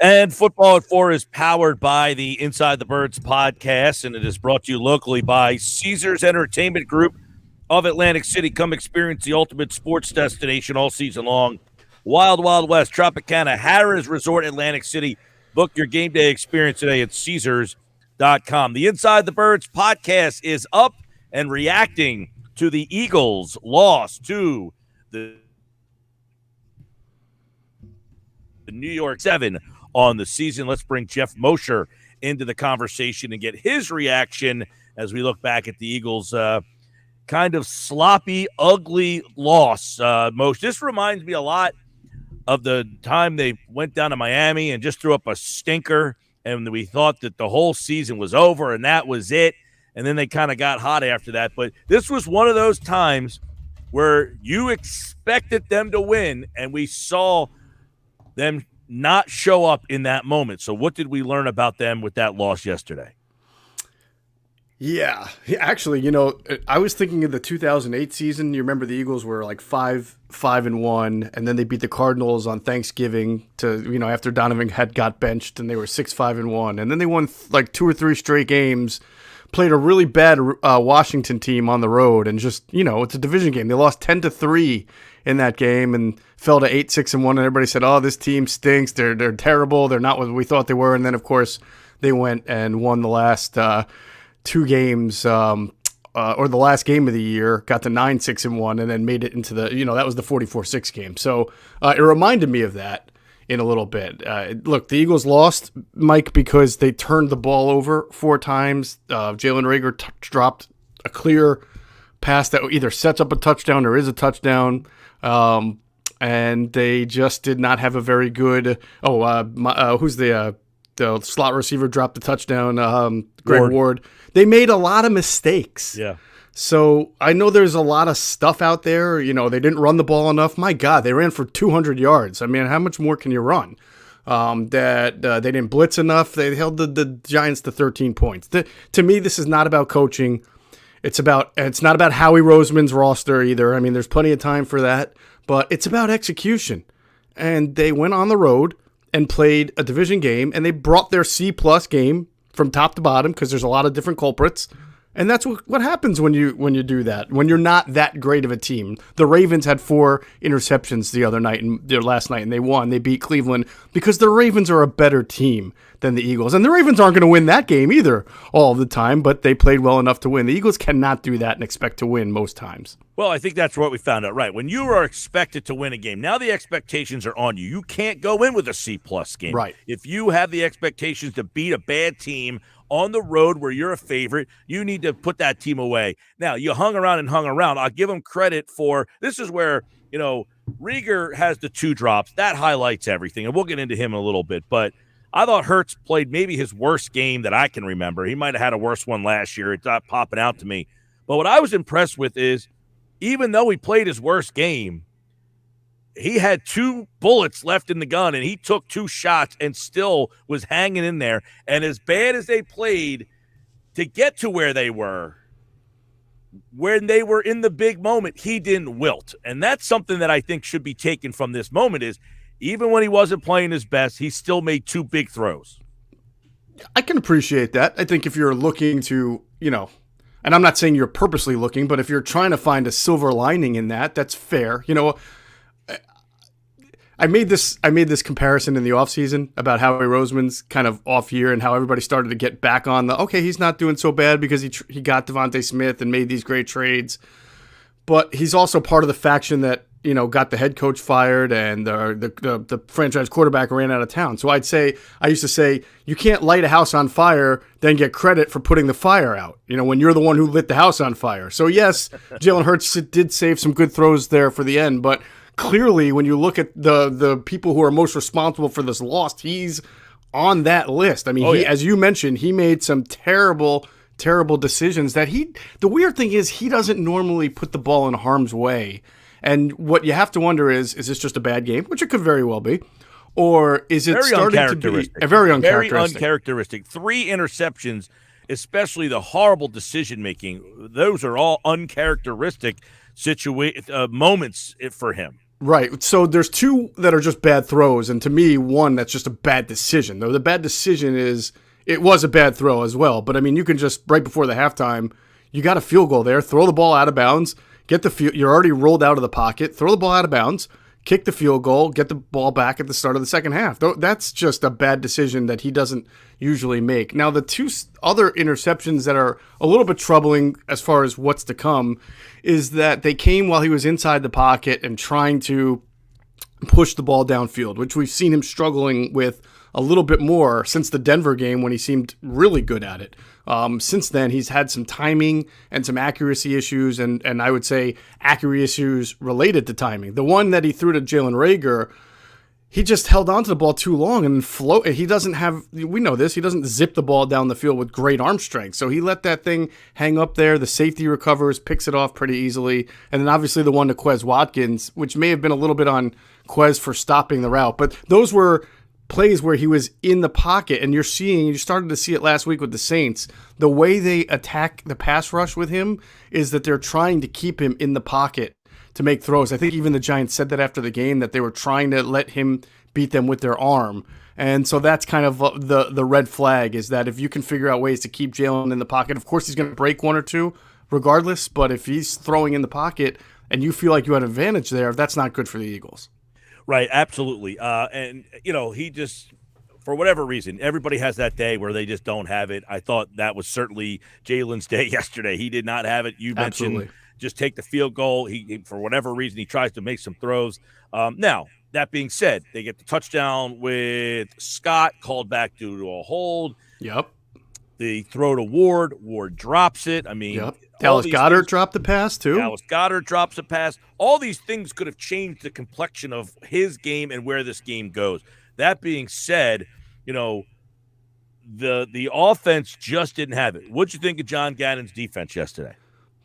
And Football at 4 is powered by the Inside the Birds podcast, and it is brought to you locally by Caesars Entertainment Group of Atlantic City. Come experience the ultimate sports destination all season long. Wild Wild West, Tropicana, Harrah's Resort, Atlantic City. Book your game day experience today at Caesars.com. The Inside the Birds podcast is up and reacting to the Eagles' loss to the New York 7 on the season. Let's bring Jeff Mosher into the conversation and get his reaction as we look back at the Eagles' kind of sloppy, ugly loss. Mosher, this reminds me a lot of the time they went down to Miami and just threw up a stinker, and we thought that the whole season was over and that was it, and then they kind of got hot after that. But this was one of those times where you expected them to win, and we saw them not show up in that moment. So what did we learn about them with that loss yesterday? Yeah, actually, I was thinking of the 2008 season. You remember the Eagles were like 5-1, and then they beat the Cardinals on Thanksgiving after Donovan had got benched, and they were 6-5-1, and then they won like 2 or 3 straight games, played a really bad Washington team on the road, and just, it's a division game. They lost 10-3 in that game and fell to 8-6-1, and everybody said, "Oh, this team stinks. They're terrible. They're not what we thought they were." And then, of course, they went and won the last 2 games, or the last game of the year, got to 9-6-1, and then made it into the, that was the 44-6 game. So it reminded me of that in a little bit. Look, the Eagles lost, Mike, because they turned the ball over 4 times. Jalen Reagor dropped a clear pass that either sets up a touchdown or is a touchdown. And they just did not have a very good. Who's the slot receiver dropped the touchdown? Greg Ward. They made a lot of mistakes. Yeah. So I know there's a lot of stuff out there. They didn't run the ball enough. My God, they ran for 200 yards. I mean, how much more can you run? They didn't blitz enough. They held the Giants to 13 points. To me, this is not about coaching. It's not about Howie Roseman's roster either. I mean, there's plenty of time for that, but it's about execution. And they went on the road and played a division game, and they brought their C+ game from top to bottom because there's a lot of different culprits. And that's what happens when you do that, when you're not that great of a team. The Ravens had 4 interceptions last night, and they won. They beat Cleveland because the Ravens are a better team than the Eagles. And the Ravens aren't going to win that game either all the time, but they played well enough to win. The Eagles cannot do that and expect to win most times. Well, I think that's what we found out, right? When you are expected to win a game, now the expectations are on you. You can't go in with a C+ game. Right. If you have the expectations to beat a bad team on the road where you're a favorite, you need to put that team away. Now, you hung around. I'll give them credit for this is where, Reagor has the 2 drops. That highlights everything, and we'll get into him in a little bit. But I thought Hurts played maybe his worst game that I can remember. He might have had a worse one last year. It's not popping out to me. But what I was impressed with is even though he played his worst game, he had 2 bullets left in the gun, and he took 2 shots and still was hanging in there. And as bad as they played to get to where they were, when they were in the big moment, he didn't wilt. And that's something that I think should be taken from this moment is even when he wasn't playing his best, he still made 2 big throws. I can appreciate that. I think if you're looking to, and I'm not saying you're purposely looking, but if you're trying to find a silver lining in that, that's fair. I made this comparison in the offseason about Howie Roseman's kind of off year and how everybody started to get back on he's not doing so bad because he got Devontae Smith and made these great trades. But he's also part of the faction that, got the head coach fired and the franchise quarterback ran out of town. So I used to say, you can't light a house on fire, then get credit for putting the fire out, when you're the one who lit the house on fire. So yes, Jalen Hurts did save some good throws there for the end, but clearly, when you look at the people who are most responsible for this loss, he's on that list. I mean, as you mentioned, he made some terrible decisions that the weird thing is he doesn't normally put the ball in harm's way. And what you have to wonder is this just a bad game, which it could very well be, or is it starting to be very uncharacteristic? 3 interceptions, especially the horrible decision-making, those are all uncharacteristic moments for him. Right. So there's two that are just bad throws, and to me, one that's just a bad decision. Though the bad decision is it was a bad throw as well. But I mean, you can just right before the halftime, you got a field goal there, throw the ball out of bounds, get the field. You're already rolled out of the pocket, throw the ball out of bounds, kick the field goal, get the ball back at the start of the second half. That's just a bad decision that he doesn't usually make. Now, the two other interceptions that are a little bit troubling as far as what's to come is that they came while he was inside the pocket and trying to push the ball downfield, which we've seen him struggling with a little bit more since the Denver game when he seemed really good at it. Since then, he's had some timing and some accuracy issues, and I would say accuracy issues related to timing. The one that he threw to Jalen Reagor, he just held onto the ball too long and he doesn't have, we know this, he doesn't zip the ball down the field with great arm strength. So he let that thing hang up there. The safety recovers, picks it off pretty easily. And then obviously the one to Quez Watkins, which may have been a little bit on Quez for stopping the route. But those were plays where he was in the pocket, and you started to see it last week with the Saints. The way they attack the pass rush with him is that they're trying to keep him in the pocket to make throws. I think even the Giants said that after the game, that they were trying to let him beat them with their arm. And so that's kind of the red flag, is that if you can figure out ways to keep Jalen in the pocket, of course he's going to break one or two regardless, but if he's throwing in the pocket and you feel like you had an advantage there, that's not good for the Eagles. Right, absolutely. And, he just, for whatever reason, everybody has that day where they just don't have it. I thought that was certainly Jalen's day yesterday. He did not have it. You mentioned just take the field goal. He, for whatever reason, he tries to make some throws. Now, that being said, they get the touchdown with Scott called back due to a hold. Yep. The throw to Ward. Ward drops it. I mean, yep. Dallas Goedert dropped the pass, too. Dallas Goedert drops a pass. All these things could have changed the complexion of his game and where this game goes. That being said, the offense just didn't have it. What'd you think of John Gannon's defense yesterday?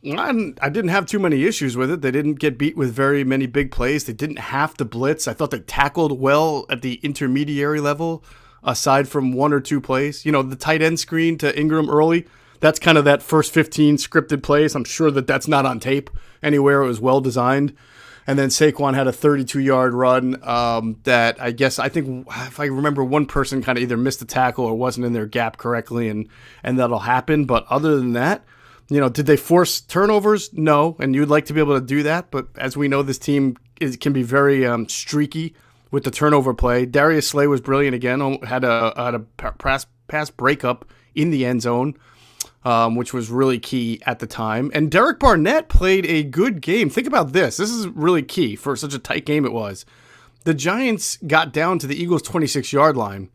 I didn't have too many issues with it. They didn't get beat with very many big plays. They didn't have to blitz. I thought they tackled well at the intermediary level, aside from one or two plays. The tight end screen to Ingram early, that's kind of that first 15 scripted plays. I'm sure that's not on tape anywhere. It was well designed. And then Saquon had a 32-yard run that I think if I remember, one person kind of either missed the tackle or wasn't in their gap correctly, and that'll happen. But other than that, did they force turnovers? No, and you'd like to be able to do that. But as we know, this team can be very streaky with the turnover play. Darius Slay was brilliant again. Had a pass breakup in the end zone, which was really key at the time. And Derek Barnett played a good game. Think about this. This is really key for such a tight game it was. The Giants got down to the Eagles' 26-yard line.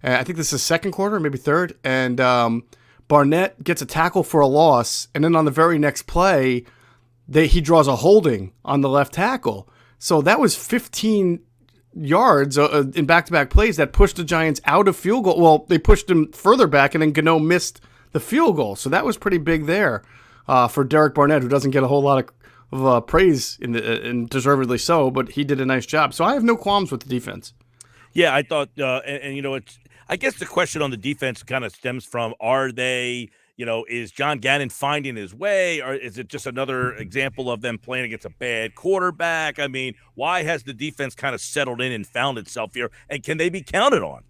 I think this is second quarter, maybe third. And Barnett gets a tackle for a loss. And then on the very next play, he draws a holding on the left tackle. So that was 15 yards in back-to-back plays that pushed the Giants out of field goal. Well, they pushed him further back, and then Gano missed the field goal. So that was pretty big there for Derek Barnett, who doesn't get a whole lot of praise, and deservedly so, but he did a nice job. So I have no qualms with the defense. Yeah, I thought, I guess the question on the defense kind of stems from, are they, is John Gannon finding his way, or is it just another example of them playing against a bad quarterback? I mean, why has the defense kind of settled in and found itself here, and can they be counted on?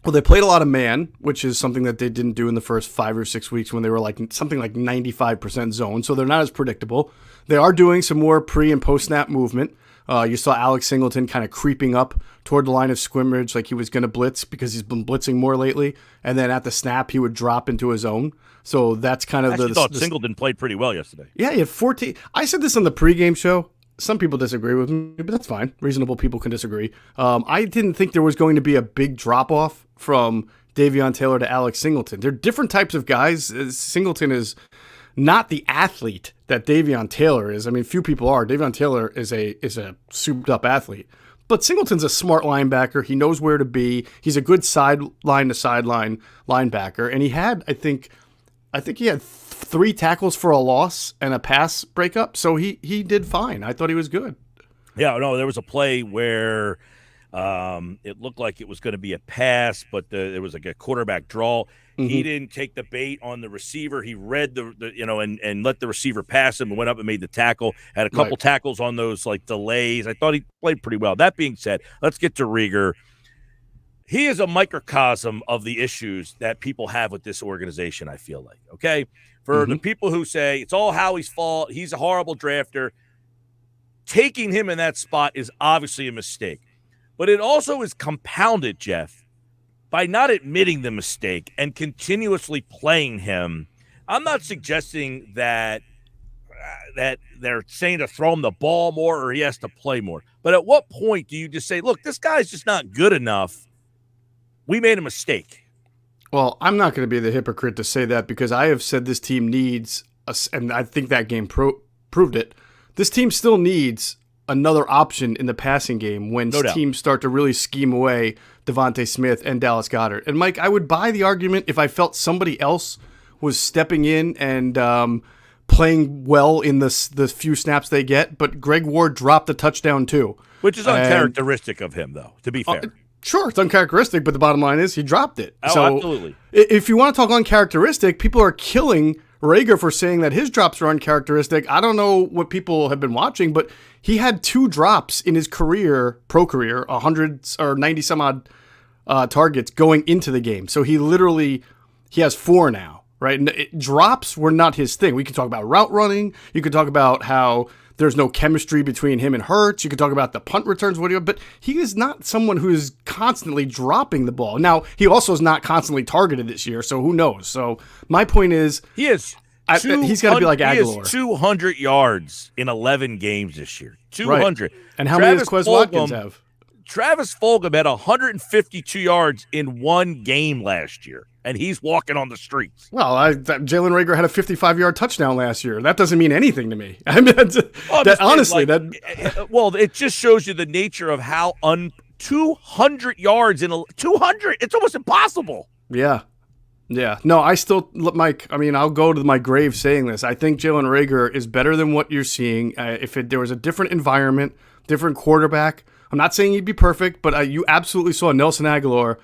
Well, they played a lot of man, which is something that they didn't do in the first 5 or 6 weeks when they were something like 95% zone, so they're not as predictable. They are doing some more pre- and post-snap movement. You saw Alex Singleton kind of creeping up toward the line of scrimmage like he was going to blitz because he's been blitzing more lately, and then at the snap he would drop into his own. So that's kind of I thought Singleton played pretty well yesterday. Yeah, he had 14. I said this on the pregame show. Some people disagree with me, but that's fine. Reasonable people can disagree. I didn't think there was going to be a big drop-off from Davion Taylor to Alex Singleton. They're different types of guys. Singleton is not the athlete that Davion Taylor is. I mean, few people are. Davion Taylor is a souped-up athlete. But Singleton's a smart linebacker. He knows where to be. He's a good sideline-to-sideline linebacker. And he had, I think he had 3 tackles for a loss and a pass breakup. So he did fine. I thought he was good. Yeah, no, there was a play where It looked like it was going to be a pass, but there was like a quarterback draw. He didn't take the bait on the receiver. He read and let the receiver pass him and went up and made the tackle. Had a couple tackles on those like delays. I thought he played pretty well. That being said, let's get to Rieger. He is a microcosm of the issues that people have with this organization, I feel like, okay? For the people who say it's all Howie's fault, he's a horrible drafter, taking him in that spot is obviously a mistake. But it also is compounded, Jeff, by not admitting the mistake and continuously playing him. I'm not suggesting that they're saying to throw him the ball more or he has to play more. But at what point do you just say, look, this guy's just not good enough. We made a mistake. Well, I'm not going to be the hypocrite to say that because I have said this team needs, and I think that game proved it, this team still needs another option in the passing game when teams start to really scheme away Devontae Smith and Dallas Goedert. And, Mike, I would buy the argument if I felt somebody else was stepping in and playing well in the few snaps they get, but Greg Ward dropped a touchdown too. Which is uncharacteristic of him, though, to be fair. Sure, it's uncharacteristic, but the bottom line is he dropped it. Oh, so absolutely. If you want to talk uncharacteristic, people are killing Rager for saying that his drops are uncharacteristic. I don't know what people have been watching, but he had 2 drops in his pro career, 100 or 90 some odd targets going into the game. So he has 4 now, right? Drops were not his thing. We can talk about route running. You could talk about how there's no chemistry between him and Hurts. You could talk about the punt returns, but he is not someone who is constantly dropping the ball. Now, he also is not constantly targeted this year, so who knows? So my point is, he's got to be like Aguilar. He has 200 yards in 11 games this year. 200. Right. And how many does Quez Watkins have? Travis Fulgham had 152 yards in 1 game last year, and he's walking on the streets. Well, Jalen Rager had a 55-yard touchdown last year. That doesn't mean anything to me. I mean, well, it just shows you the nature of how 200 yards in 200. It's almost impossible. Yeah. No, Mike, I mean, I'll go to my grave saying this. I think Jalen Rager is better than what you're seeing. If there was a different environment, different quarterback, I'm not saying he'd be perfect, but you absolutely saw Nelson Aguilar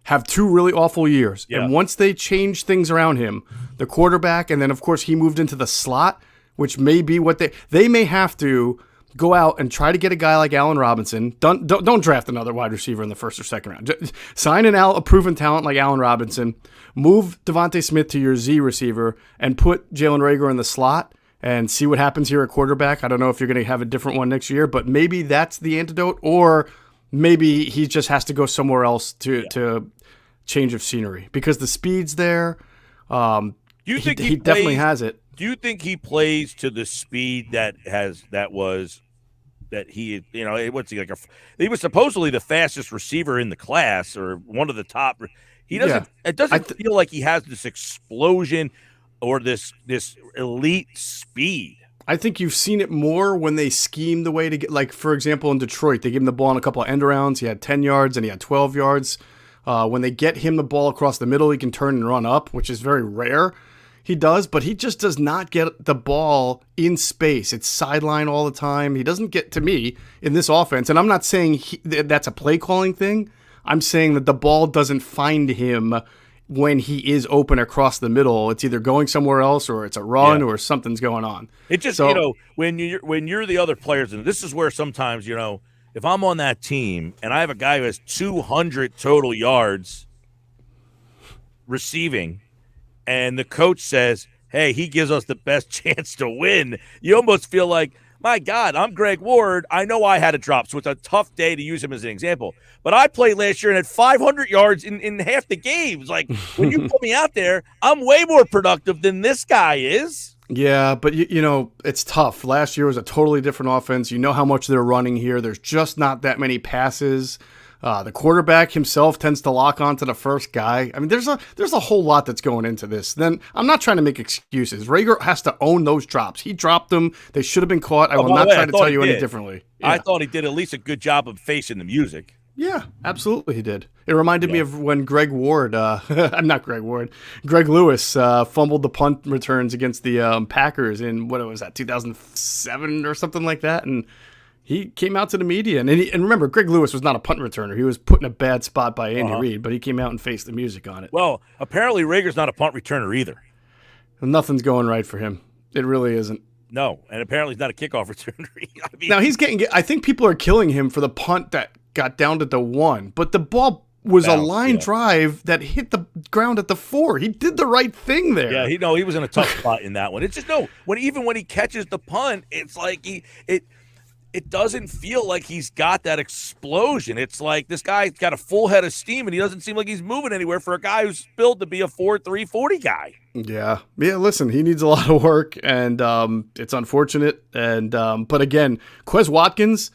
have 2 really awful years. Yeah. And once they changed things around him, the quarterback, and then, of course, he moved into the slot, which may be what they may have to go out and try to get a guy like Allen Robinson. Don't draft another wide receiver in the first or second round. Just sign a proven talent like Allen Robinson, move Devontae Smith to your Z receiver, and put Jalen Rager in the slot and see what happens here at quarterback. I don't know if you're going to have a different one next year, but maybe that's the antidote, or maybe he just has to go somewhere else to change of scenery because the speed's there. Do you think he definitely has it? Do you think he plays to the speed he was supposedly the fastest receiver in the class or one of the top. He doesn't. Yeah. It doesn't feel like he has this explosion or this elite speed. I think you've seen it more when they scheme the way to get, like, for example, in Detroit, they gave him the ball on a couple of end arounds. He had 10 yards and he had 12 yards. When they get him the ball across the middle, he can turn and run up, which is very rare. He does, but he just does not get the ball in space. It's sideline all the time. He doesn't get to me in this offense. And I'm not saying that's a play calling thing. I'm saying that the ball doesn't find him when he is open across the middle. It's either going somewhere else or it's a run or something's going on. It just, when you're the other players, and this is where sometimes, if I'm on that team and I have a guy who has 200 total yards receiving and the coach says, hey, he gives us the best chance to win, you almost feel like, my God, I'm Greg Ward. I know I had a drop, so it's a tough day to use him as an example. But I played last year and had 500 yards in half the games. Like, when you put me out there, I'm way more productive than this guy is. Yeah, but, it's tough. Last year was a totally different offense. You know how much they're running here. There's just not that many passes. The quarterback himself tends to lock onto the first guy. I mean, there's a whole lot that's going into this. Then I'm not trying to make excuses. Rager has to own those drops. He dropped them. They should have been caught. I will not try to tell you any differently. Yeah. I thought he did at least a good job of facing the music. Yeah, absolutely he did. It reminded me of when Greg Ward, not Greg Ward, Greg Lewis fumbled the punt returns against the Packers in, 2007 or something like that. And he came out to the media. And remember, Greg Lewis was not a punt returner. He was put in a bad spot by Andy Reid, but he came out and faced the music on it. Well, apparently Rager's not a punt returner either. Nothing's going right for him. It really isn't. No, and apparently he's not a kickoff returner. I mean, Now, I think people are killing him for the punt that got down to the 1, but the ball was a line drive that hit the ground at the 4. He did the right thing there. Yeah, he was in a tough spot in that one. It's just when he catches the punt, it's like it doesn't feel like he's got that explosion. It's like this guy's got a full head of steam, and he doesn't seem like he's moving anywhere for a guy who's billed to be a 4.3 40 guy. Yeah. Listen, he needs a lot of work, and it's unfortunate. And but again, Quez Watkins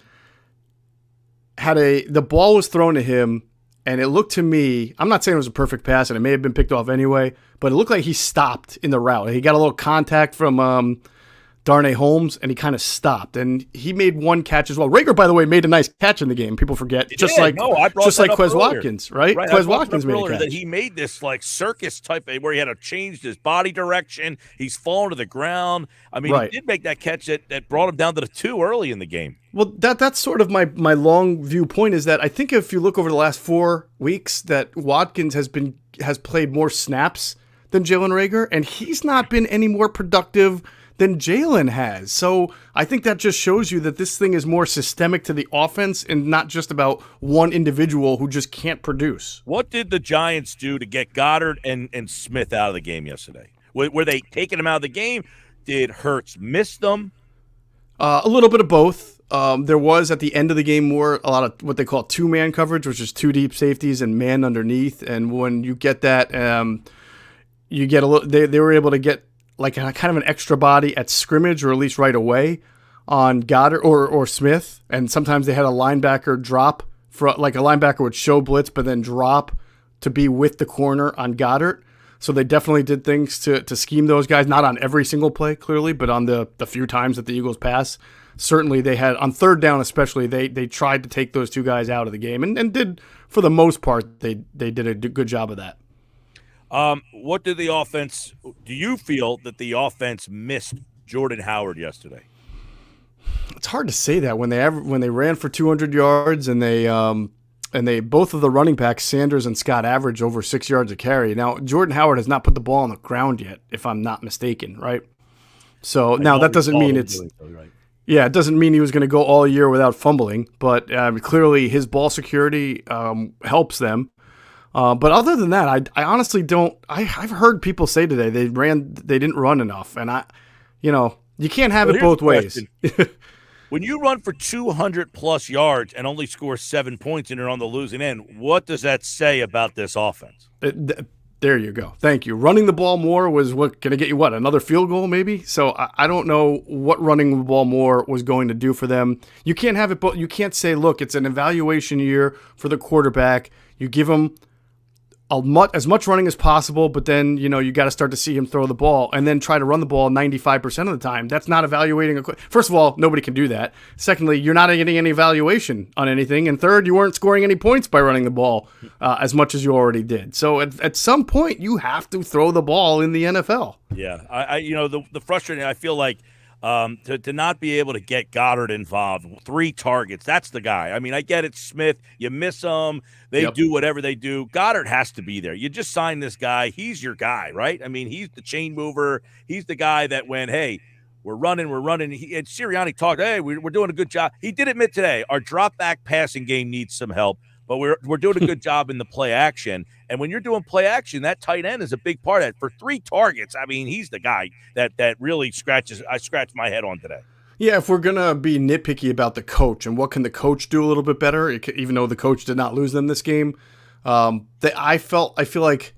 the ball was thrown to him, and it looked to me, I'm not saying it was a perfect pass, and it may have been picked off anyway, but it looked like he stopped in the route. He got a little contact from Darnay Holmes, and he kind of stopped, and he made one catch as well. Rager, by the way, made a nice catch in the game. People forget, just like Quez Watkins, right? Quez Watkins made a catch. That he made this like circus type where he had to change his body direction. He's fallen to the ground. I mean, He did make that catch that brought him down to the 2 early in the game. Well, that's sort of my long view point is that I think if you look over the last 4 weeks, that Watkins has played more snaps than Jalen Rager, and he's not been any more productive than Jalen has. So I think that just shows you that this thing is more systemic to the offense and not just about one individual who just can't produce. What did the Giants do to get Goddard and Smith out of the game yesterday? Were they taking them out of the game? Did Hurts miss them? A little bit of both. There was at the end of the game a lot of what they call 2-man coverage, which is 2 deep safeties and man underneath. And when you get that, you get a little. They were able to get like a kind of an extra body at scrimmage, or at least right away, on Goddard or Smith. And sometimes they had a linebacker drop, like a linebacker would show blitz but then drop to be with the corner on Goddard. So they definitely did things to scheme those guys, not on every single play, clearly, but on the few times that the Eagles pass. Certainly they had, on 3rd down especially, they tried to take those 2 guys out of the game and did, for the most part, they did a good job of that. What did the offense – do you feel that the offense missed Jordan Howard yesterday? It's hard to say that when they ran for 200 yards and they both of the running backs, Sanders and Scott, average over 6 yards a carry. Now, Jordan Howard has not put the ball on the ground yet, if I'm not mistaken, right? So now that doesn't mean it's – yeah, it doesn't mean he was going to go all year without fumbling, but clearly his ball security helps them. But other than that, I honestly don't. I've heard people say today they didn't run enough, and you can't have it both ways. When you run for 200+ yards and only score 7 points and you're on the losing end, what does that say about this offense? There you go. Thank you. Running the ball more was going to get you another field goal maybe? So I don't know what running the ball more was going to do for them. You can't have it, but you can't say, look, it's an evaluation year for the quarterback. You give him as much running as possible, but then, you got to start to see him throw the ball and then try to run the ball 95% of the time. That's not evaluating. First of all, nobody can do that. Secondly, you're not getting any evaluation on anything. And third, you weren't scoring any points by running the ball as much as you already did. So at some point, you have to throw the ball in the NFL. Yeah. The frustrating, I feel like, to not be able to get Goddard involved, 3 targets, that's the guy. I mean, I get it, Smith, you miss them, they do whatever they do. Goddard has to be there. You just signed this guy. He's your guy, right? I mean, he's the chain mover. He's the guy that when, hey, we're running. And Sirianni talked, hey, we're doing a good job. He did admit today, our drop-back passing game needs some help, but we're doing a good job in the play action. And when you're doing play action, that tight end is a big part of it. For 3 targets, I mean, he's the guy that really I scratched my head on today. Yeah, if we're going to be nitpicky about the coach and what can the coach do a little bit better, even though the coach did not lose them this game, I feel like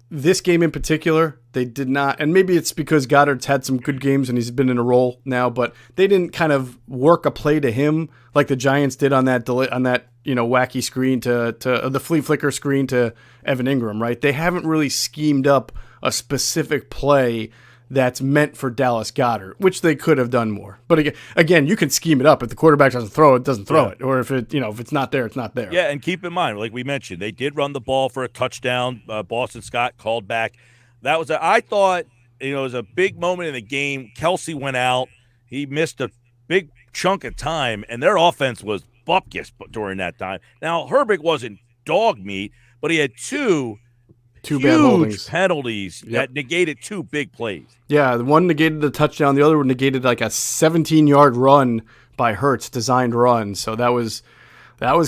this game in particular, they did not, and maybe it's because Goddard's had some good games and he's been in a role now, but they didn't kind of work a play to him like the Giants did on that wacky screen to the flea flicker screen to Evan Ingram, right? They haven't really schemed up a specific play that's meant for Dallas Goedert, which they could have done more. But again, you can scheme it up. If the quarterback doesn't throw it, doesn't throw it. Or if it's not there, it's not there. Yeah, and keep in mind, like we mentioned, they did run the ball for a touchdown. Boston Scott called back. That was I thought it was a big moment in the game. Kelsey went out. He missed a big chunk of time, and their offense was bupkis during that time. Now, Herbig wasn't dog meat, but he had two bad huge holdings. penalties that negated 2 big plays. Yeah, the one negated the touchdown. The other one negated like a 17-yard run by Hurts, designed run. So that was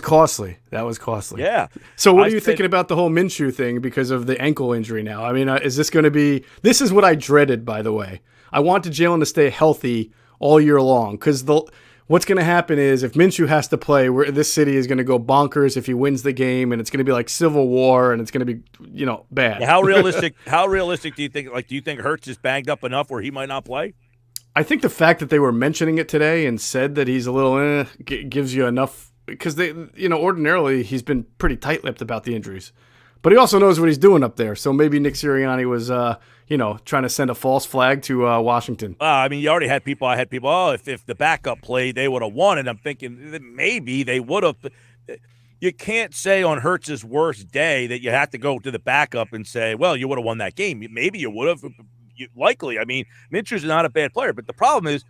costly. That was costly. Yeah. So what are you thinking about the whole Minshew thing because of the ankle injury now? I mean, is this going to be – this is what I dreaded, by the way. I wanted Jalen to stay healthy all year long because what's going to happen is if Minshew has to play, this city is going to go bonkers if he wins the game, and it's going to be like Civil War, and it's going to be, bad. How realistic do you think? Like, do you think Hurts is banged up enough where he might not play? I think the fact that they were mentioning it today and said that he's a little gives you enough because they, ordinarily he's been pretty tight-lipped about the injuries, but he also knows what he's doing up there. So maybe Nick Sirianni was, trying to send a false flag to Washington. I mean, you already had people. I had people. Oh, if the backup played, they would have won. And I'm thinking that maybe they would have. You can't say on Hurts' worst day that you have to go to the backup and say, well, you would have won that game. Maybe you would have. Likely. I mean, Minshew's not a bad player, but the problem is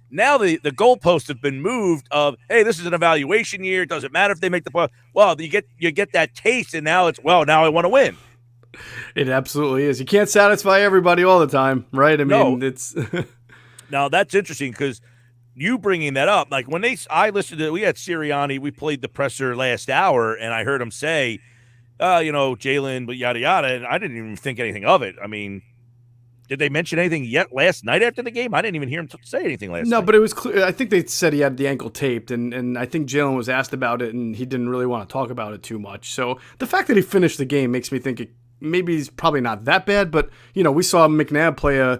now the goalposts have been moved of, hey, this is an evaluation year. It doesn't matter if they make the play. Well, you get that taste, and now now I want to win. It absolutely is. You can't satisfy everybody all the time, right? I mean, it's Now that's interesting because you bringing that up, like when I listened to, we had Sirianni, we played the presser last hour, and I heard him say, Jalen, but yada yada, and I didn't even think anything of it. I mean, did they mention anything yet last night after the game? I didn't even hear him say anything last night. No, but it was clear. I think they said he had the ankle taped, and I think Jalen was asked about it, and he didn't really want to talk about it too much. So the fact that he finished the game makes me think maybe he's probably not that bad, but, we saw McNabb play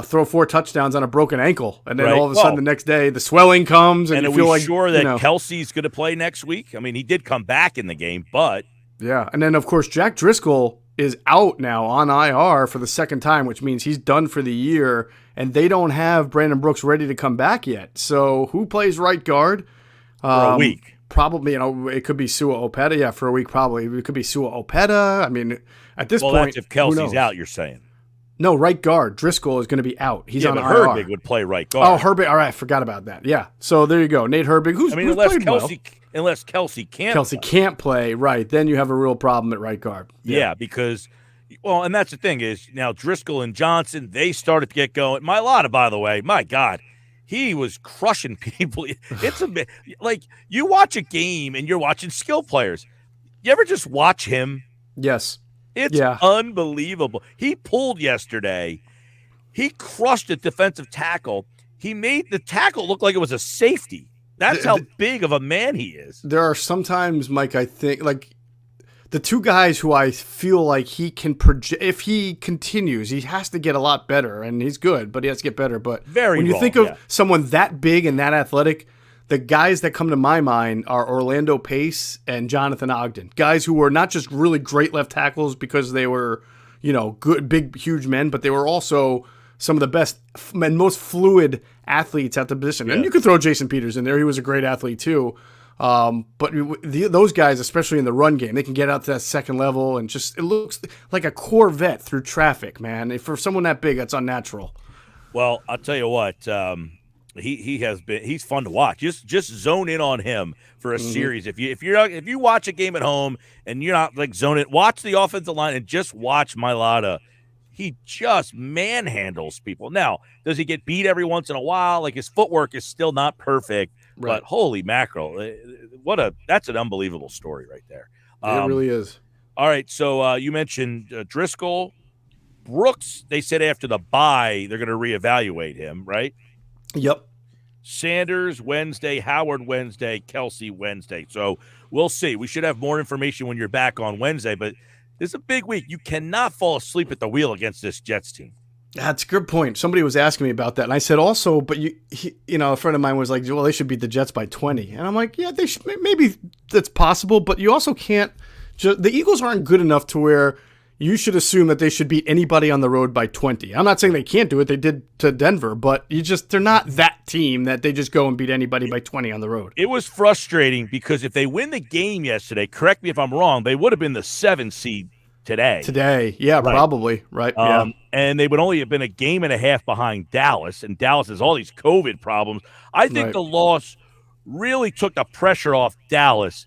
throw 4 touchdowns on a broken ankle, and then all of a sudden the next day the swelling comes, and you feel like sure that Kelsey's going to play next week. I mean, he did come back in the game, but yeah, and then of course Jack Driscoll is out now on IR for the second time, which means he's done for the year, and they don't have Brandon Brooks ready to come back yet. So who plays right guard? For a week. Probably, it could be Sua Opeta. Yeah, for a week probably. It could be Sua Opeta. I mean, at this point, that's if Kelsey's out, you're saying. No, right guard. Driscoll is going to be out. He's on IR. Herbig would play right guard. Oh, Herbig. All right, I forgot about that. Yeah. So there you go. Nate Herbig, who's played unless Kelsey can't play, right, then you have a real problem at right guard. Yeah, because, and that's the thing is now Driscoll and Johnson, they started to get going. Mailata, by the way, my God, he was crushing people. It's a bit like you watch a game and you're watching skill players. You ever just watch him? Yes. It's unbelievable. He pulled yesterday. He crushed a defensive tackle. He made the tackle look like it was a safety. That's how big of a man he is. There are sometimes, Mike, I think, like the two guys who I feel like he can project, if he continues, he has to get a lot better, and he's good, but he has to get better. But when you think of someone that big and that athletic, the guys that come to my mind are Orlando Pace and Jonathan Ogden, guys who were not just really great left tackles because they were, good, big, huge men, but they were also some of the best and most fluid athletes at the position. Yeah. And you could throw Jason Peters in there. He was a great athlete too. But those guys, especially in the run game, they can get out to that second level and it looks like a Corvette through traffic, man. For someone that big, that's unnatural. Well, I'll tell you what, he's fun to watch. Just zone in on him for a series. If you watch a game at home and you're not like zone it, watch the offensive line and just watch Mailata. He just manhandles people. Now, does he get beat every once in a while? Like his footwork is still not perfect, but holy mackerel. That's an unbelievable story right there. It really is. All right. So you mentioned Driscoll. Brooks, they said after the bye, they're going to reevaluate him, right? Yep. Sanders Wednesday, Howard Wednesday, Kelsey Wednesday. So we'll see. We should have more information when you're back on Wednesday, but this is a big week. You cannot fall asleep at the wheel against this Jets team. That's a good point. Somebody was asking me about that, and I said also, but a friend of mine was like, well, they should beat the Jets by 20. And I'm like, yeah, they should. Maybe that's possible, but you also can't. The Eagles aren't good enough to where you should assume that they should beat anybody on the road by 20. I'm not saying they can't do it. They did to Denver, but they're not that team that they just go and beat anybody by 20 on the road. It was frustrating because if they win the game yesterday, correct me if I'm wrong, they would have been the 7 seed today. Today, yeah, Right. probably, right? Yeah, And they would only have been a game and a half behind Dallas, and Dallas has all these COVID problems. I think Right. the loss really took the pressure off Dallas.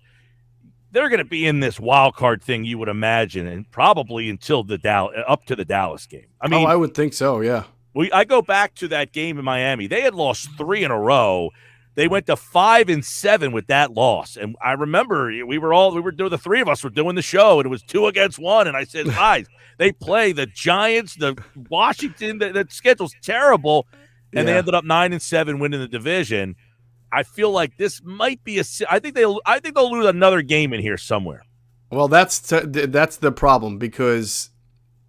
They're going to be in this wild card thing, you would imagine, and probably until up to the Dallas game. I mean, I would think so. Yeah. I go back to that game in Miami. They had lost 3 in a row. They went to 5-7 with that loss. And I remember the three of us were doing the show, and it was 2 against 1. And I said, guys, they play the Giants, the Washington, the schedule's terrible. And they ended up 9-7 winning the division. I feel like this might be I think they'll lose another game in here somewhere. Well, that's the problem, because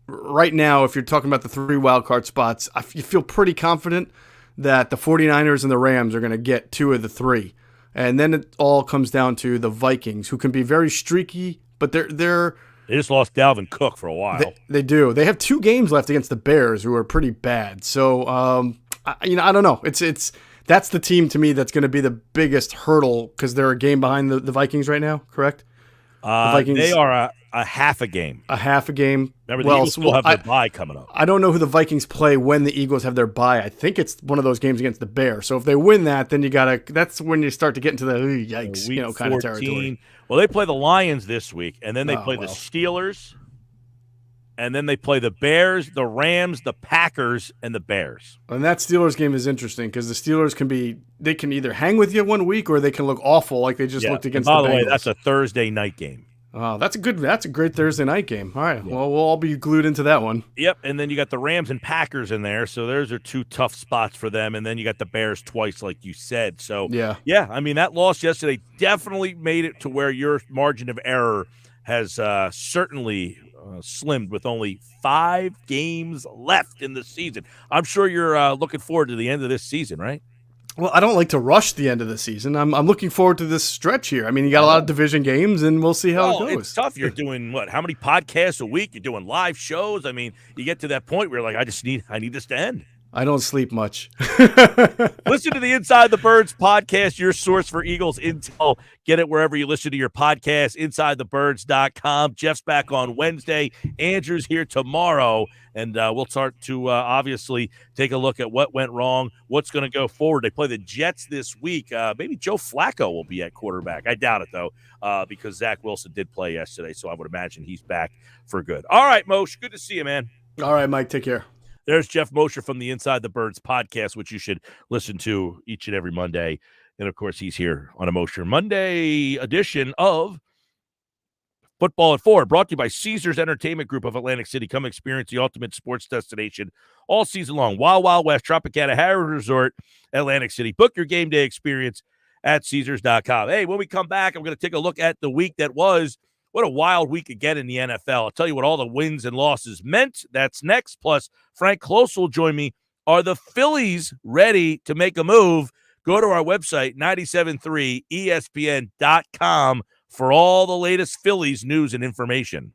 right now, if you're talking about the 3 wild card spots, you feel pretty confident that the 49ers and the Rams are going to get 2 of the 3. And then it all comes down to the Vikings, who can be very streaky, but they just lost Dalvin Cook for a while. They do. They have 2 games left against the Bears, who are pretty bad. So, I don't know. That's the team to me that's going to be the biggest hurdle, because they're a game behind the Vikings right now, correct? The Vikings, they are a half a game. A half a game. Remember, the Eagles still have their bye coming up. I don't know who the Vikings play when the Eagles have their bye. I think it's one of those games against the Bears. So if they win that, then that's when you start to get into the yikes, Week kind 14. of territory. Well, they play the Lions this week, and then they play the Steelers, and then they play the Bears, the Rams, the Packers, and the Bears. And that Steelers game is interesting, because the Steelers they can either hang with you one week, or they can look awful like they just looked against the Bengals. By the way, that's a Thursday night game. Oh, that's a great Thursday night game. All right. Yeah. Well, we'll all be glued into that one. Yep. And then you got the Rams and Packers in there. So those are 2 tough spots for them. And then you got the Bears twice, like you said. So, yeah, I mean, that loss yesterday definitely made it to where your margin of error has certainly slimmed, with only 5 games left in the season. I'm sure you're looking forward to the end of this season, right? Well, I don't like to rush the end of the season. I'm looking forward to this stretch here. I mean, you got a lot of division games, and we'll see how it goes. It's tough. You're doing how many podcasts a week? You're doing live shows. I mean, you get to that point where you're like, I need this to end. I don't sleep much. Listen to the Inside the Birds podcast, your source for Eagles intel. Get it wherever you listen to your podcast, InsideTheBirds.com. Jeff's back on Wednesday. Andrew's here tomorrow, and we'll start to obviously take a look at what went wrong, what's going to go forward. They play the Jets this week. Maybe Joe Flacco will be at quarterback. I doubt it, though, because Zach Wilson did play yesterday, so I would imagine he's back for good. All right, Moshe, good to see you, man. All right, Mike, take care. There's Jeff Mosher from the Inside the Birds podcast, which you should listen to each and every Monday. And, of course, he's here on a Mosher Monday edition of Football at 4, brought to you by Caesars Entertainment Group of Atlantic City. Come experience the ultimate sports destination all season long. Wild Wild West, Tropicana Harrah's Resort, Atlantic City. Book your game day experience at Caesars.com. Hey, when we come back, I'm going to take a look at the week that was. What a wild week again in the NFL. I'll tell you what all the wins and losses meant. That's next. Plus, Frank Close will join me. Are the Phillies ready to make a move? Go to our website, 973ESPN.com, for all the latest Phillies news and information.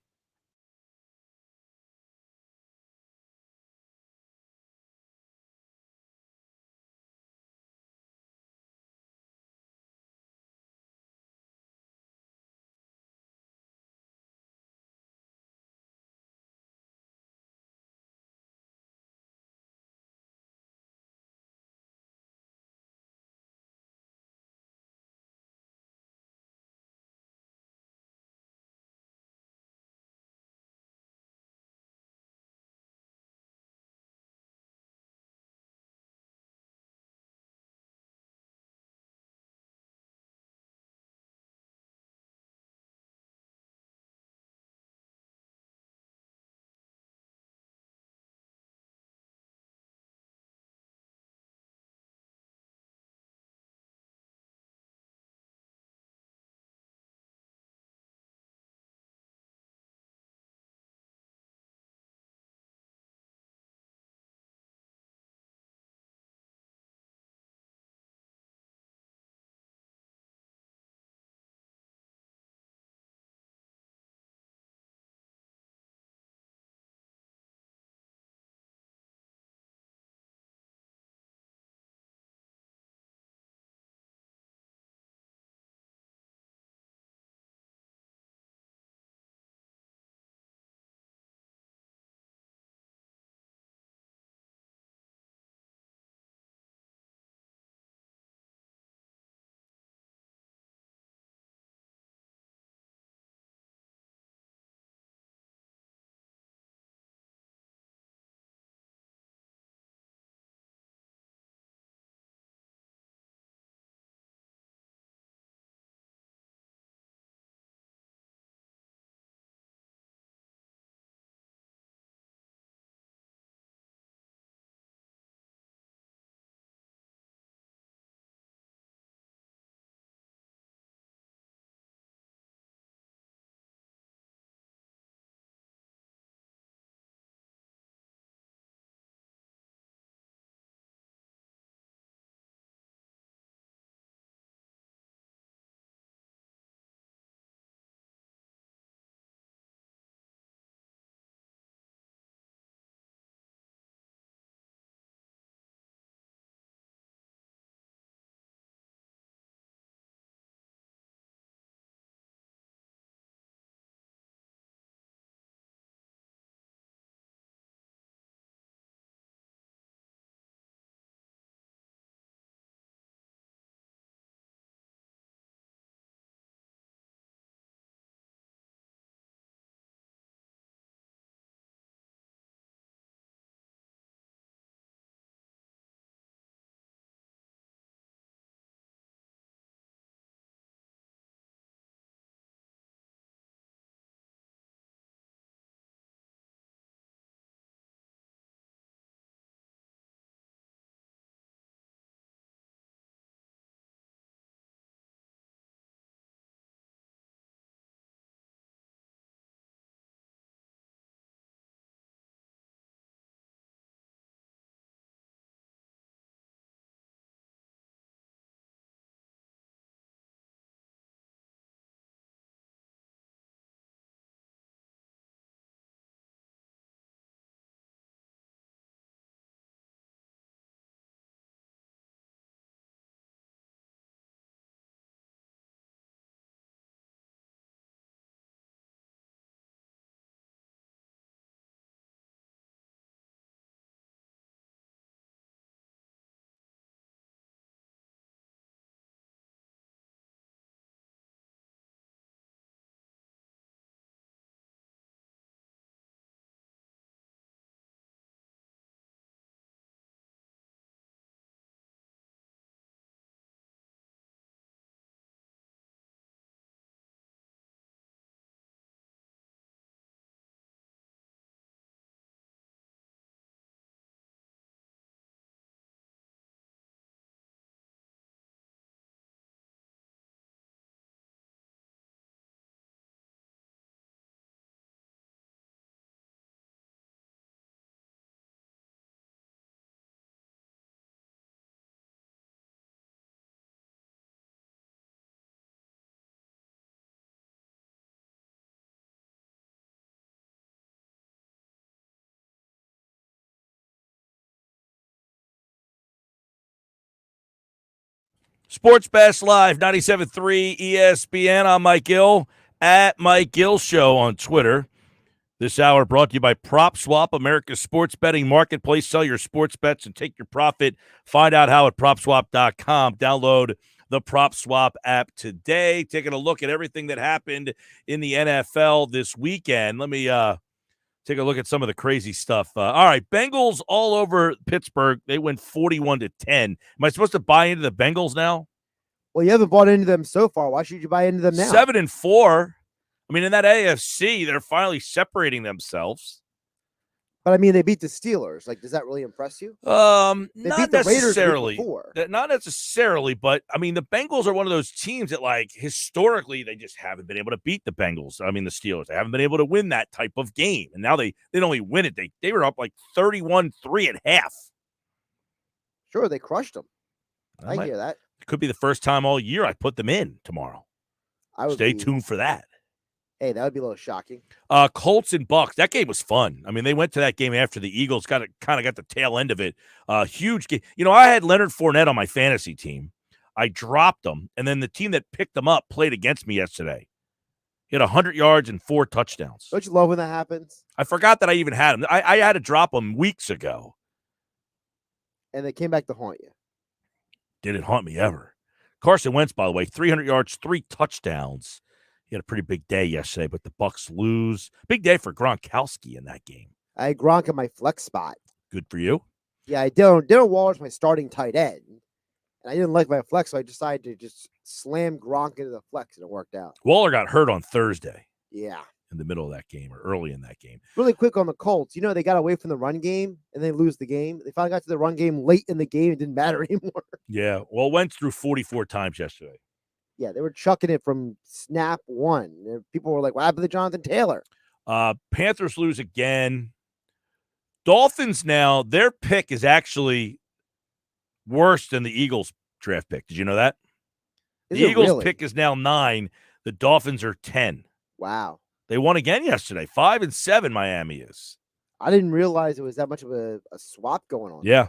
Sports Best Live, 97.3 ESPN. I'm Mike Gill at Mike Gill Show on Twitter. This hour brought to you by PropSwap, America's sports betting marketplace. Sell your sports bets and take your profit. Find out how at PropSwap.com. Download the PropSwap app today. Taking a look at everything that happened in the NFL this weekend. Let me take a look at some of the crazy stuff. All right, Bengals all over Pittsburgh. They win 41-10. Am I supposed to buy into the Bengals now? Well, you haven't bought into them so far. Why should you buy into them now? 7-4. I mean, in that AFC, they're finally separating themselves. But I mean, they beat the Steelers. Like, does that really impress you? Not beat the Raiders the week necessarily. before. Not necessarily, but I mean, the Bengals are one of those teams that, like, historically, they just haven't been able to beat the Bengals. I mean, the Steelers. They haven't been able to win that type of game, and now they didn't only win it. They were up like 31-3 at half. Sure, they crushed them. I hear that. It could be the first time all year I put them in tomorrow. Stay tuned for that. Hey, that would be a little shocking. Colts and Bucks. That game was fun. I mean, they went to that game after the Eagles kind of got the tail end of it. Huge game. You know, I had Leonard Fournette on my fantasy team. I dropped him, and then the team that picked him up played against me yesterday. He had 100 yards and 4 touchdowns. Don't you love when that happens? I forgot that I even had him. I had to drop him weeks ago. And they came back to haunt you. Didn't haunt me ever. Carson Wentz, by the way, 300 yards, 3 touchdowns. He had a pretty big day yesterday, but the Bucks lose. Big day for Gronkowski in that game. I had Gronk in my flex spot. Good for you. Yeah, I don't. Darren Waller's my starting tight end. And I didn't like my flex, so I decided to just slam Gronk into the flex, and it worked out. Waller got hurt on Thursday. Yeah. In the middle of that game or early in that game. Really quick on the Colts. You know, they got away from the run game, and they lose the game. They finally got to the run game late in the game. It didn't matter anymore. Yeah. Well, Wentz threw 44 times yesterday. Yeah, they were chucking it from snap one. And people were like, what happened to Jonathan Taylor? Panthers lose again. Dolphins now, their pick is actually worse than the Eagles draft pick. Did you know that? The Eagles pick is now 9. The Dolphins are 10. Wow. They won again yesterday. 5-7 Miami is. I didn't realize it was that much of a swap going on. Yeah.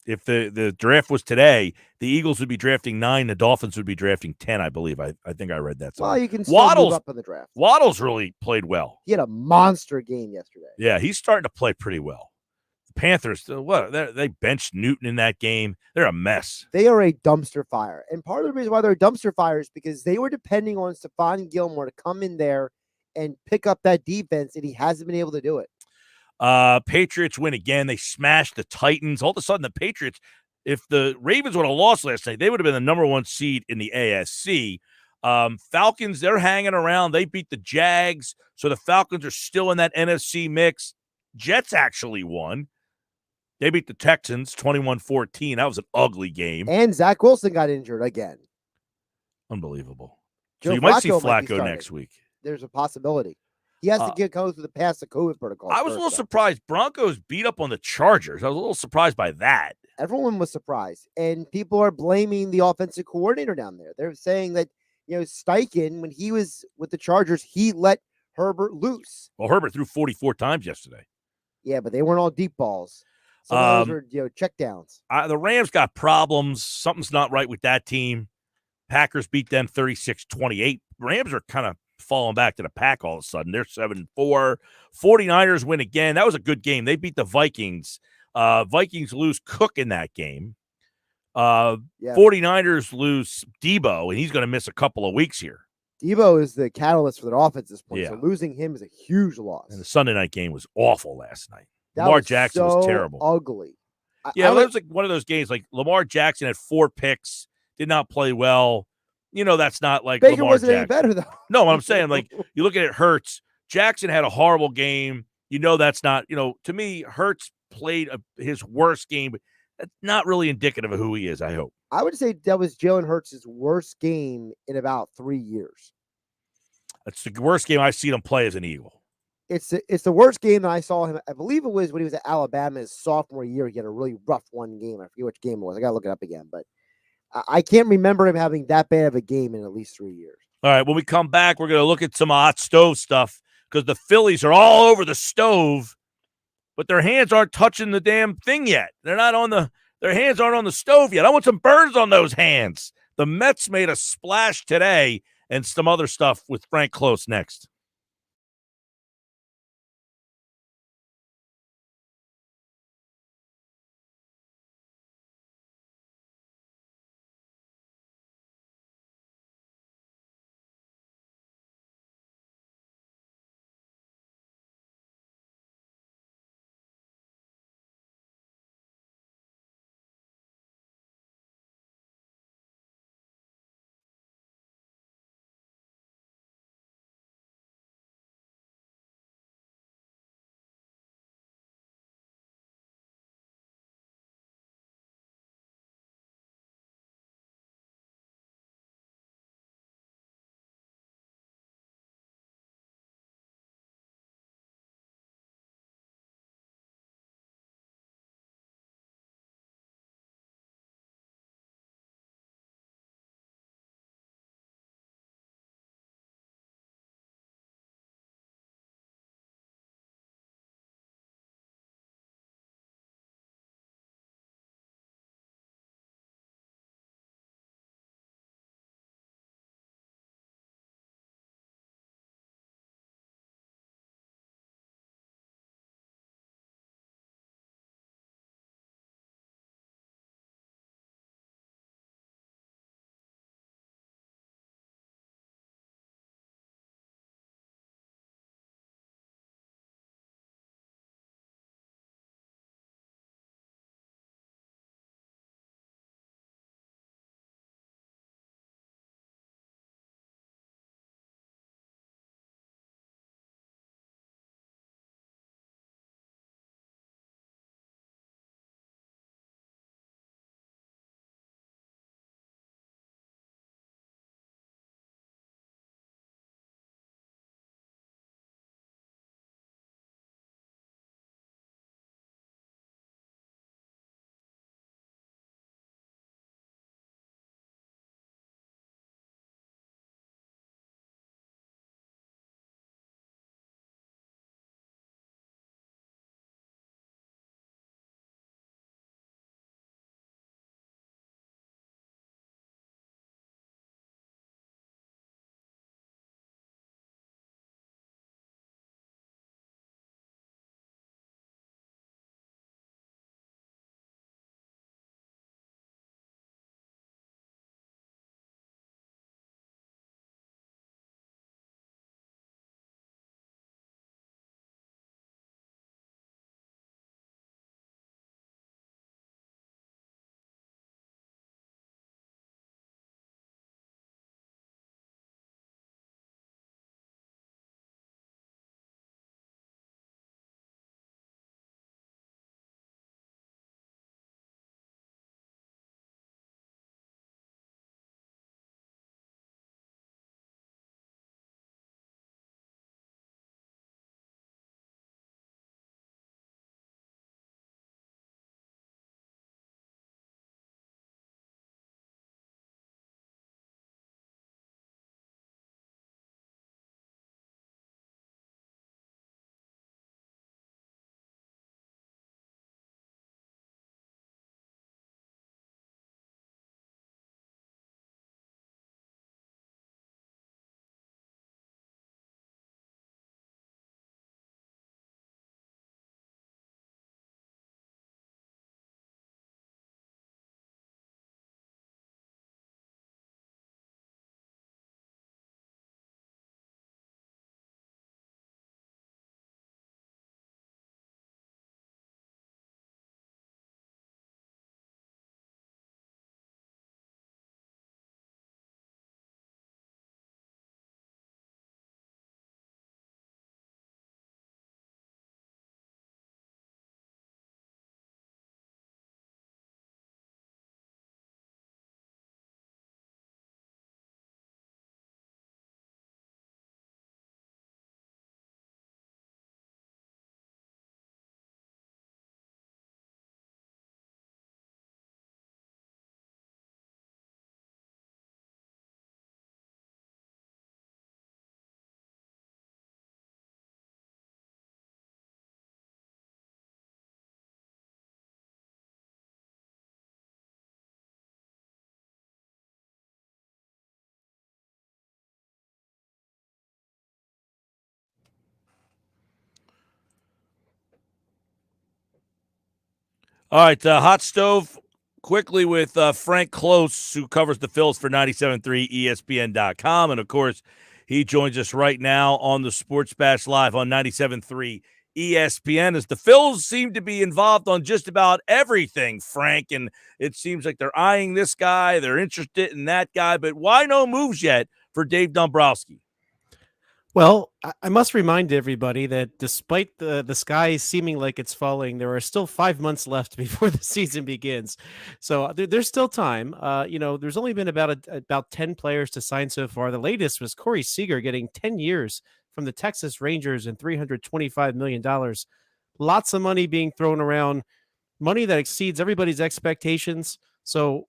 If the draft was today, the Eagles would be drafting 9. The Dolphins would be drafting 10, I believe. I think I read that. Well, you can still move up in the draft. Waddle's really played well. He had a monster game yesterday. Yeah, he's starting to play pretty well. The Panthers, they benched Newton in that game. They're a mess. They are a dumpster fire. And part of the reason why they're a dumpster fire is because they were depending on Stephon Gilmore to come in there and pick up that defense, and he hasn't been able to do it. Patriots win again. They smashed the Titans. All of a sudden, the Patriots, if the Ravens would have lost last night, they would have been the number 1 seed in the ASC. Falcons, they're hanging around. They beat the Jags, so the Falcons are still in that NFC mix. Jets actually won. They beat the Texans 21-14. That was an ugly game. And Zach Wilson got injured again. Unbelievable. Joe So you might see Flacco Flacco next week. There's a possibility. He has to get through the past the COVID protocol. I was a little surprised. Broncos beat up on the Chargers. I was a little surprised by that. Everyone was surprised. And people are blaming the offensive coordinator down there. They're saying that, Steichen, when he was with the Chargers, he let Herbert loose. Well, Herbert threw 44 times yesterday. Yeah, but they weren't all deep balls. Some of those were, check downs. The Rams got problems. Something's not right with that team. Packers beat them 36-28. Rams are kind of falling back to the pack all of a sudden. They're 7-4. 49ers win again. That was a good game. They beat the Vikings. Vikings lose Cook in that game. 49ers lose Debo, and he's going to miss a couple of weeks here. Debo is the catalyst for their offense at this point. Yeah. So losing him is a huge loss. And the Sunday night game was awful last night. Lamar Jackson was terrible. Ugly. It was like one of those games like Lamar Jackson had 4 picks, did not play well. That's not like Baker Lamar wasn't Jackson. any better, though. No, what I'm saying, like, you look at it, Hurts. Jackson had a horrible game. That's not, to me, Hurts played his worst game. But that's not really indicative of who he is, I hope. I would say that was Jalen Hurts' worst game in about 3 years. That's the worst game I've seen him play as an Eagle. It's the worst game that I saw him. I believe it was when he was at Alabama his sophomore year. He had a really rough one game. I forget which game it was. I got to look it up again. But I can't remember him having that bad of a game in at least 3 years. All right, when we come back, we're going to look at some hot stove stuff because the Phillies are all over the stove, but their hands aren't touching the damn thing yet. Their hands aren't on the stove yet. I want some burns on those hands. The Mets made a splash today, and some other stuff with Frank Close next. All right, Hot Stove quickly with Frank Close, who covers the Phils for 97.3 ESPN.com. And, of course, he joins us right now on the Sports Bash Live on 97.3 ESPN, as the Phils seem to be involved on just about everything, Frank. And it seems like they're eyeing this guy. They're interested in that guy. But why no moves yet for Dave Dombrowski? Well, I must remind everybody that despite the sky seeming like it's falling, there are still 5 months left before the season begins. So there's still time. There's only been about 10 players to sign so far. The latest was Corey Seager getting 10 years from the Texas Rangers and $325 million. Lots of money being thrown around, money that exceeds everybody's expectations. So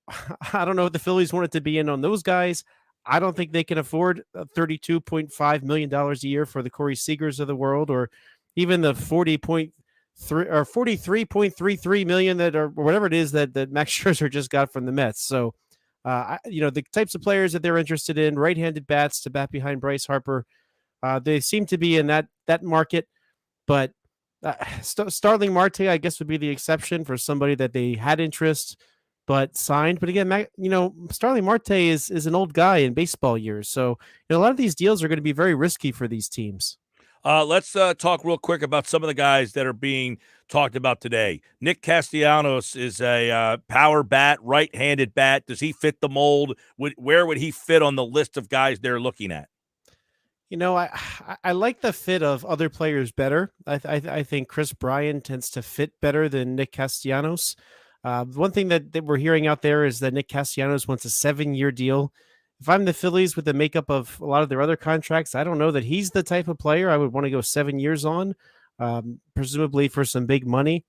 I don't know if the Phillies wanted to be in on those guys. I don't think they can afford $32.5 million a year for the Corey Seagers of the world, or even the 40.3 or $43.33 million or whatever it is that Max Scherzer just got from the Mets. So, the types of players that they're interested in, right-handed bats to bat behind Bryce Harper, they seem to be in that market. But Starling Marte, I guess, would be the exception for somebody that they had interest but signed. But again, Starling Marte is an old guy in baseball years. So a lot of these deals are going to be very risky for these teams. Let's talk real quick about some of the guys that are being talked about today. Nick Castellanos is a power bat, right-handed bat. Does he fit the mold? Where would he fit on the list of guys they're looking at? I like the fit of other players better. I think Chris Bryan tends to fit better than Nick Castellanos. One thing that we're hearing out there is that Nick Castellanos wants a 7-year deal. If I'm the Phillies with the makeup of a lot of their other contracts, I don't know that he's the type of player I would want to go 7 years on, presumably for some big money.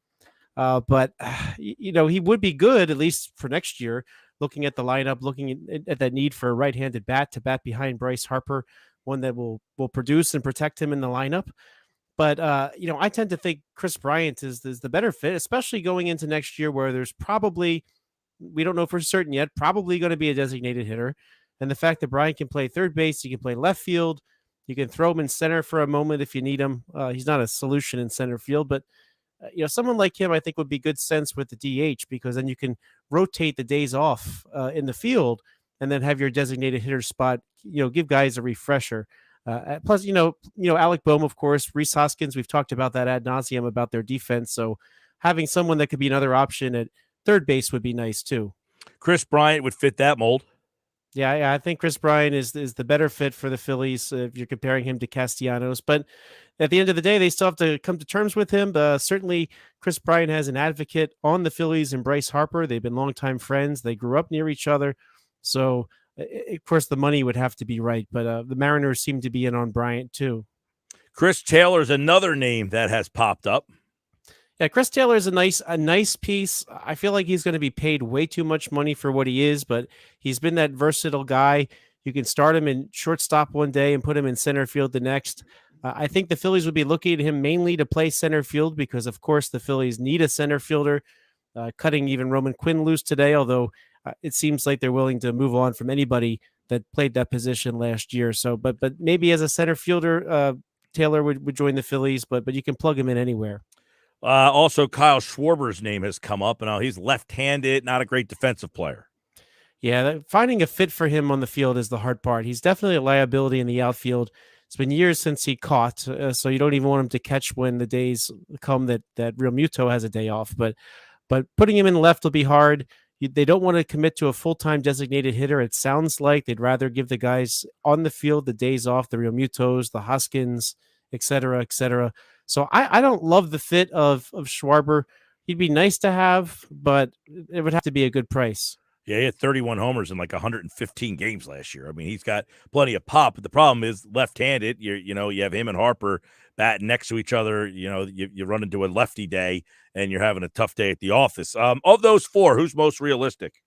But he would be good, at least for next year, looking at the lineup, looking at that need for a right-handed bat to bat behind Bryce Harper, one that will produce and protect him in the lineup. But, I tend to think Chris Bryant is the better fit, especially going into next year where there's probably, we don't know for certain yet, probably going to be a designated hitter. And the fact that Bryant can play third base, he can play left field, you can throw him in center for a moment if you need him. He's not a solution in center field, but, someone like him I think would be good sense with the DH, because then you can rotate the days off in the field and then have your designated hitter spot, give guys a refresher. Plus, Alec Boehm, of course, Rhys Hoskins, we've talked about that ad nauseum about their defense. So having someone that could be another option at third base would be nice too. Chris Bryant would fit that mold. Yeah, I think Chris Bryant is the better fit for the Phillies if you're comparing him to Castellanos. But at the end of the day, they still have to come to terms with him. Certainly, Chris Bryant has an advocate on the Phillies and Bryce Harper. They've been longtime friends. They grew up near each other. So, of course, the money would have to be right, but the Mariners seem to be in on Bryant too. Chris Taylor's another name that has popped up. Yeah, Chris Taylor is a nice piece. I feel like he's going to be paid way too much money for what he is, but he's been that versatile guy. You can start him in shortstop one day and put him in center field the next. I think the Phillies would be looking at him mainly to play center field because, of course, the Phillies need a center fielder, cutting even Roman Quinn loose today, although it seems like they're willing to move on from anybody that played that position last year. So, but maybe as a center fielder, Taylor would join the Phillies, but you can plug him in anywhere. Also, Kyle Schwarber's name has come up. Now, he's left-handed, not a great defensive player. Yeah, finding a fit for him on the field is the hard part. He's definitely a liability in the outfield. It's been years since he caught, so you don't even want him to catch when the days come that Real Muto has a day off. But putting him in left will be hard. They don't want to commit to a full-time designated hitter. It sounds like they'd rather give the guys on the field the days off, the Real Mutos, the Hoskins, et cetera, et cetera. So I don't love the fit of Schwarber. He'd be nice to have, but it would have to be a good price. Yeah, he had 31 homers in like 115 games last year. I mean, he's got plenty of pop, but the problem is left-handed. You have him and Harper batting next to each other. You run into a lefty day, and you're having a tough day at the office. Of those four, who's most realistic?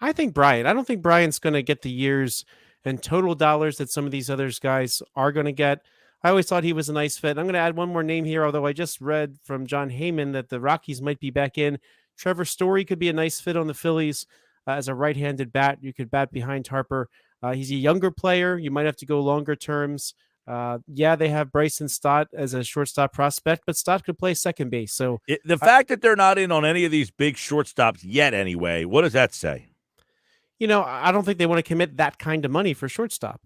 I think Bryant. I don't think Bryant's going to get the years and total dollars that some of these other guys are going to get. I always thought he was a nice fit. I'm going to add one more name here, although I just read from John Heyman that the Rockies might be back in. Trevor Story could be a nice fit on the Phillies as a right-handed bat. You could bat behind Harper. He's a younger player. You might have to go longer terms. Yeah, they have Bryson Stott as a shortstop prospect, but Stott could play second base. So The fact that they're not in on any of these big shortstops yet anyway, what does that say? I don't think they want to commit that kind of money for shortstop.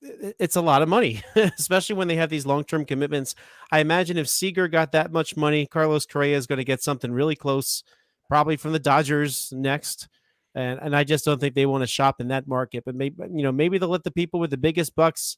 It's a lot of money, especially when they have these long-term commitments. I imagine if Seager got that much money, Carlos Correa is going to get something really close, probably from the Dodgers next. And I just don't think they want to shop in that market. But maybe they'll let the people with the biggest bucks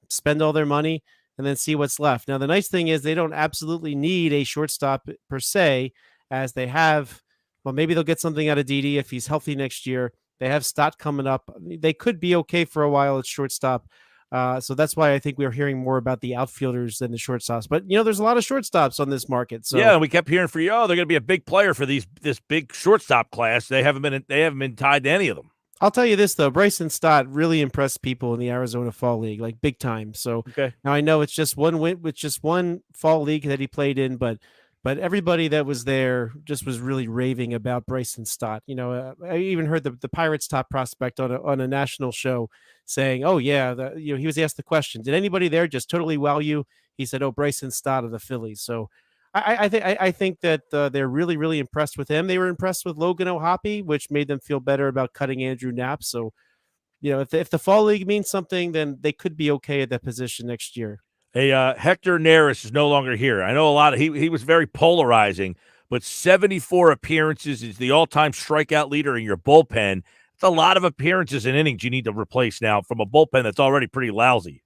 spend all their money and then see what's left. Now, the nice thing is they don't absolutely need a shortstop per se, as they have. Well, maybe they'll get something out of Didi if he's healthy next year. They have Stott coming up. They could be okay for a while at shortstop. So that's why I think we're hearing more about the outfielders than the shortstops. But, there's a lot of shortstops on this market. So yeah, we kept hearing they're going to be a big player for this big shortstop class. They haven't been tied to any of them. I'll tell you this, though. Bryson Stott really impressed people in the Arizona Fall League, like big time. So okay. Now I know it's just one win with just one Fall League that he played in, but everybody that was there just was really raving about Bryson Stott. I even heard the Pirates' top prospect on a national show saying, "Oh yeah," he was asked the question, "Did anybody there just totally wow you?" He said, "Oh, Bryson Stott of the Phillies." So I think that they're really, really impressed with him. They were impressed with Logan O'Hoppe, which made them feel better about cutting Andrew Knapp. So, if the Fall League means something, then they could be okay at that position next year. Hey, Hector Neris is no longer here. I know a lot of he was very polarizing, but 74 appearances is the all-time strikeout leader in your bullpen. It's a lot of appearances and innings you need to replace now from a bullpen that's already pretty lousy.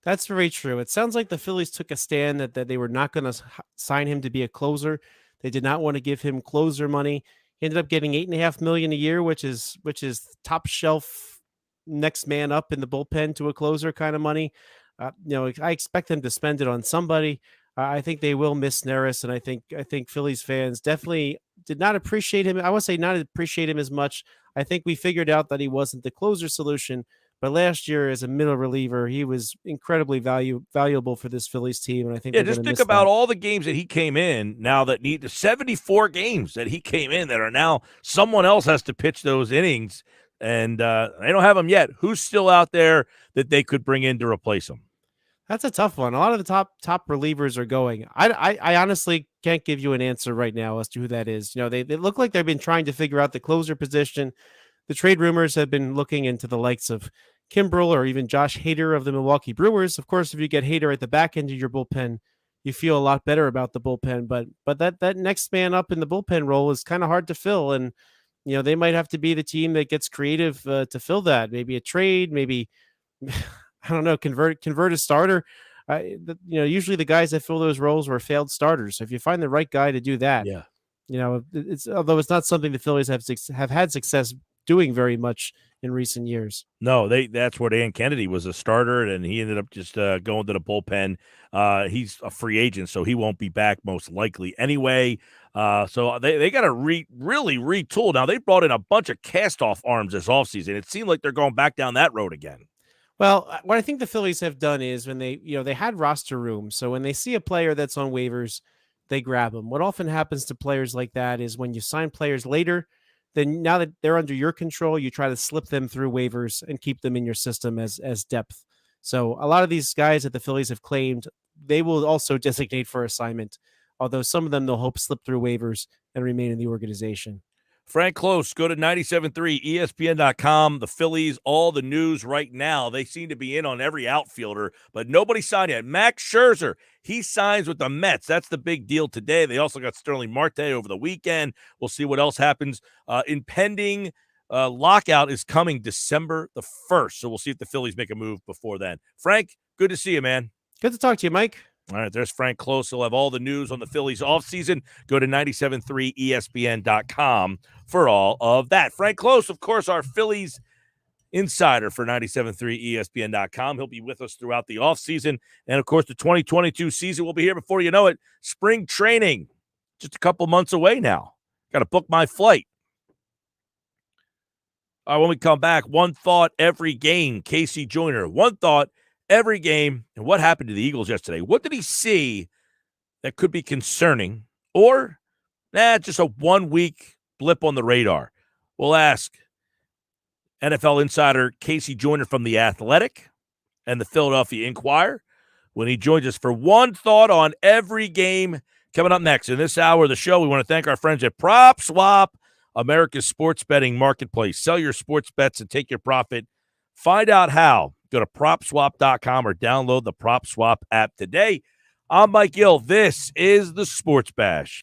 That's very true. It sounds like the Phillies took a stand that they were not going to sign him to be a closer. They did not want to give him closer money. He ended up getting $8.5 million a year, which is top shelf, next man up in the bullpen to a closer kind of money. I expect them to spend it on somebody. I think they will miss Neris, and I think Phillies fans definitely did not appreciate him. I would say not appreciate him as much. I think we figured out that he wasn't the closer solution. But last year, as a middle reliever, he was incredibly valuable for this Phillies team, and I think just think about all the games that he came in. Now that need the 74 games that he came in that are now someone else has to pitch those innings, and they don't have him yet. Who's still out there that they could bring in to replace him? That's a tough one. A lot of the top relievers are going. I honestly can't give you an answer right now as to who that is. They look like they've been trying to figure out the closer position. The trade rumors have been looking into the likes of Kimbrel or even Josh Hader of the Milwaukee Brewers. Of course, if you get Hader at the back end of your bullpen, you feel a lot better about the bullpen. But that next man up in the bullpen role is kind of hard to fill, and they might have to be the team that gets creative to fill that. Maybe a trade, maybe I don't know, convert a starter. Usually the guys that fill those roles were failed starters. So if you find the right guy to do that, it's although it's not something the Phillies have had success doing very much in recent years. No, that's where Dan Kennedy was a starter, and he ended up just going to the bullpen. He's a free agent, so he won't be back most likely anyway. So they got to really retool. Now, they brought in a bunch of cast-off arms this offseason. It seemed like they're going back down that road again. Well, what I think the Phillies have done is when they had roster room. So when they see a player that's on waivers, they grab them. What often happens to players like that is when you sign players later, then now that they're under your control, you try to slip them through waivers and keep them in your system as depth. So a lot of these guys that the Phillies have claimed, they will also designate for assignment, although some of them they'll hope slip through waivers and remain in the organization. Frank Close, go to 97.3 ESPN.com. The Phillies, all the news right now. They seem to be in on every outfielder, but nobody signed yet. Max Scherzer, he signs with the Mets. That's the big deal today. They also got Sterling Marte over the weekend. We'll see what else happens. Impending lockout is coming December the 1st, so we'll see if the Phillies make a move before then. Frank, good to see you, man. Good to talk to you, Mike. All right, there's Frank Close. He'll have all the news on the Phillies offseason. Go to 97.3 ESPN.com for all of that. Frank Close, of course, our Phillies insider for 97.3 ESPN.com. He'll be with us throughout the offseason. And, of course, the 2022 season will be here before you know it. Spring training, just a couple months away now. Got to book my flight. All right, when we come back, one thought every game. Casey Joyner, one thought every game. And what happened to the Eagles yesterday? What did he see that could be concerning? Or, just a 1 week blip on the radar? We'll ask NFL insider Casey Joyner from The Athletic and the Philadelphia Inquirer. when he joins us for one thought on every game coming up next. In this hour of the show, we want to thank our friends at Prop Swap, America's sports betting marketplace. Sell your sports bets and take your profit. Find out how. Go to PropSwap.com or download the PropSwap app today. I'm Mike Gill. This is the Sports Bash.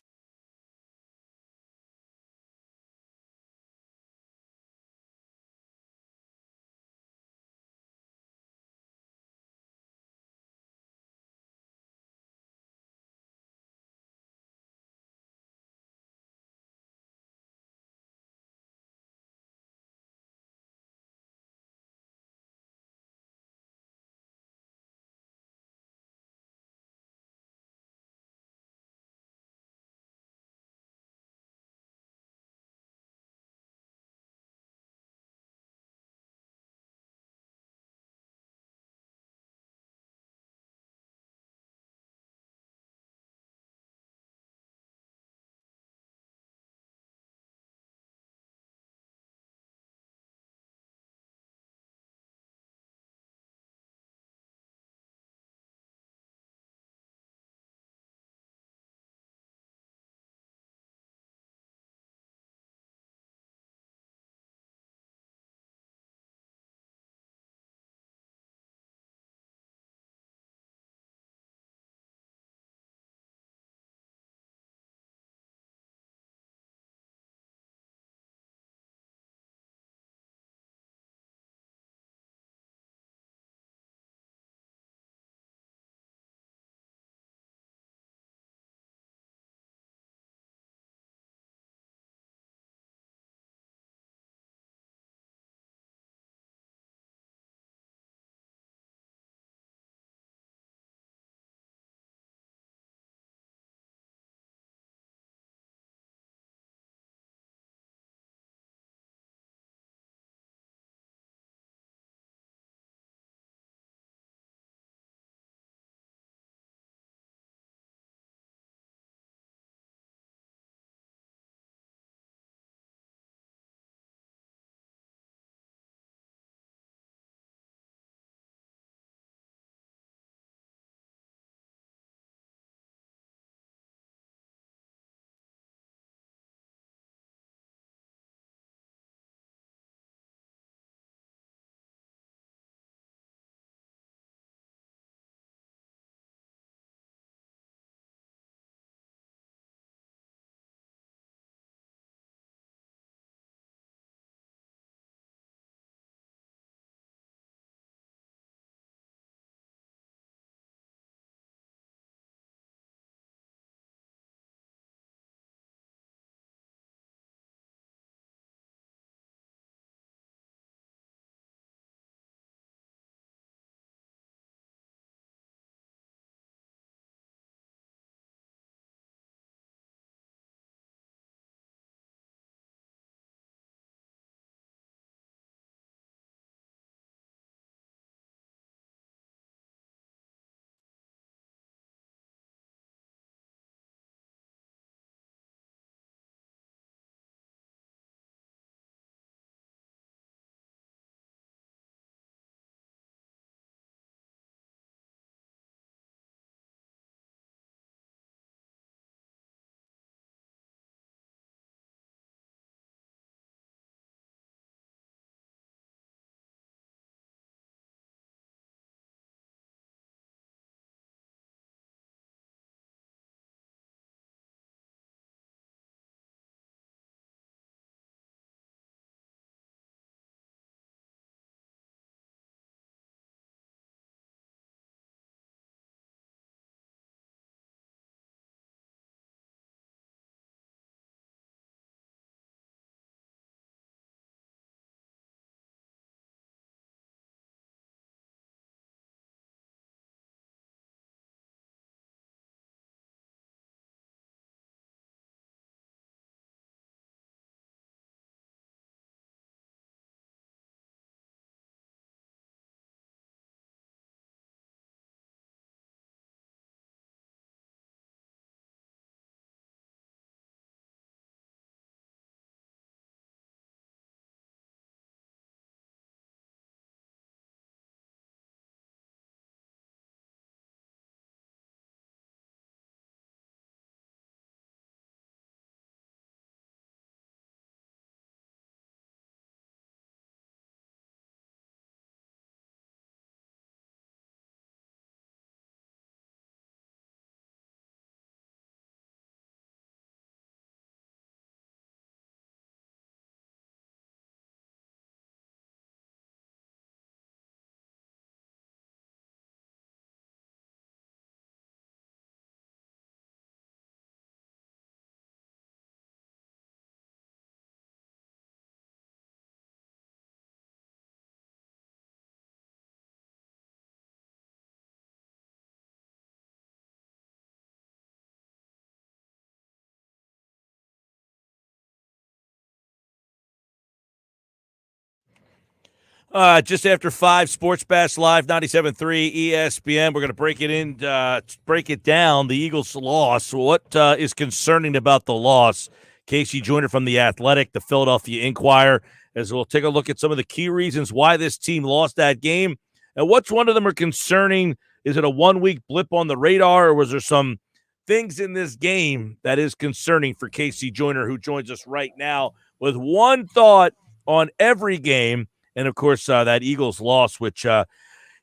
Just after 5, Sports Bash Live, 97.3 ESPN. We're going to break it down. The Eagles loss. What is concerning about the loss? Casey Joyner from The Athletic, the Philadelphia Inquirer, as we'll take a look at some of the key reasons why this team lost that game. And which one of them are concerning? Is it a one-week blip on the radar, or was there some things in this game that is concerning for Casey Joyner, who joins us right now with one thought on every game? And, of course, that Eagles loss, which, it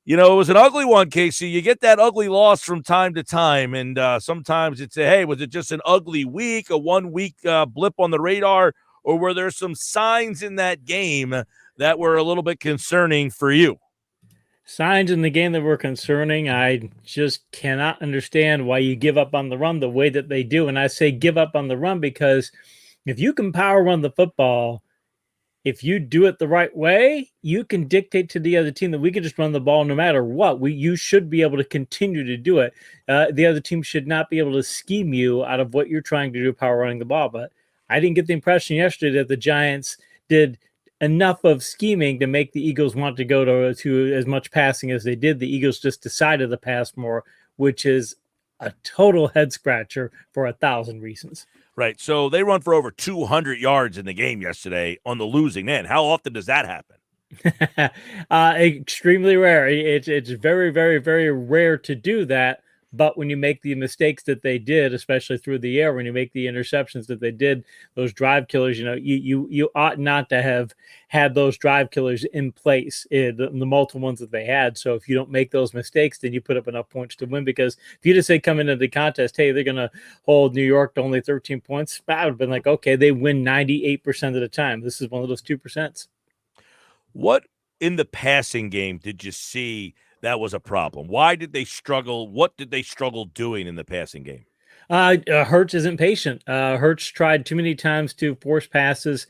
was an ugly one, Casey. You get that ugly loss from time to time, and sometimes it's hey, was it just an ugly week, a one-week blip on the radar, or were there some signs in that game that were a little bit concerning for you? Signs in the game that were concerning. I just cannot understand why you give up on the run the way that they do. And I say give up on the run because if you can power run the football, if you do it the right way, you can dictate to the other team that we can just run the ball no matter what. You should be able to continue to do it. The other team should not be able to scheme you out of what you're trying to do, power running the ball. But I didn't get the impression yesterday that the Giants did enough of scheming to make the Eagles want to go to as much passing as they did. The Eagles just decided to pass more, which is a total head scratcher for 1,000 reasons. Right. So they run for over 200 yards in the game yesterday on the losing end. How often does that happen? Extremely rare. It's very, very, very rare to do that. But when you make the mistakes that they did, especially through the air, when you make the interceptions that they did, those drive killers, you ought not to have had those drive killers in place, the multiple ones that they had. So if you don't make those mistakes, then you put up enough points to win. Because if you just say come into the contest, hey, they're going to hold New York to only 13 points, I would have been like, okay, they win 98% of the time. This is one of those 2%. What in the passing game did you see that was a problem? Why did they struggle? What did they struggle doing in the passing game? Hurts isn't patient. Hurts tried too many times to force passes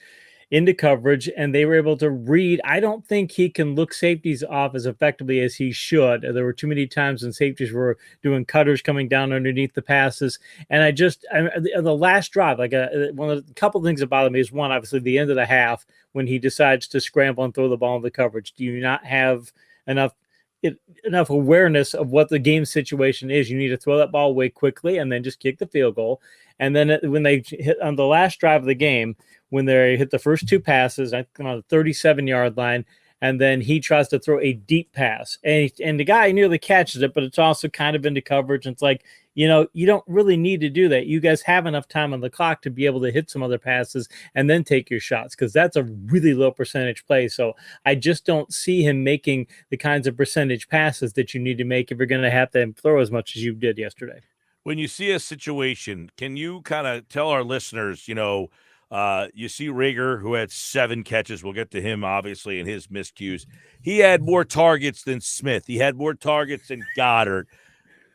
into coverage, and they were able to read. I don't think he can look safeties off as effectively as he should. There were too many times when safeties were doing cutters coming down underneath the passes. And the last drive, a couple of things that bother me is one, obviously the end of the half when he decides to scramble and throw the ball in the coverage. Do you not have enough awareness of what the game situation is? You need to throw that ball away quickly and then just kick the field goal. And then when they hit on the last drive of the game, when they hit the first two passes, I think on the 37-yard line, and then he tries to throw a deep pass, and the guy nearly catches it, but it's also kind of into coverage. And it's like, you don't really need to do that. You guys have enough time on the clock to be able to hit some other passes and then take your shots, because that's a really low percentage play. So I just don't see him making the kinds of percentage passes that you need to make if you're going to have to throw as much as you did yesterday. When you see a situation, can you kind of tell our listeners, you see Rager, who had 7 catches. We'll get to him, obviously, and his miscues. He had more targets than Smith. He had more targets than Goddard.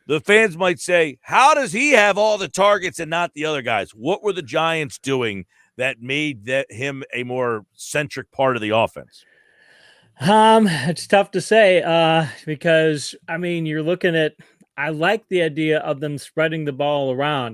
The fans might say, how does he have all the targets and not the other guys? What were the Giants doing that made him a more centric part of the offense? It's tough to say because, you're looking at – I like the idea of them spreading the ball around.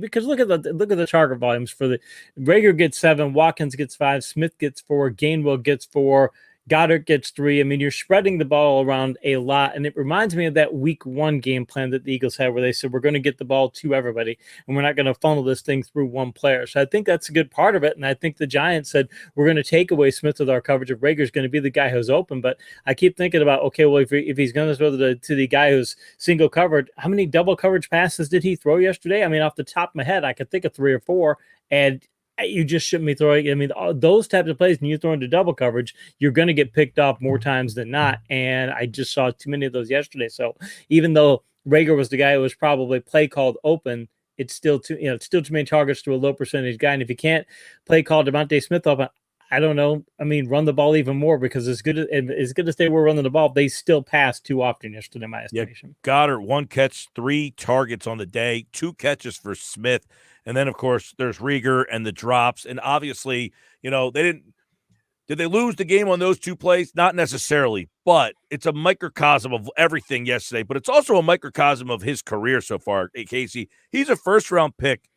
Because look at the target volumes for the Rager gets 7, Watkins gets 5, Smith gets 4, Gainwell gets 4, Goddard gets 3. You're spreading the ball around a lot, and it reminds me of that week 1 game plan that the Eagles had, where they said we're going to get the ball to everybody, and we're not going to funnel this thing through one player. So I think that's a good part of it, and I think the Giants said we're going to take away Smith with our coverage. If Rager's going to be the guy who's open, but I keep thinking about, okay, well, if he's going to throw to the guy who's single covered, how many double coverage passes did he throw yesterday? Off the top of my head, I could think of 3 or 4, and you just shouldn't be throwing. Those types of plays, when you throw into double coverage, you're going to get picked off more times than not. And I just saw too many of those yesterday. So even though Rager was the guy who was probably play called open, it's still too many targets to a low percentage guy. And if you can't play call Devontae Smith open, I don't know. Run the ball even more, because as good as they were running the ball, they still pass too often yesterday, in my estimation. Yeah, Goddard, 1 catch, 3 targets on the day, 2 catches for Smith. And then, of course, there's Rager and the drops. And obviously, they didn't – did they lose the game on those 2 plays? Not necessarily, but it's a microcosm of everything yesterday. But it's also a microcosm of his career so far. Hey, Casey, he's a first-round pick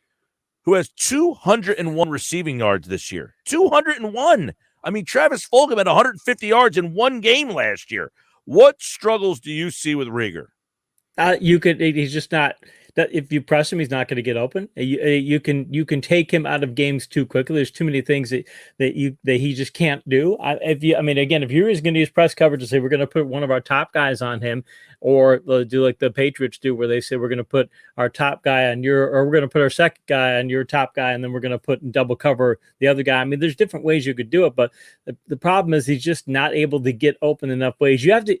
who has 201 receiving yards this year. 201. I mean, Travis Fulgham had 150 yards in one game last year. What struggles do you see with Rieger? He's just not that. If you press him, he's not going to get open. You can take him out of games too quickly. There's too many things that he just can't do. If you're going to use press coverage to say we're going to put one of our top guys on him, or do like the Patriots do, where they say we're going to put our top guy on or we're going to put our second guy on your top guy, and then we're going to put in double cover the other guy. I mean, there's different ways you could do it, but the problem is he's just not able to get open enough ways. You have to.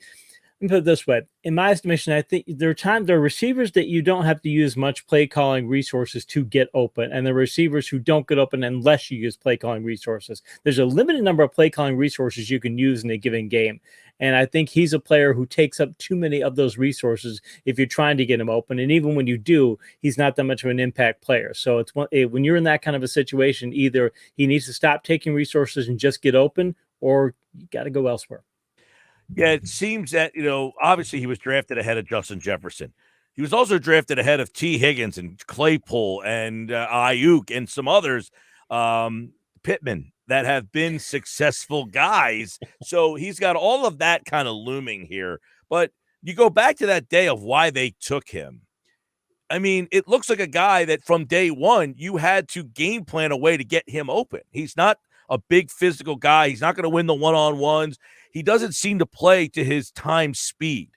Let me put it this way. In my estimation, I think there are receivers that you don't have to use much play calling resources to get open, and there are receivers who don't get open unless you use play calling resources. There's a limited number of play calling resources you can use in a given game. And I think he's a player who takes up too many of those resources if you're trying to get him open. And even when you do, he's not that much of an impact player. So when you're in that kind of a situation, either he needs to stop taking resources and just get open, or you got to go elsewhere. Yeah, it seems that, obviously he was drafted ahead of Justin Jefferson. He was also drafted ahead of T. Higgins and Claypool and Ayuk and some others, Pittman, that have been successful guys. So he's got all of that kind of looming here. But you go back to that day of why they took him. I mean, it looks like a guy that from day one, you had to game plan a way to get him open. He's not a big physical guy. He's not going to win the one-on-ones. He doesn't seem to play to his time speed.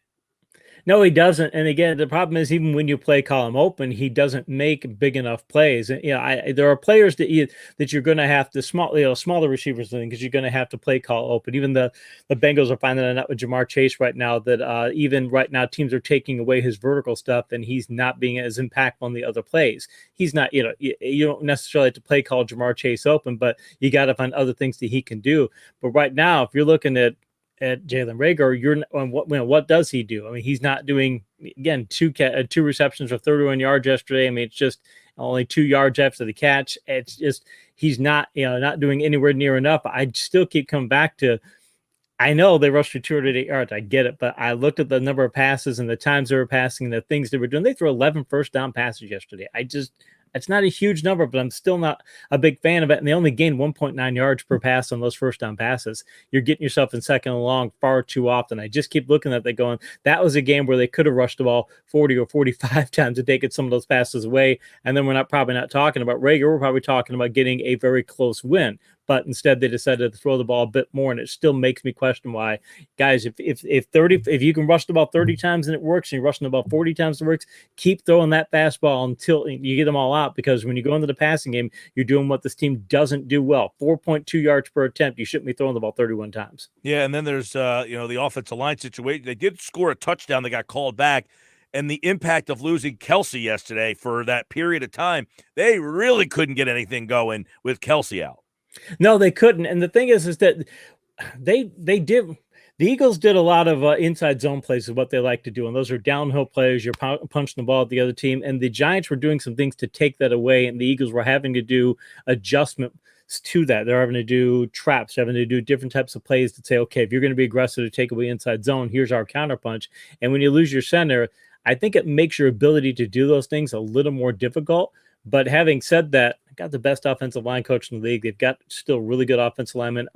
No, he doesn't. And again, the problem is even when you play call him open, he doesn't make big enough plays. And there are players that you're going to have to smaller receivers because you're going to have to play call open. Even the Bengals are finding that out with Jamar Chase right now, that even right now teams are taking away his vertical stuff, and he's not being as impactful on the other plays. He's not, you don't necessarily have to play call Jamar Chase open, but you got to find other things that he can do. But right now, if you're looking at Jalen Reagor, what does he do? I mean, he's not doing, again, two receptions for 31 yards yesterday. I mean, it's just only 2 yards after the catch. It's just, he's not doing anywhere near enough. I still keep coming back to, I know they rushed for 208 yards. I get it. But I looked at the number of passes and the times they were passing and the things they were doing. They threw 11 first down passes yesterday. It's not a huge number, but I'm still not a big fan of it. And they only gained 1.9 yards per pass on those first down passes. You're getting yourself in second and long far too often. I just keep looking at that going, that was a game where they could have rushed the ball 40 or 45 times to take some of those passes away. And then we're probably not talking about Reagor. We're probably talking about getting a very close win. But instead they decided to throw the ball a bit more, and it still makes me question why, guys, if you can rush the ball 30 times and it works, and you're rushing the ball 40 times and it works, keep throwing that fastball until you get them all out, because when you go into the passing game, you're doing what this team doesn't do well. 4.2 yards per attempt. You shouldn't be throwing the ball 31 times. Yeah, and then there's the offensive line situation. They did score a touchdown that got called back, and the impact of losing Kelsey yesterday for that period of time, they really couldn't get anything going with Kelsey out. No, they couldn't. And the thing is that they did. The Eagles did a lot of inside zone plays, is what they like to do. And those are downhill plays. You're punching the ball at the other team. And the Giants were doing some things to take that away. And the Eagles were having to do adjustments to that. They're having to do traps, having to do different types of plays to say, okay, if you're going to be aggressive to take away inside zone, here's our counterpunch. And when you lose your center, I think it makes your ability to do those things a little more difficult. But having said that, I got the best offensive line coach in the league. They've got still really good offensive linemen,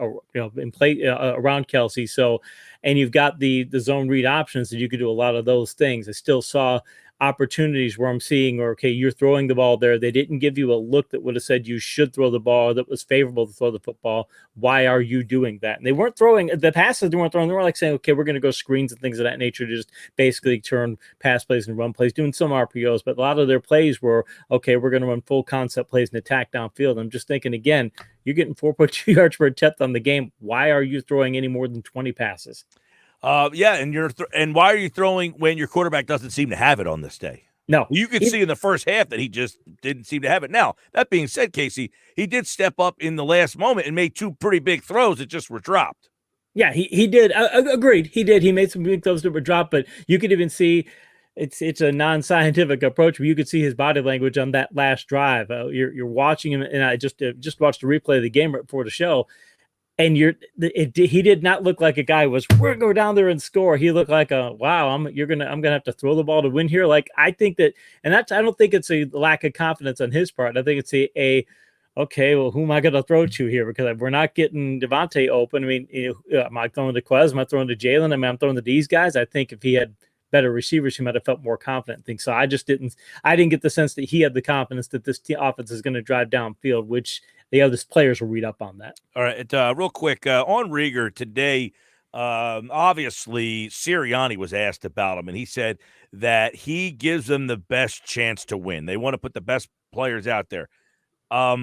in play around Kelsey. So, and you've got the zone read options that you could do a lot of those things. I still saw opportunities where I'm seeing, or okay, you're throwing the ball there. They didn't give you a look that would have said you should throw the ball, that was favorable to throw the football. Why are you doing that? And they weren't throwing the passes. They weren't throwing. They were like saying, okay, we're going to go screens and things of that nature to just basically turn pass plays and run plays, doing some RPOs. But a lot of their plays were, okay, we're going to run full concept plays and attack downfield. I'm just thinking, again, you're getting 4.2 yards per attempt on the game. Why are you throwing any more than 20 passes? And why are you throwing when your quarterback doesn't seem to have it on this day? No. You could see in the first half that he just didn't seem to have it. Now, that being said, Casey, he did step up in the last moment and made two pretty big throws that just were dropped. Yeah, he did. Agreed. He did. He made some big throws that were dropped, but you could even see it's a non-scientific approach, but you could see his body language on that last drive. You're watching him, and I just watched a replay of the game right before the show. And he did not look like a guy we're gonna go down there and score. He looked like I'm gonna have to throw the ball to win here. Like, I think that, and I don't think it's a lack of confidence on his part. I think it's okay, well, who am I going to throw to here? Because we're not getting Devontae open. I mean, am I throwing to Quez? Am I throwing to Jalen? I mean, I'm throwing to these guys. I think if he had better receivers, he might have felt more confident. So I didn't get the sense that he had the confidence that this offense is going to drive downfield, which the other players will read up on that. All right, real quick on Rieger today. Obviously, Sirianni was asked about him, and he said that he gives them the best chance to win. They want to put the best players out there. I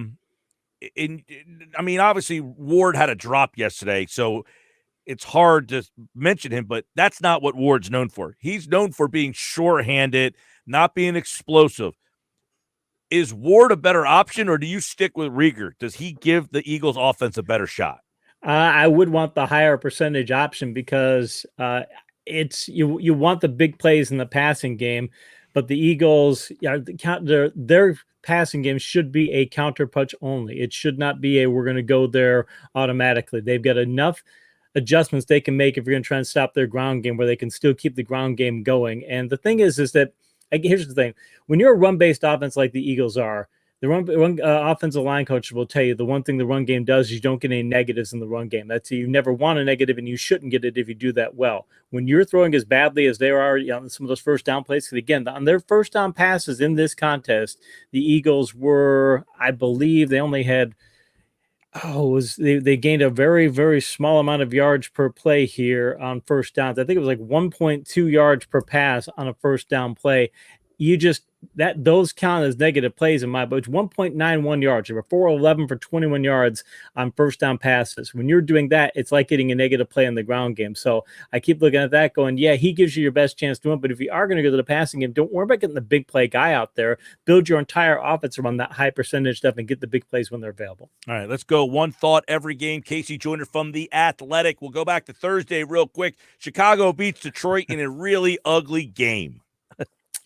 mean, obviously, Ward had a drop yesterday, so it's hard to mention him, but that's not what Ward's known for. He's known for being short-handed, not being explosive. Is Ward a better option, or do you stick with Rieger? Does he give the Eagles offense a better shot? I would want the higher percentage option because it's you want the big plays in the passing game, but the Eagles, their passing game should be a counter punch only. It should not be we're going to go there automatically. They've got enough adjustments they can make if you're going to try and stop their ground game where they can still keep the ground game going. And the thing is that here's the thing: when you're a run-based offense like the Eagles are, the run offensive line coach will tell you the one thing the run game does is you don't get any negatives in the run game. You never want a negative, and you shouldn't get it if you do that well. When you're throwing as badly as they are on some of those first down plays, because again, on their first down passes in this contest, the Eagles were, I believe, they only had they gained a very, very small amount of yards per play here on first downs. I think it was like 1.2 yards per pass on a first down play. Those count as negative plays in my book. It's 1.91 yards. They were 4-11 for 21 yards on first down passes. When you're doing that, it's like getting a negative play in the ground game. So I keep looking at that going, yeah, he gives you your best chance to win. But if you are going to go to the passing game, don't worry about getting the big play guy out there. Build your entire offense around that high percentage stuff and get the big plays when they're available. All right, let's go. One thought every game. Casey Joyner from The Athletic. We'll go back to Thursday real quick. Chicago beats Detroit in a really ugly game.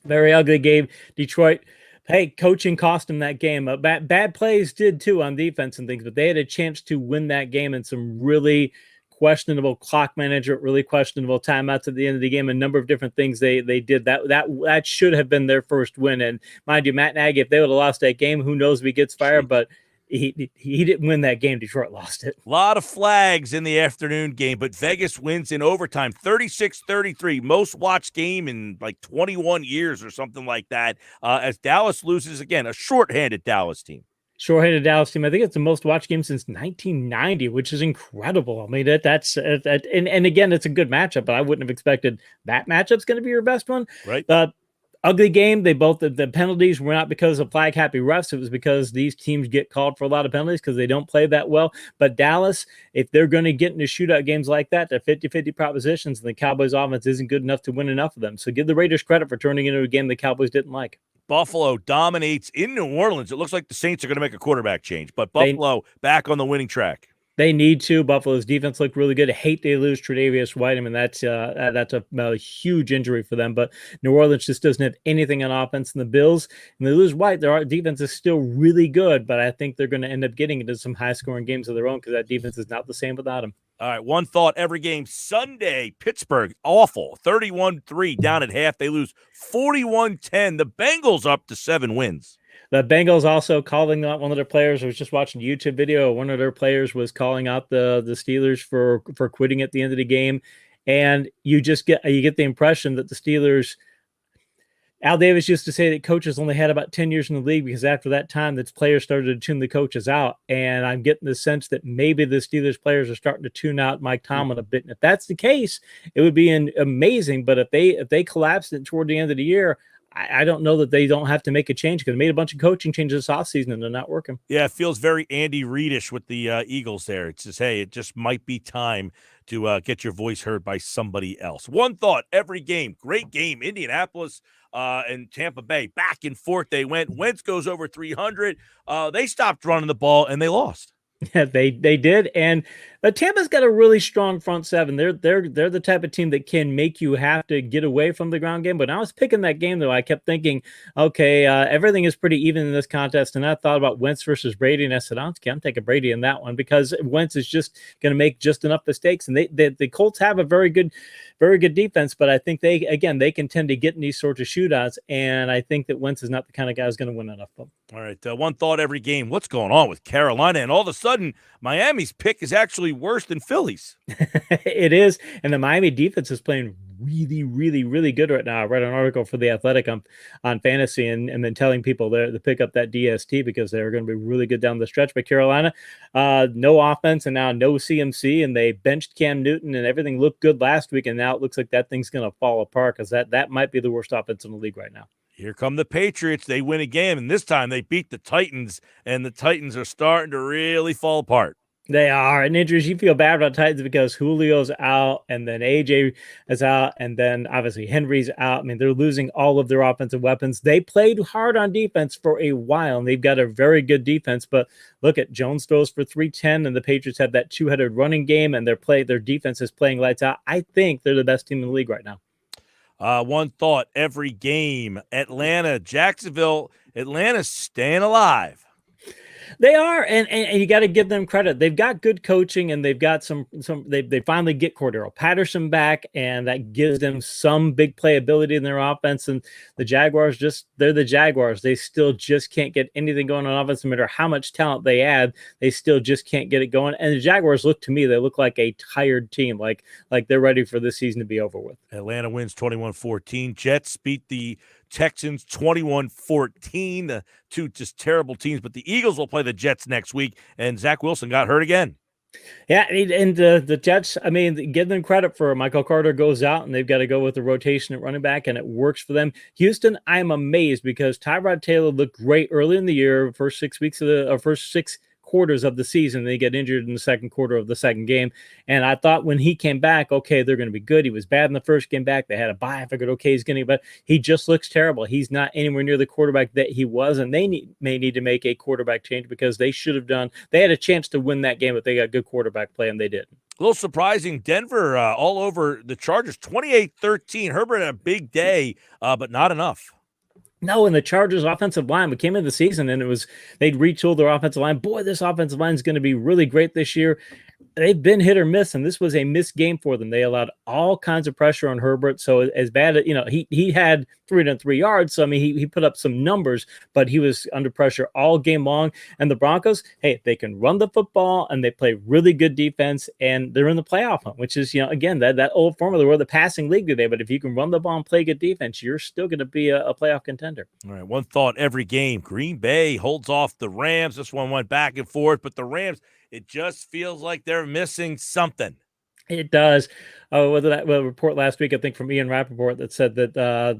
Very ugly game. Detroit, hey, coaching cost them that game. Bad plays did too on defense and things, but they had a chance to win that game in some really questionable clock management, really questionable timeouts at the end of the game, a number of different things they did. That should have been their first win. And mind you, Matt Nagy, if they would have lost that game, who knows if he gets fired, but he didn't win that game. Detroit lost it. A lot of flags in the afternoon game, but Vegas wins in overtime, 36-33, most watched game in like 21 years or something like that, as Dallas loses again, a shorthanded Dallas team. Shorthanded Dallas team. I think it's the most watched game since 1990, which is incredible. I mean, and again, it's a good matchup, but I wouldn't have expected that matchup's going to be your best one. Right. Ugly game. They both the penalties were not because of flag happy refs. It was because these teams get called for a lot of penalties because they don't play that well. But Dallas, if they're going to get into shootout games like that, they're 50-50 propositions, and the Cowboys offense isn't good enough to win enough of them. So give the Raiders credit for turning into a game the Cowboys didn't like. Buffalo dominates in New Orleans. It looks like the Saints are going to make a quarterback change, but Buffalo back on the winning track. They need to. Buffalo's defense looked really good. I hate they lose Tre'Davious White. I mean, that's a huge injury for them. But New Orleans just doesn't have anything on offense. And the Bills, and they lose White, their defense is still really good. But I think they're going to end up getting into some high-scoring games of their own because that defense is not the same without him. All right, one thought every game. Sunday, Pittsburgh, awful. 31-3 down at half. They lose 41-10. The Bengals up to 7 wins. The Bengals also calling out one of their players. I was just watching a YouTube video. One of their players was calling out the Steelers for quitting at the end of the game. And you get the impression that the Steelers, Al Davis used to say that coaches only had about 10 years in the league because after that time, the players started to tune the coaches out. And I'm getting the sense that maybe the Steelers players are starting to tune out Mike Tomlin a bit. And if that's the case, it would be amazing. But if they collapsed it toward the end of the year, I don't know that they don't have to make a change because they made a bunch of coaching changes this offseason and they're not working. Yeah, it feels very Andy Reid-ish with the Eagles there. It's just, hey, it just might be time to get your voice heard by somebody else. One thought every game. Great game. Indianapolis and Tampa Bay. Back and forth they went. Wentz goes over 300. They stopped running the ball and they lost. Yeah, they did. And Tampa's got a really strong front seven. They're the type of team that can make you have to get away from the ground game. But when I was picking that game, though, I kept thinking, okay, everything is pretty even in this contest. And I thought about Wentz versus Brady, and I said, I'm taking Brady in that one because Wentz is just going to make just enough mistakes. And the Colts have a very good defense, but I think they can tend to get in these sorts of shootouts. And I think that Wentz is not the kind of guy who's going to win enough of them. All right, one thought every game. What's going on with Carolina? And all of a sudden, Miami's pick is actually worse than Philly's. It is, and the Miami defense is playing really, really, really good right now. I read an article for The Athletic on fantasy and then telling people to pick up that DST because they're going to be really good down the stretch. But Carolina, no offense and now no CMC, and they benched Cam Newton, and everything looked good last week, and now it looks like that thing's going to fall apart because that might be the worst offense in the league right now. Here come the Patriots. They win again, and this time they beat the Titans, and the Titans are starting to really fall apart. They are. And injuries, you feel bad about Titans because Julio's out, and then AJ is out, and then obviously Henry's out. I mean, they're losing all of their offensive weapons. They played hard on defense for a while, and they've got a very good defense. But look at Jones throws for 310, and the Patriots have that two-headed running game, and their defense is playing lights out. I think they're the best team in the league right now. One thought every game. Atlanta, Jacksonville, Atlanta's staying alive. They are, and you got to give them credit. They've got good coaching, and they've got they finally get Cordero Patterson back, and that gives them some big playability in their offense. And the Jaguars, they're the Jaguars. They still just can't get anything going on offense. No matter how much talent they add, they still just can't get it going. And the Jaguars they look like a tired team, like they're ready for this season to be over with. Atlanta wins 21-14. Jets beat the Texans 21-14, the two just terrible teams. But the Eagles will play the Jets next week, and Zach Wilson got hurt again. Yeah, and the Jets, I mean, give them credit for Michael Carter goes out, and they've got to go with the rotation at running back, and it works for them. Houston, I'm amazed because Tyrod Taylor looked great early in the year, first 6 quarters of the season. They get injured in the second quarter of the second game. And I thought when he came back, okay, they're going to be good. He was bad in the first game back. They had a bye. I figured, okay, he's getting, but he just looks terrible. He's not anywhere near the quarterback that he was. And they may need to make a quarterback change because they had a chance to win that game if they got good quarterback play, and they did. A little surprising. Denver all over the Chargers, 28-13. Herbert had a big day, but not enough. No, and the Chargers offensive line, we came into the season and they'd retooled their offensive line. Boy, this offensive line is going to be really great this year. They've been hit or miss, and this was a missed game for them. They allowed all kinds of pressure on Herbert. So as bad as, he had 303 yards. So, I mean, he put up some numbers, but he was under pressure all game long. And the Broncos, hey, they can run the football, and they play really good defense, and they're in the playoff hunt, which is, again, that old formula. We're the passing league today, but if you can run the ball and play good defense, you're still going to be a playoff contender. All right, one thought every game. Green Bay holds off the Rams. This one went back and forth, but the Rams, it just feels like they're missing something. It does. Whether that report last week, I think from Ian Rappaport, that said that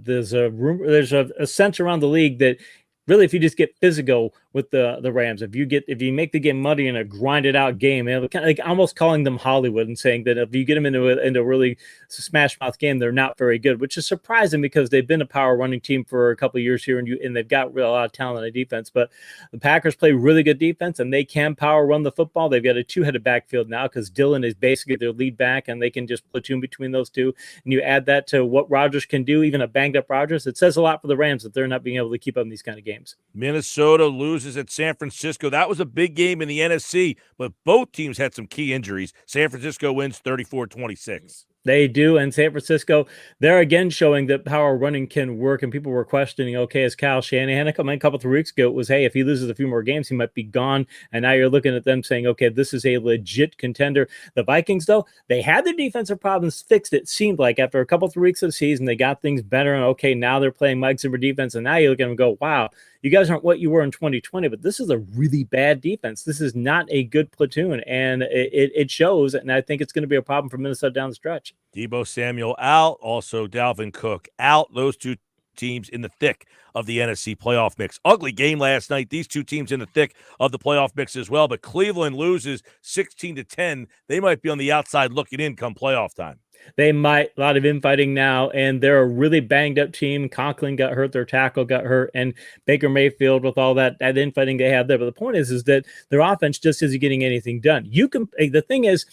there's a sense around the league that really, if you just get physical with the Rams, if you make the game muddy in a grinded out game, kind of like almost calling them Hollywood and saying that if you get them into a really smash mouth game, they're not very good, which is surprising because they've been a power running team for a couple of years here, and they've got a lot of talent on defense. But the Packers play really good defense, and they can power run the football. They've got a two-headed backfield now because Dillon is basically their lead back, and they can just platoon between those two. And you add that to what Rodgers can do, even a banged up Rodgers. It says a lot for the Rams that they're not being able to keep up in these kind of games. Minnesota loses at San Francisco. That was a big game in the NFC, but both teams had some key injuries. San Francisco wins 34-26. They do, and San Francisco, they're again showing that power running can work, and people were questioning, okay, is Kyle Shanahan a couple 3 weeks ago, it was, hey, if he loses a few more games, he might be gone, and now you're looking at them saying, okay, this is a legit contender. The Vikings, though, they had their defensive problems fixed, it seemed like, after a couple 3 weeks of the season, they got things better, and okay, now they're playing Mike Zimmer defense, and now you look at them and go, wow, you guys aren't what you were in 2020, but this is a really bad defense. This is not a good platoon, and it shows, and I think it's going to be a problem for Minnesota down the stretch. Deebo Samuel out, also Dalvin Cook out. Those two teams in the thick of the NFC playoff mix. Ugly game last night. These two teams in the thick of the playoff mix as well, but Cleveland loses 16-10. They might be on the outside looking in come playoff time. They might, a lot of infighting now, and they're a really banged up team. Conklin got hurt, their tackle got hurt, and Baker Mayfield with all that infighting they have there. But the point is that their offense just isn't getting anything done. The thing is,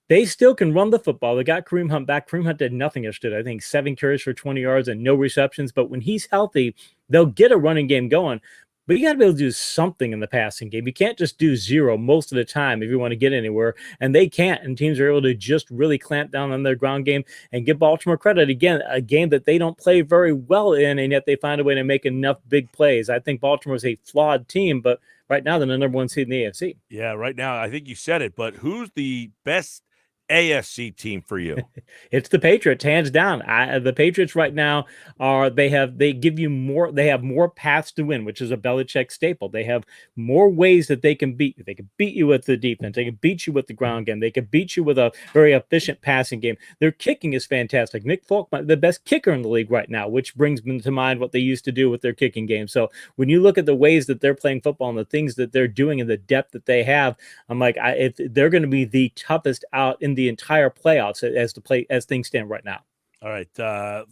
they still can run the football. They got Kareem Hunt back. Kareem Hunt did nothing yesterday. I think 7 carries for 20 yards and no receptions. But when he's healthy, they'll get a running game going. But you got to be able to do something in the passing game. You can't just do 0 most of the time if you want to get anywhere. And they can't. And teams are able to just really clamp down on their ground game and give Baltimore credit. Again, a game that they don't play very well in, and yet they find a way to make enough big plays. I think Baltimore is a flawed team, but right now they're the number 1 seed in the AFC. Yeah, right now, I think you said it, but who's the best AFC team for you? It's the Patriots, hands down. The Patriots right now they have more paths to win, which is a Belichick staple. They have more ways that they can beat you. They can beat you with the defense. They can beat you with the ground game. They can beat you with a very efficient passing game. Their kicking is fantastic. Nick Folk, the best kicker in the league right now, which brings me to mind what they used to do with their kicking game. So when you look at the ways that they're playing football and the things that they're doing and the depth that they have, I'm like, they're going to be the toughest out in the entire playoffs as things stand right now. All right.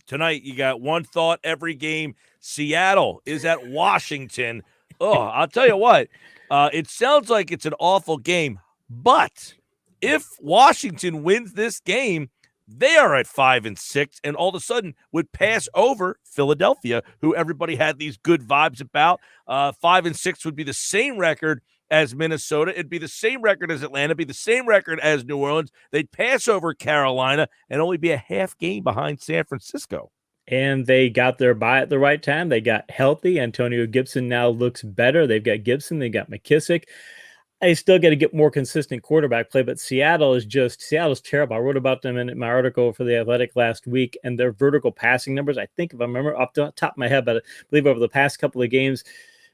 Tonight, you got one thought every game. Seattle is at Washington. Oh, I'll tell you what. It sounds like it's an awful game, but if Washington wins this game, they are at 5-6, and all of a sudden would pass over Philadelphia, who everybody had these good vibes about. 5-6 would be the same record as Minnesota. It'd be the same record as Atlanta. It'd be the same record as New Orleans. They'd pass over Carolina and only be a half game behind San Francisco. And they got their bye at the right time. They got healthy. Antonio Gibson now looks better. They've got Gibson. They got McKissick. They still got to get more consistent quarterback play, but Seattle's terrible. I wrote about them in my article for The Athletic last week, and their vertical passing numbers, I think if I remember off the top of my head, but I believe over the past couple of games,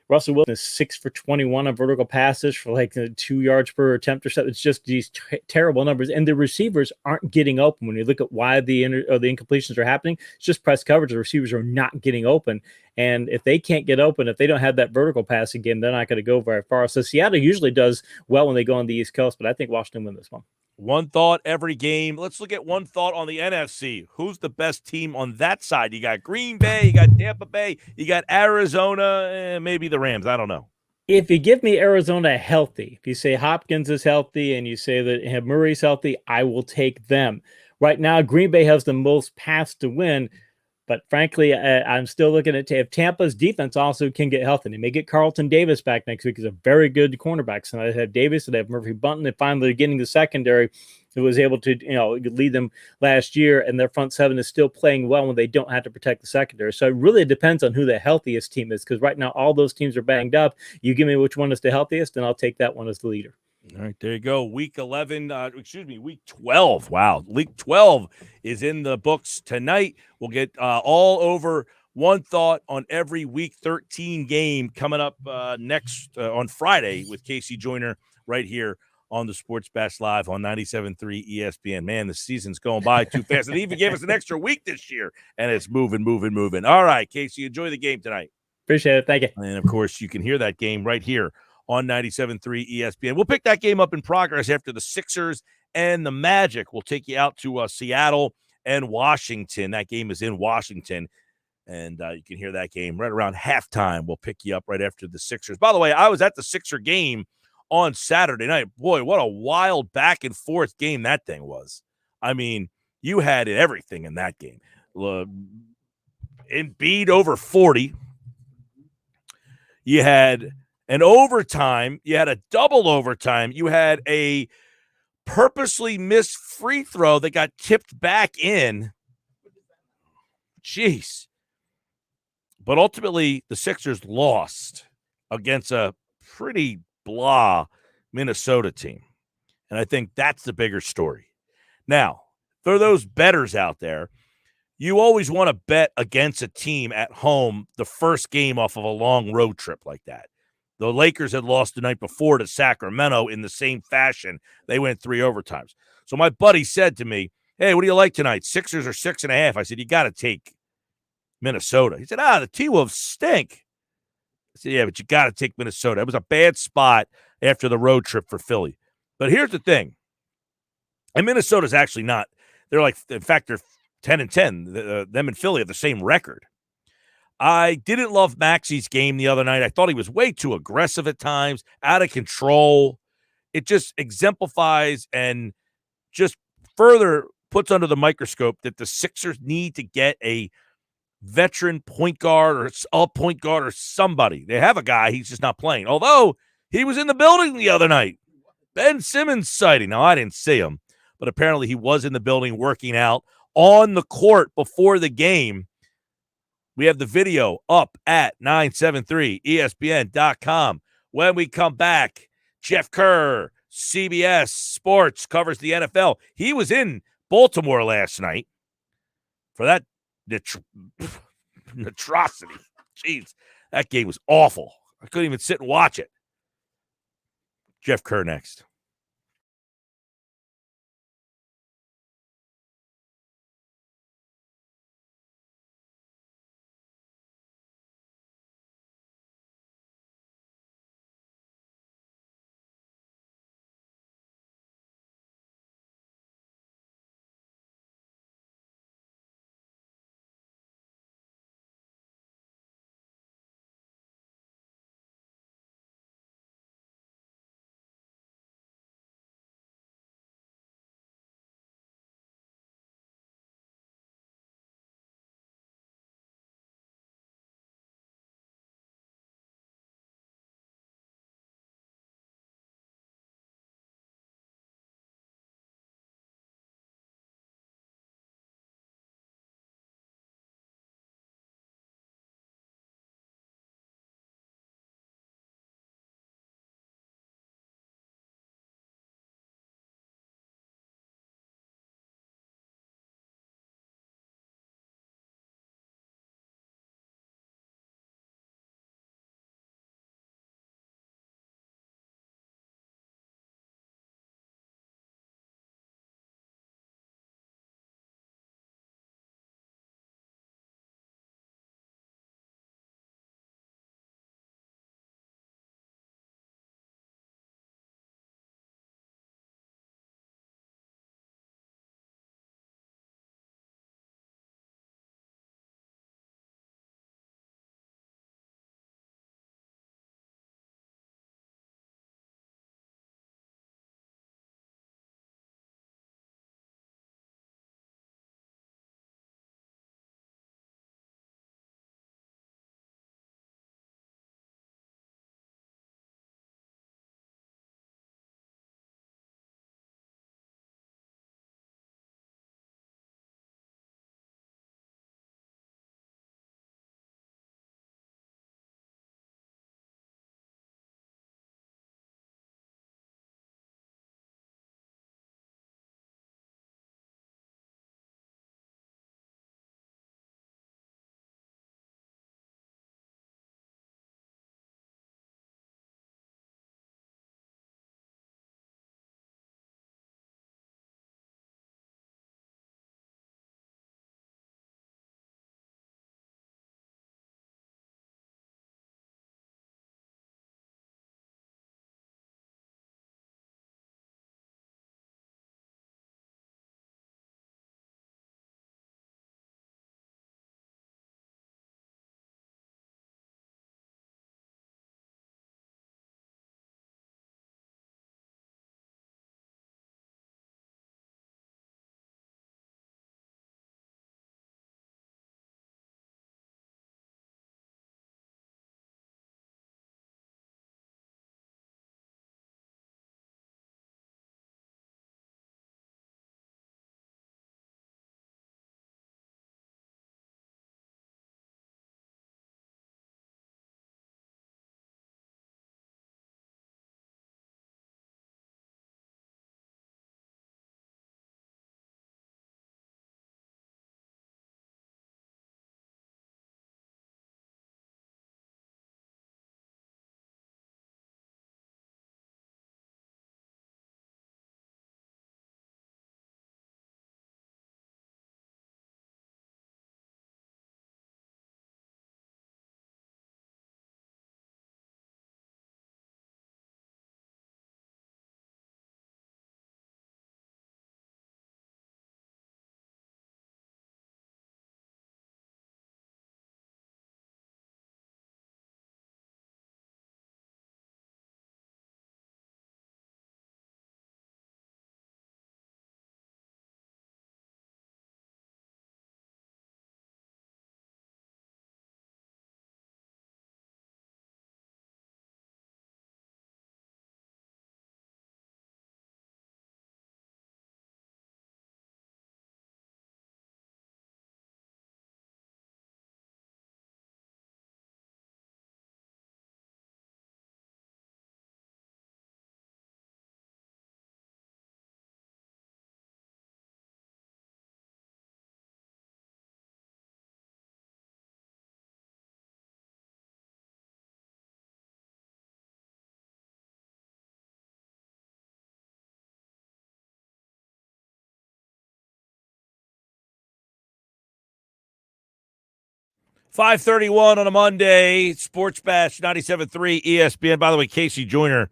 Russell Wilson is 6 for 21 on vertical passes for like 2 yards per attempt or so. It's just these terrible numbers, and the receivers aren't getting open. When you look at why the incompletions are happening, it's just press coverage. The receivers are not getting open, and if they can't get open, if they don't have that vertical passing game, they're not going to go very far. So Seattle usually does well when they go on the East Coast, but I think Washington win this one. One thought every game. Let's look at one thought on the NFC. Who's the best team on that side? You got Green Bay, you got Tampa Bay, you got Arizona, maybe the Rams. I don't know. If you give me Arizona healthy, if you say Hopkins is healthy and you say that Murray's healthy, I will take them. Right now, Green Bay has the most paths to win. But frankly, I'm still looking at if Tampa's defense also can get healthy. They may get Carlton Davis back next week. He's a very good cornerback. So they have Davis, they have Murphy Bunton. They finally getting the secondary who was able to lead them last year, and their front seven is still playing well when they don't have to protect the secondary. So it really depends on who the healthiest team is, because right now all those teams are banged up. You give me which one is the healthiest, and I'll take that one as the leader. All right, there you go. Week 12. Wow. Week 12 is in the books tonight. We'll get all over one thought on every Week 13 game coming up next on Friday with Casey Joyner right here on the Sports Bash Live on 97.3 ESPN. Man, the season's going by too fast. And even gave us an extra week this year, and it's moving. All right, Casey, enjoy the game tonight. Appreciate it. Thank you. And, of course, you can hear that game right here on 97.3 ESPN. We'll pick that game up in progress after the Sixers and the Magic. We'll take you out to Seattle and Washington. That game is in Washington, and you can hear that game right around halftime. We'll pick you up right after the Sixers. By the way, I was at the Sixer game on Saturday night. Boy, what a wild back-and-forth game that thing was. I mean, you had everything in that game. Embiid over 40. You had an overtime, you had a double overtime, you had a purposely missed free throw that got tipped back in. Jeez. But ultimately, the Sixers lost against a pretty blah Minnesota team. And I think that's the bigger story. Now, for those bettors out there, you always want to bet against a team at home the first game off of a long road trip like that. The Lakers had lost the night before to Sacramento in the same fashion. They went 3 overtimes. So my buddy said to me, hey, what do you like tonight? Sixers or 6.5? I said, you got to take Minnesota. He said, the T-Wolves stink. I said, yeah, but you got to take Minnesota. It was a bad spot after the road trip for Philly. But here's the thing. And Minnesota's actually not They're like, in fact, they're 10-10. Them and Philly have the same record. I didn't love Maxey's game the other night. I thought he was way too aggressive at times, out of control. It just exemplifies and just further puts under the microscope that the Sixers need to get a veteran point guard or a point guard or somebody. They have a guy, he's just not playing. Although he was in the building the other night. Ben Simmons sighting. Now, I didn't see him, but apparently he was in the building working out on the court before the game. We have the video up at 973ESPN.com. When we come back, Jeff Kerr, CBS Sports, covers the NFL. He was in Baltimore last night for that atrocity. Jeez, that game was awful. I couldn't even sit and watch it. Jeff Kerr next. 5:31 on a Monday, Sports Bash 97.3 ESPN. By the way, Casey Joyner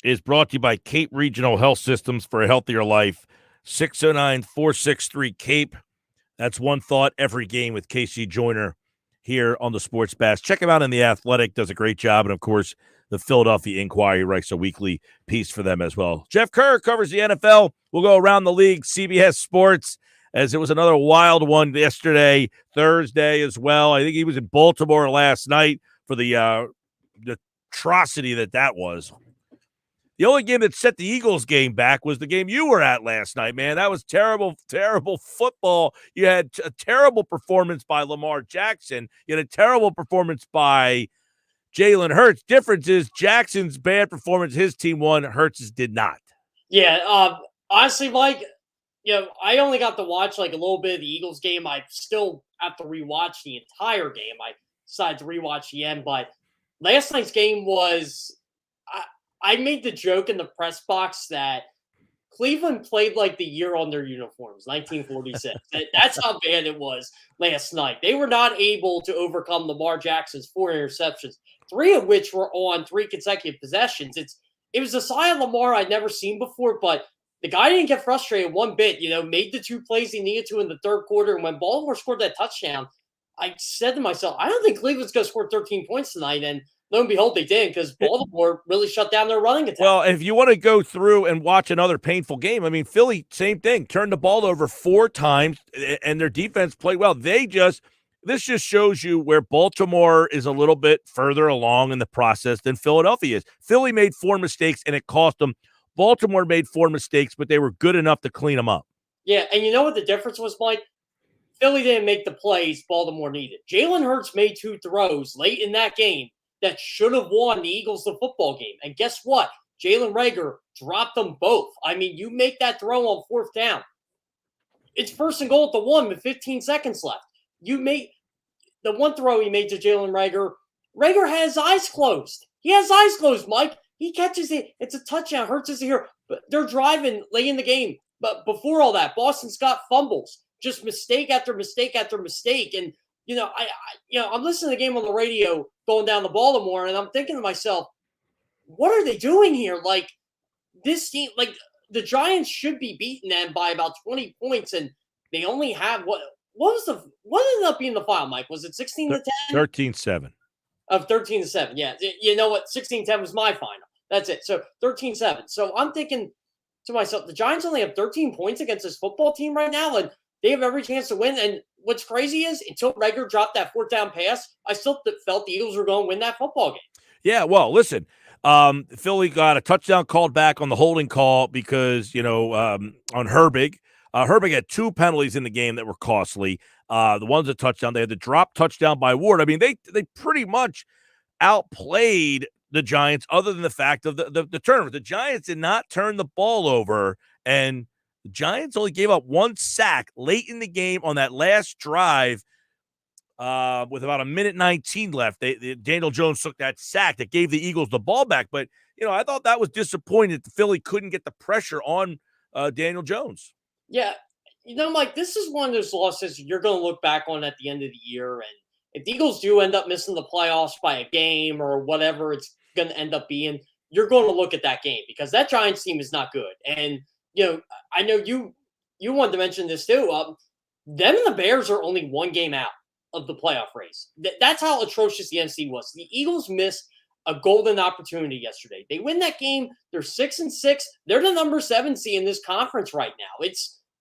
is brought to you by Cape Regional Health Systems for a healthier life. 609-463-CAPE. That's one thought every game with Casey Joyner here on the Sports Bash. Check him out in The Athletic. Does a great job. And, of course, the Philadelphia Inquirer writes a weekly piece for them as well. Jeff Kerr covers the NFL. We'll go around the league, CBS Sports, as it was another wild one yesterday, Thursday as well. I think he was in Baltimore last night for the atrocity that was. The only game that set the Eagles game back was the game you were at last night, man. That was terrible, terrible football. You had a terrible performance by Lamar Jackson. You had a terrible performance by Jalen Hurts. Difference is Jackson's bad performance, his team won. Hurts' did not. Yeah, honestly, Mike, I only got to watch like a little bit of the Eagles game. I still have to rewatch the entire game. I decided to rewatch the end, but last night's game was I made the joke in the press box that Cleveland played like the year on their uniforms, 1946. That's how bad it was last night. They were not able to overcome Lamar Jackson's 4 interceptions, 3 of which were on 3 consecutive possessions. It was a sign of Lamar I'd never seen before, but the guy didn't get frustrated one bit, made the 2 plays he needed to in the third quarter. And when Baltimore scored that touchdown, I said to myself, I don't think Cleveland's going to score 13 points tonight. And lo and behold, they did, because Baltimore really shut down their running attack. Well, if you want to go through and watch another painful game, I mean, Philly, same thing, turned the ball over 4 times, and their defense played well. This just shows you where Baltimore is a little bit further along in the process than Philadelphia is. Philly made 4 mistakes, and it cost them. Baltimore made 4 mistakes, but they were good enough to clean them up. Yeah, and you know what the difference was, Mike? Philly didn't make the plays Baltimore needed. Jalen Hurts made 2 throws late in that game that should have won the Eagles the football game. And guess what? Jalen Reagor dropped them both. I mean, you make that throw on 4th down. It's 1st and goal at the 1 with 15 seconds left. You made the one throw he made to Jalen Reagor. Reagor has eyes closed. He has eyes closed, Mike. He catches it. It's a touchdown. Hurts is here. But they're driving late in the game. But before all that, Boston Scott fumbles. Just mistake after mistake after mistake. And I'm listening to the game on the radio going down to Baltimore, and I'm thinking to myself, what are they doing here? Like, this team, like, the Giants should be beating them by about 20 points, and they only have what ended up being the final, Mike? Was it 16-10? 13-7. Of 13-7, yeah. You know what? 16-10 was my final. That's it. So 13-7. So I'm thinking to myself, the Giants only have 13 points against this football team right now, and they have every chance to win. And what's crazy is until Reagor dropped that 4th down pass, I still felt the Eagles were going to win that football game. Yeah, well, listen, Philly got a touchdown called back on the holding call because, on Herbig. Herbig had 2 penalties in the game that were costly. The one's a touchdown. They had the drop touchdown by Ward. I mean, they pretty much outplayed the Giants other than the fact of the turnover. The Giants did not turn the ball over, and the Giants only gave up 1 sack late in the game on that last drive with about 1:19 left. Daniel Jones took that sack that gave the Eagles the ball back. But, I thought that was disappointing that Philly couldn't get the pressure on Daniel Jones. Yeah. Mike, this is one of those losses you're going to look back on at the end of the year. And if the Eagles do end up missing the playoffs by a game or whatever it's going to end up being, you're going to look at that game because that Giants team is not good. And, I know you wanted to mention this too. Them and the Bears are only 1 game out of the playoff race. That's how atrocious the NFC was. The Eagles missed a golden opportunity yesterday. They win that game. They're 6-6. They're the number 7 seed in this conference right now.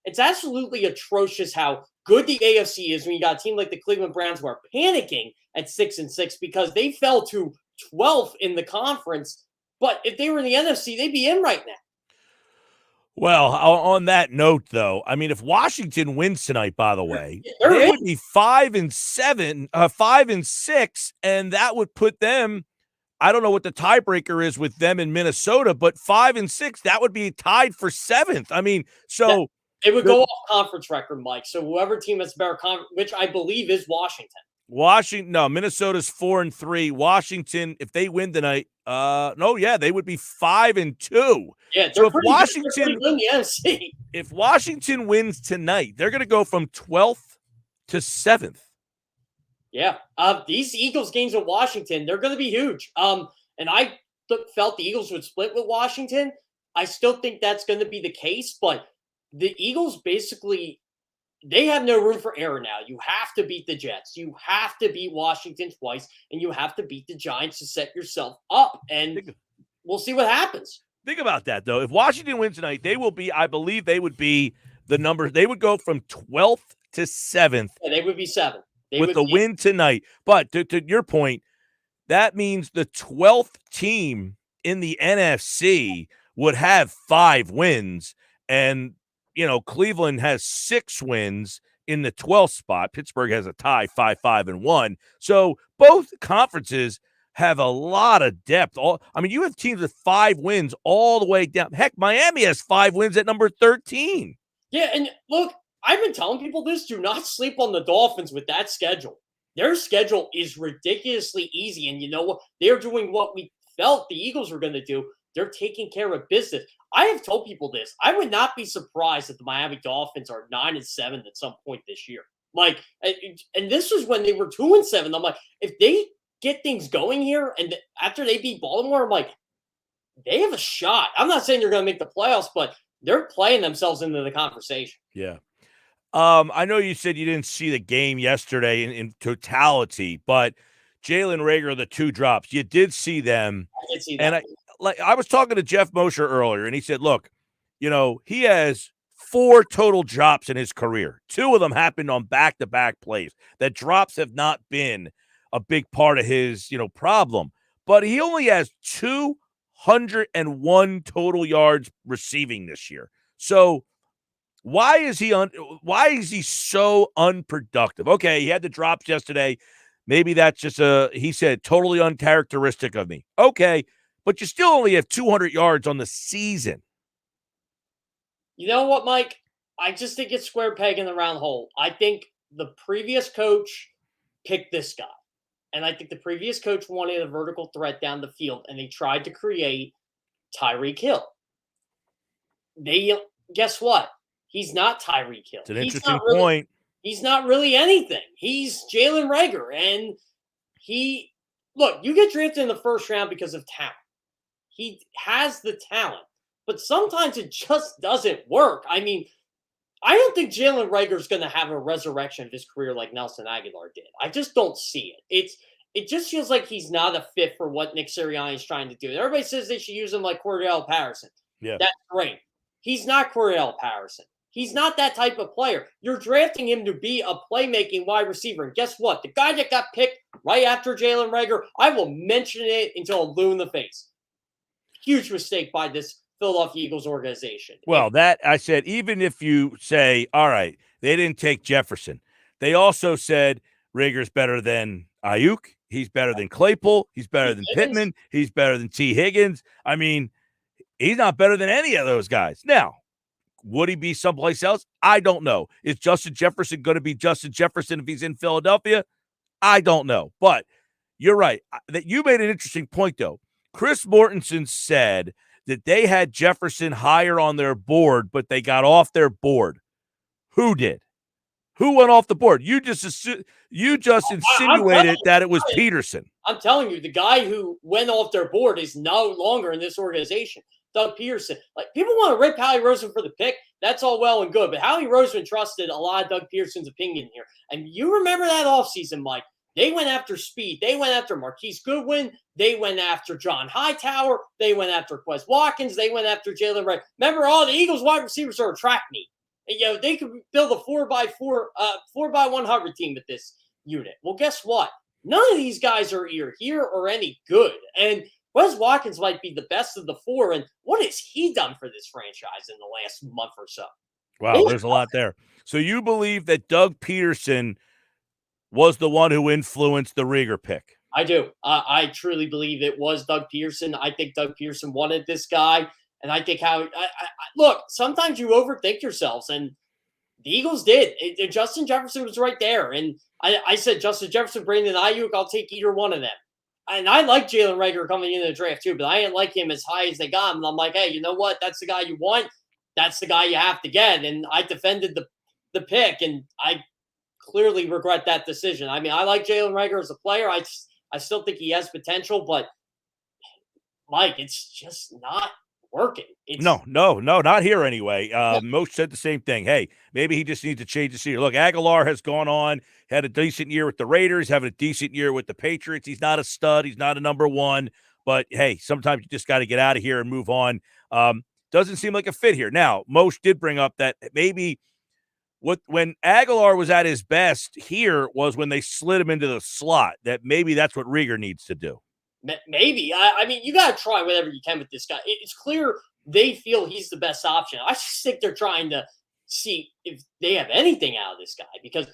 It's absolutely atrocious how good the AFC is when you got a team like the Cleveland Browns who are panicking at 6-6 because they fell to 12th in the conference. But if they were in the NFC, they'd be in right now. Well, on that note, though, I mean, if Washington wins tonight, by the way, they would be 5-7, 5-6, and that would put them. I don't know what the tiebreaker is with them in Minnesota, but 5-6, that would be tied for 7th. I mean, so it would go off conference record, Mike. So whoever team has better conference, which I believe is Washington. Minnesota's 4-3. Washington, if they win tonight, they would be 5-2. Yeah, so if Washington wins tonight, they're going to go from 12th to 7th. Yeah. These Eagles games with Washington, they're going to be huge. And I felt the Eagles would split with Washington. I still think that's going to be the case, but the Eagles basically, they have no room for error now. You have to beat the Jets. You have to beat Washington twice, and you have to beat the Giants to set yourself up. And we'll see what happens. Think about that, though. If Washington wins tonight, they will be, I believe they would be the number. They would go from 12th to 7th. Yeah, they would be 7th. With the win tonight. But to your point, that means the 12th team in the NFC would have 5 wins. And, Cleveland has 6 wins in the 12th spot. Pittsburgh has a tie, 5-5-1. So both conferences have a lot of depth. You have teams with 5 wins all the way down. Heck, Miami has 5 wins at number 13. Yeah, and look, I've been telling people this, do not sleep on the Dolphins with that schedule. Their schedule is ridiculously easy, and you know what? They're doing what we felt the Eagles were going to do. They're taking care of business. I have told people this. I would not be surprised if the Miami Dolphins are 9-7 at some point this year. And this was when they were 2-7. I'm like, if they get things going here, and after they beat Baltimore, I'm like, they have a shot. I'm not saying they're going to make the playoffs, but they're playing themselves into the conversation. Yeah. I know you said you didn't see the game yesterday in totality, but Jalen Reagor, the 2 drops, you did see them. I did see that. And I was talking to Jeff Mosher earlier, and he said, look, he has 4 total drops in his career. 2 of them happened on back-to-back plays. That drops have not been a big part of his, problem. But he only has 201 total yards receiving this year. So why is he so unproductive? Okay, he had the drops yesterday. Maybe that's just he said, totally uncharacteristic of me. Okay, but you still only have 200 yards on the season. You know what, Mike? I just think it's square peg in the round hole. I think the previous coach picked this guy. And I think the previous coach wanted a vertical threat down the field, and they tried to create Tyreek Hill. Guess what? He's not Tyreek Hill. It's an interesting point. He's not really anything. He's Jalen Reagor. And you get drafted in the first round because of talent. He has the talent, but sometimes it just doesn't work. I don't think Jalen Reagor is going to have a resurrection of his career like Nelson Aguilar did. I just don't see it. It just feels like he's not a fit for what Nick Sirianni is trying to do. Everybody says they should use him like Cordell Patterson. Yeah. That's great. He's not Cordell Patterson. He's not that type of player. You're drafting him to be a playmaking wide receiver. And guess what? The guy that got picked right after Jalen Reagor, I will mention it until I'm blue in the face. Huge mistake by this Philadelphia Eagles organization. Well, I said, even if you say, all right, they didn't take Jefferson, they also said Reagor's better than Ayuk. He's better than Claypool. He's better than Pittman. He's better than T. Higgins. He's not better than any of those guys. Now, would he be someplace else? I don't know. Is Justin Jefferson going to be Justin Jefferson if he's in Philadelphia? I don't know. But you're right. That you made an interesting point, though. Chris Mortensen said that they had Jefferson higher on their board, but they got off their board. Who did? Who went off the board? You just insinuated that it was Peterson. I'm telling you, the guy who went off their board is no longer in this organization. Doug Peterson. People want to rip Howie Roseman for the pick. That's all well and good. But Howie Roseman trusted a lot of Doug Peterson's opinion here. And you remember that offseason, Mike. They went after speed. They went after Marquise Goodwin. They went after John Hightower. They went after Quez Watkins. They went after Jalen Reagor. Remember, all the Eagles wide receivers are a track meet. And, they could build a 4x100 team with this unit. Well, guess what? None of these guys are either here or any good. And Quez Watkins might be the best of the 4. And what has he done for this franchise in the last month or so? Wow, there's a lot there. So you believe that Doug Peterson was the one who influenced the Reagor pick? I do. I truly believe it was Doug Peterson. I think Doug Peterson wanted this guy. And I think look, sometimes you overthink yourselves. And the Eagles did. Justin Jefferson was right there. And I said, Justin Jefferson, Brandon Ayuk, I'll take either one of them. And I like Jalen Reagor coming into the draft too, but I didn't like him as high as they got him. And I'm like, hey, you know what? That's the guy you want. That's the guy you have to get. And I defended the pick, and I clearly regret that decision. I mean, I like Jalen Reagor as a player. I still think he has potential, but Mike, it's just not working. No, not here anyway. Most said the same thing. Hey, maybe he just needs to change the scenery. Look, Aguilar has gone on, had a decent year with the Raiders, having a decent year with the Patriots. He's not a stud. He's not a number one. But, hey, sometimes you just got to get out of here and move on. Doesn't seem like a fit here. Now, Moshe did bring up that maybe when Aguilar was at his best here was when they slid him into the slot, that maybe that's what Reagor needs to do. Maybe. I mean, you got to try whatever you can with this guy. It's clear they feel he's the best option. I just think they're trying to see if they have anything out of this guy, because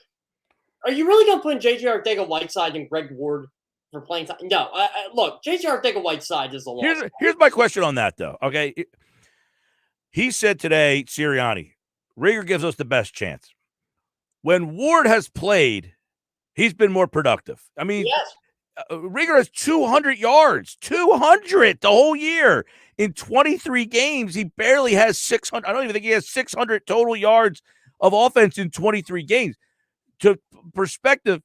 are you really going to put in J.J. Arcega-Whiteside and Greg Ward for playing time? No. Look, J.J. Arcega-Whiteside is a loss. Here's my question on that, though, okay? He said today, Sirianni, Reagor gives us the best chance. When Ward has played, he's been more productive. I mean, yes. Reagor has 200 yards, 200 the whole year. In 23 games, he barely has 600. I don't even think he has 600 total yards of offense in 23 games. To perspective,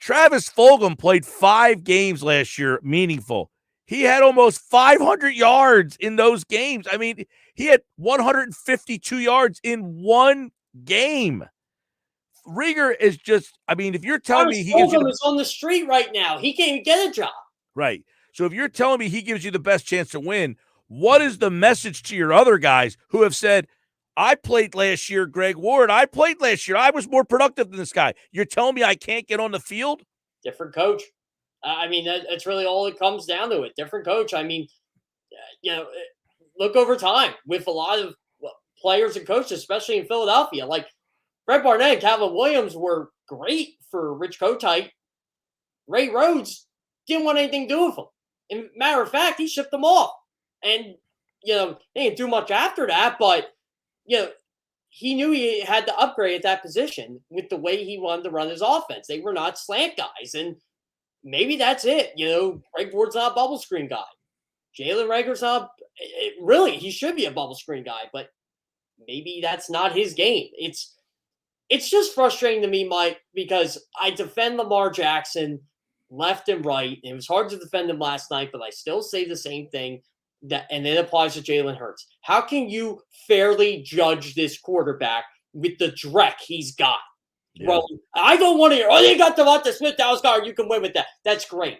Travis Fulgham played 5 games last year, meaningful. He had almost 500 yards in those games. I mean, he had 152 yards in one game. Reagor is just, I mean, if you're telling me he gives you is on the street right now, he can't even get a job. Right. So if you're telling me he gives you the best chance to win, what is the message to your other guys who have said, I played last year, Greg Ward, I played last year, I was more productive than this guy. You're telling me I can't get on the field? Different coach. I mean, that's really all it comes down to it. Different coach. I mean, look over time with a lot of players and coaches, especially in Philadelphia. Like Brett Barnett and Calvin Williams were great for Rich Kotite. Ray Rhodes didn't want anything to do with him. And matter of fact, he shipped them off. And, they didn't do much after that, but, he knew he had to upgrade at that position with the way he wanted to run his offense. They were not slant guys. And maybe that's it. Greg Ward's not a bubble screen guy. Jalen Reagor's not, really, he should be a bubble screen guy, but maybe that's not his game. It's just frustrating to me, Mike, because I defend Lamar Jackson left and right. It was hard to defend him last night, but I still say the same thing, and it applies to Jalen Hurts. How can you fairly judge this quarterback with the dreck he's got? Yeah. Well, I don't want to hear, you got Devonta Smith, Dallas Goedert, you can win with that. That's great.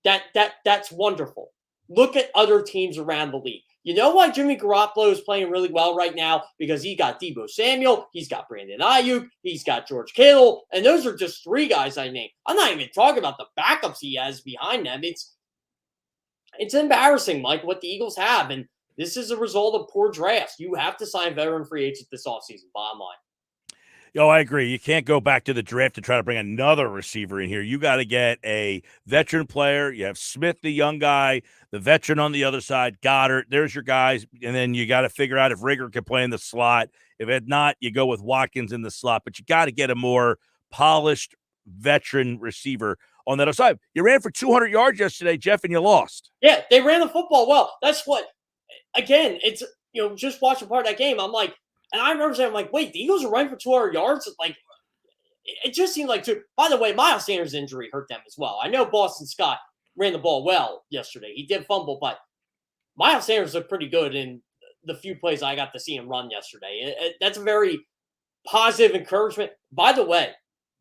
That's wonderful. Look at other teams around the league. You know why Jimmy Garoppolo is playing really well right now? Because he got Deebo Samuel, he's got Brandon Ayuk, he's got George Kittle, and those are just 3 guys I named. I'm not even talking about the backups he has behind them. It's embarrassing, Mike, what the Eagles have, and this is a result of poor drafts. You have to sign veteran free agents this offseason, bottom line. I agree. You can't go back to the draft to try to bring another receiver in here. You got to get a veteran player. You have Smith, the young guy, the veteran on the other side, Goddard. There's your guys. And then you got to figure out if Reagor can play in the slot. If it not, you go with Watkins in the slot. But you got to get a more polished veteran receiver on that other side. You ran for 200 yards yesterday, Jeff, and you lost. Yeah, they ran the football well. That's what, again, it's, just watching part of that game, I'm like, and I remember saying, I'm like, wait, the Eagles are running for 200 yards? Like, it just seemed like, by the way, Miles Sanders' injury hurt them as well. I know Boston Scott ran the ball well yesterday. He did fumble, but Miles Sanders looked pretty good in the few plays I got to see him run yesterday. That's a very positive encouragement. By the way,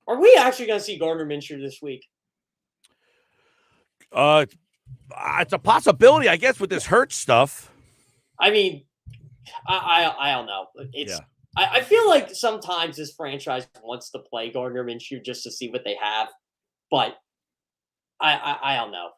are we actually going to see Gardner Minshew this week? It's a possibility, I guess, with this Hurts stuff. I mean, I don't know. I feel like sometimes this franchise wants to play Gardner Minshew just to see what they have, but I don't know.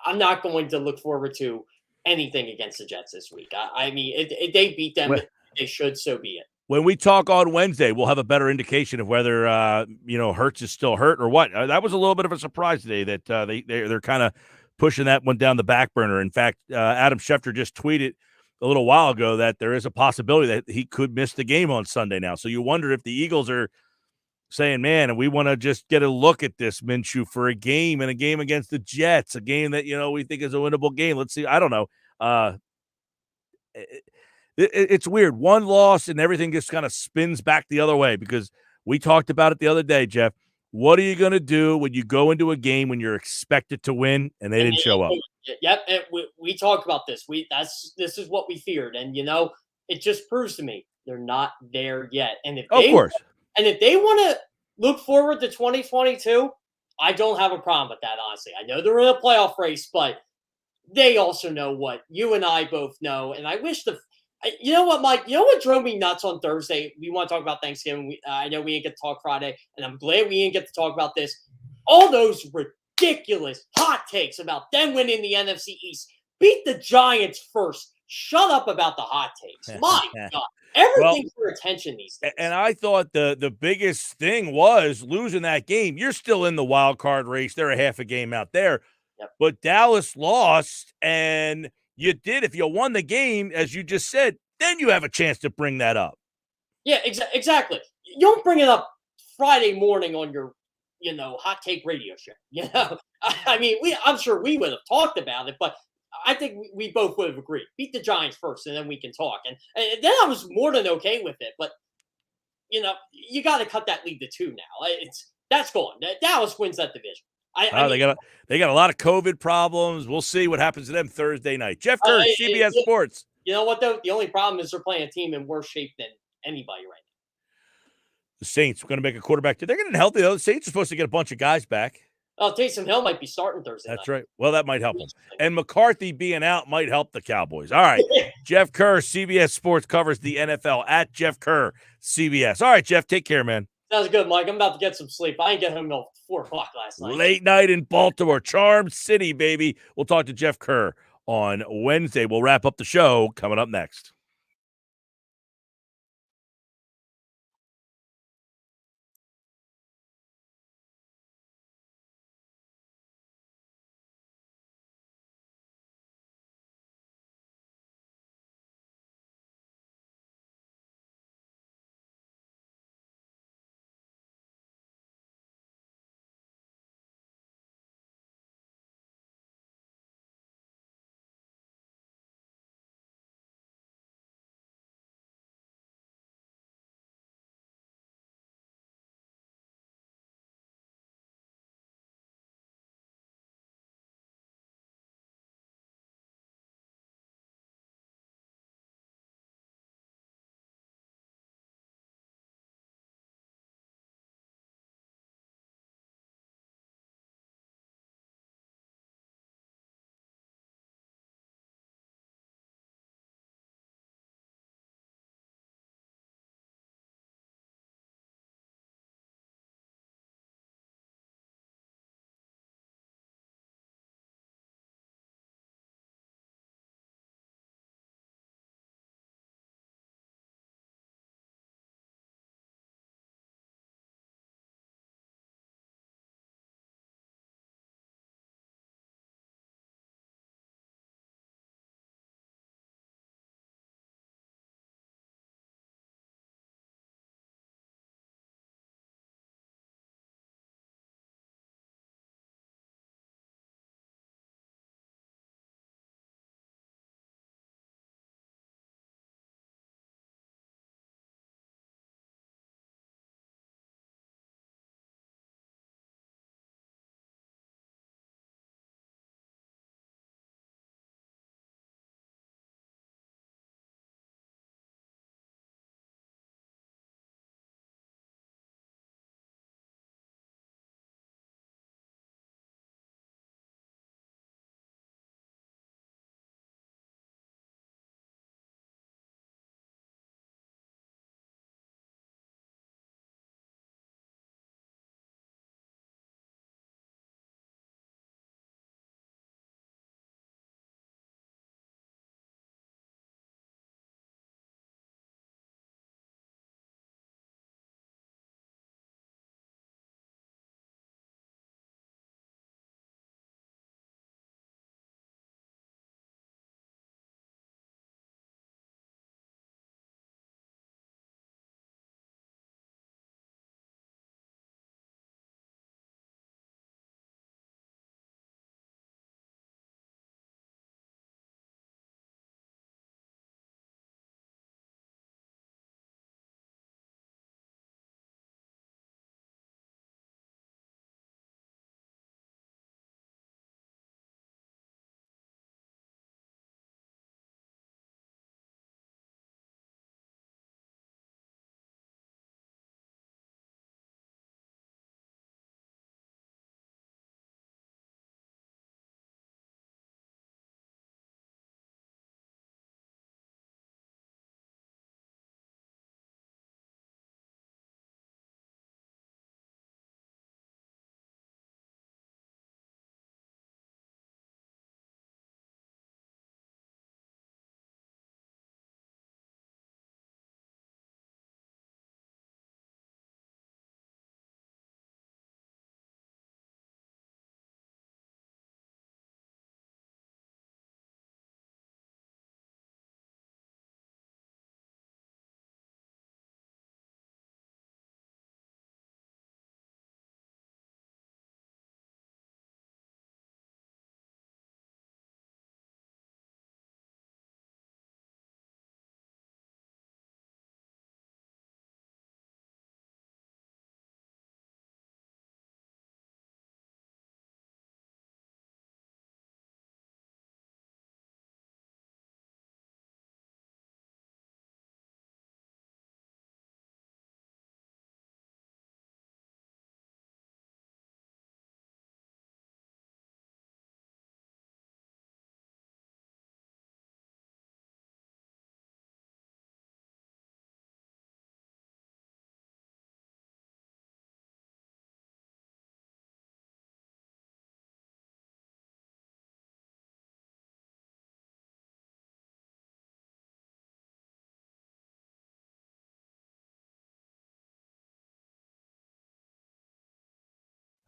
I'm not going to look forward to anything against the Jets this week. I mean, if they beat them, they should, so be it. When we talk on Wednesday, we'll have a better indication of whether Hurts is still hurt or what. That was a little bit of a surprise today that they're kind of pushing that one down the back burner. In fact, Adam Schefter just tweeted a little while ago that there is a possibility that he could miss the game on Sunday now. So you wonder if the Eagles are saying, man, and we want to just get a look at this Minshew for a game and a game against the Jets, a game that, we think is a winnable game. Let's see. I don't know. It's weird. One loss and everything just kind of spins back the other way because We talked about it the other day, Jeff. What are you going to do when you go into a game when you're expected to win and they didn't show up? Yep, and we talked about this. This is what we feared, and it just proves to me they're not there yet. And if Of course. if they want to look forward to 2022, I don't have a problem with that. Honestly, I know they're in a playoff race, but they also know what you and I both know. And I wish you know what, Mike? You know what drove me nuts on Thursday? We want to talk about Thanksgiving. I know we didn't get to talk Friday, and I'm glad we didn't get to talk about this. All those ridiculous hot takes about them winning the NFC East. Beat the Giants first. Shut up about the hot takes. My God. Everything's for attention these days. And I thought the biggest thing was losing that game. You're still in the wild card race. They're a half a game out there. Yep. But Dallas lost, and you did. If you won the game, as you just said, then you have a chance to bring that up. Yeah, exactly. You don't bring it up Friday morning on your, hot take radio show. I mean, I'm sure we would have talked about it, but I think we both would have agreed. Beat the Giants first, and then we can talk. And then I was more than okay with it. But you got to cut that lead to 2 now. That's gone. Dallas wins that division. They got a lot of COVID problems. We'll see what happens to them Thursday night. Jeff Kerr, CBS Sports. You know what, though? The only problem is they're playing a team in worse shape than anybody right now. The Saints are going to make a quarterback. They're getting healthy, though. The Saints are supposed to get a bunch of guys back. Oh, Taysom Hill might be starting Thursday That's night. right. Well, that might help them. And McCarthy being out might help the Cowboys. All right. Jeff Kerr, CBS Sports, covers the NFL at Jeff Kerr, CBS. All right, Jeff, take care, man. Sounds good, Mike. I'm about to get some sleep. I didn't get home until 4 o'clock last night. Late night in Baltimore. Charm City, baby. We'll talk to Jeff Kerr on Wednesday. We'll wrap up the show coming up next.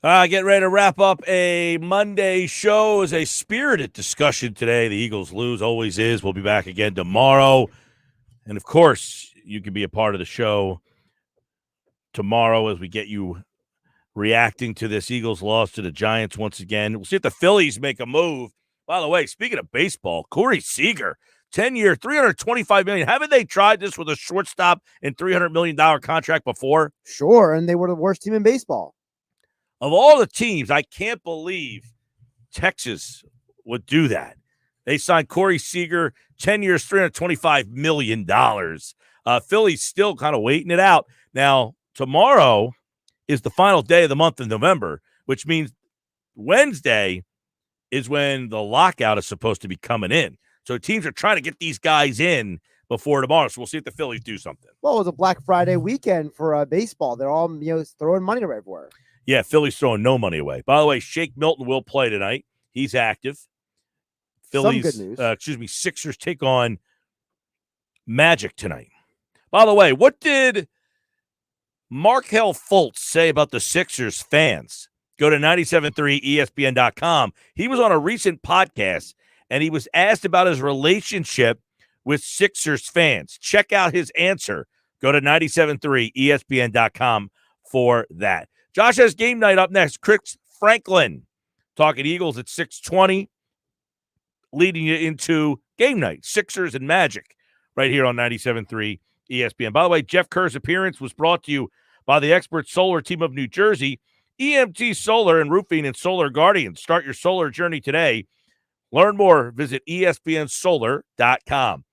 Getting ready to wrap up a Monday show. It was a spirited discussion today. The Eagles lose, always is. We'll be back again tomorrow. And, of course, you can be a part of the show tomorrow as we get you reacting to this Eagles loss to the Giants once again. We'll see if the Phillies make a move. By the way, speaking of baseball, Corey Seager, 10-year, $325 million. Haven't they tried this with a shortstop and $300 million contract before? Sure, and they were the worst team in baseball. Of all the teams, I can't believe Texas would do that. They signed Corey Seager, 10 years, $325 million. Philly's still kind of waiting it out. Now, tomorrow is the final day of the month of November, which means Wednesday is when the lockout is supposed to be coming in. So teams are trying to get these guys in before tomorrow. So we'll see if the Phillies do something. Well, it was a Black Friday weekend for baseball. They're all throwing money everywhere. Yeah, Philly's throwing no money away. By the way, Shake Milton will play tonight. He's active. Phillies, Some good news. Sixers take on Magic tonight. By the way, what did Markelle Fultz say about the Sixers fans? Go to 973ESPN.com. He was on a recent podcast, and he was asked about his relationship with Sixers fans. Check out his answer. Go to 973ESPN.com for that. Josh has game night up next. Chris Franklin talking Eagles at 6:20, leading you into game night, Sixers and Magic, right here on 97.3 ESPN. By the way, Jeff Kerr's appearance was brought to you by the expert solar team of New Jersey, EMT Solar and Roofing and Solar Guardians. Start your solar journey today. Learn more. Visit ESPNsolar.com.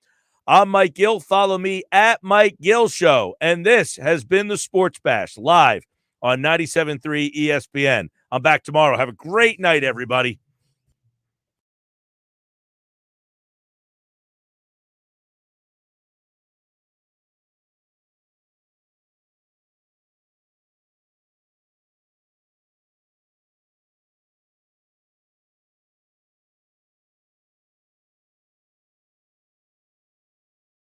I'm Mike Gill. Follow me at Mike Gill Show. And this has been the Sports Bash live on 97.3 ESPN. I'm back tomorrow. Have a great night, everybody.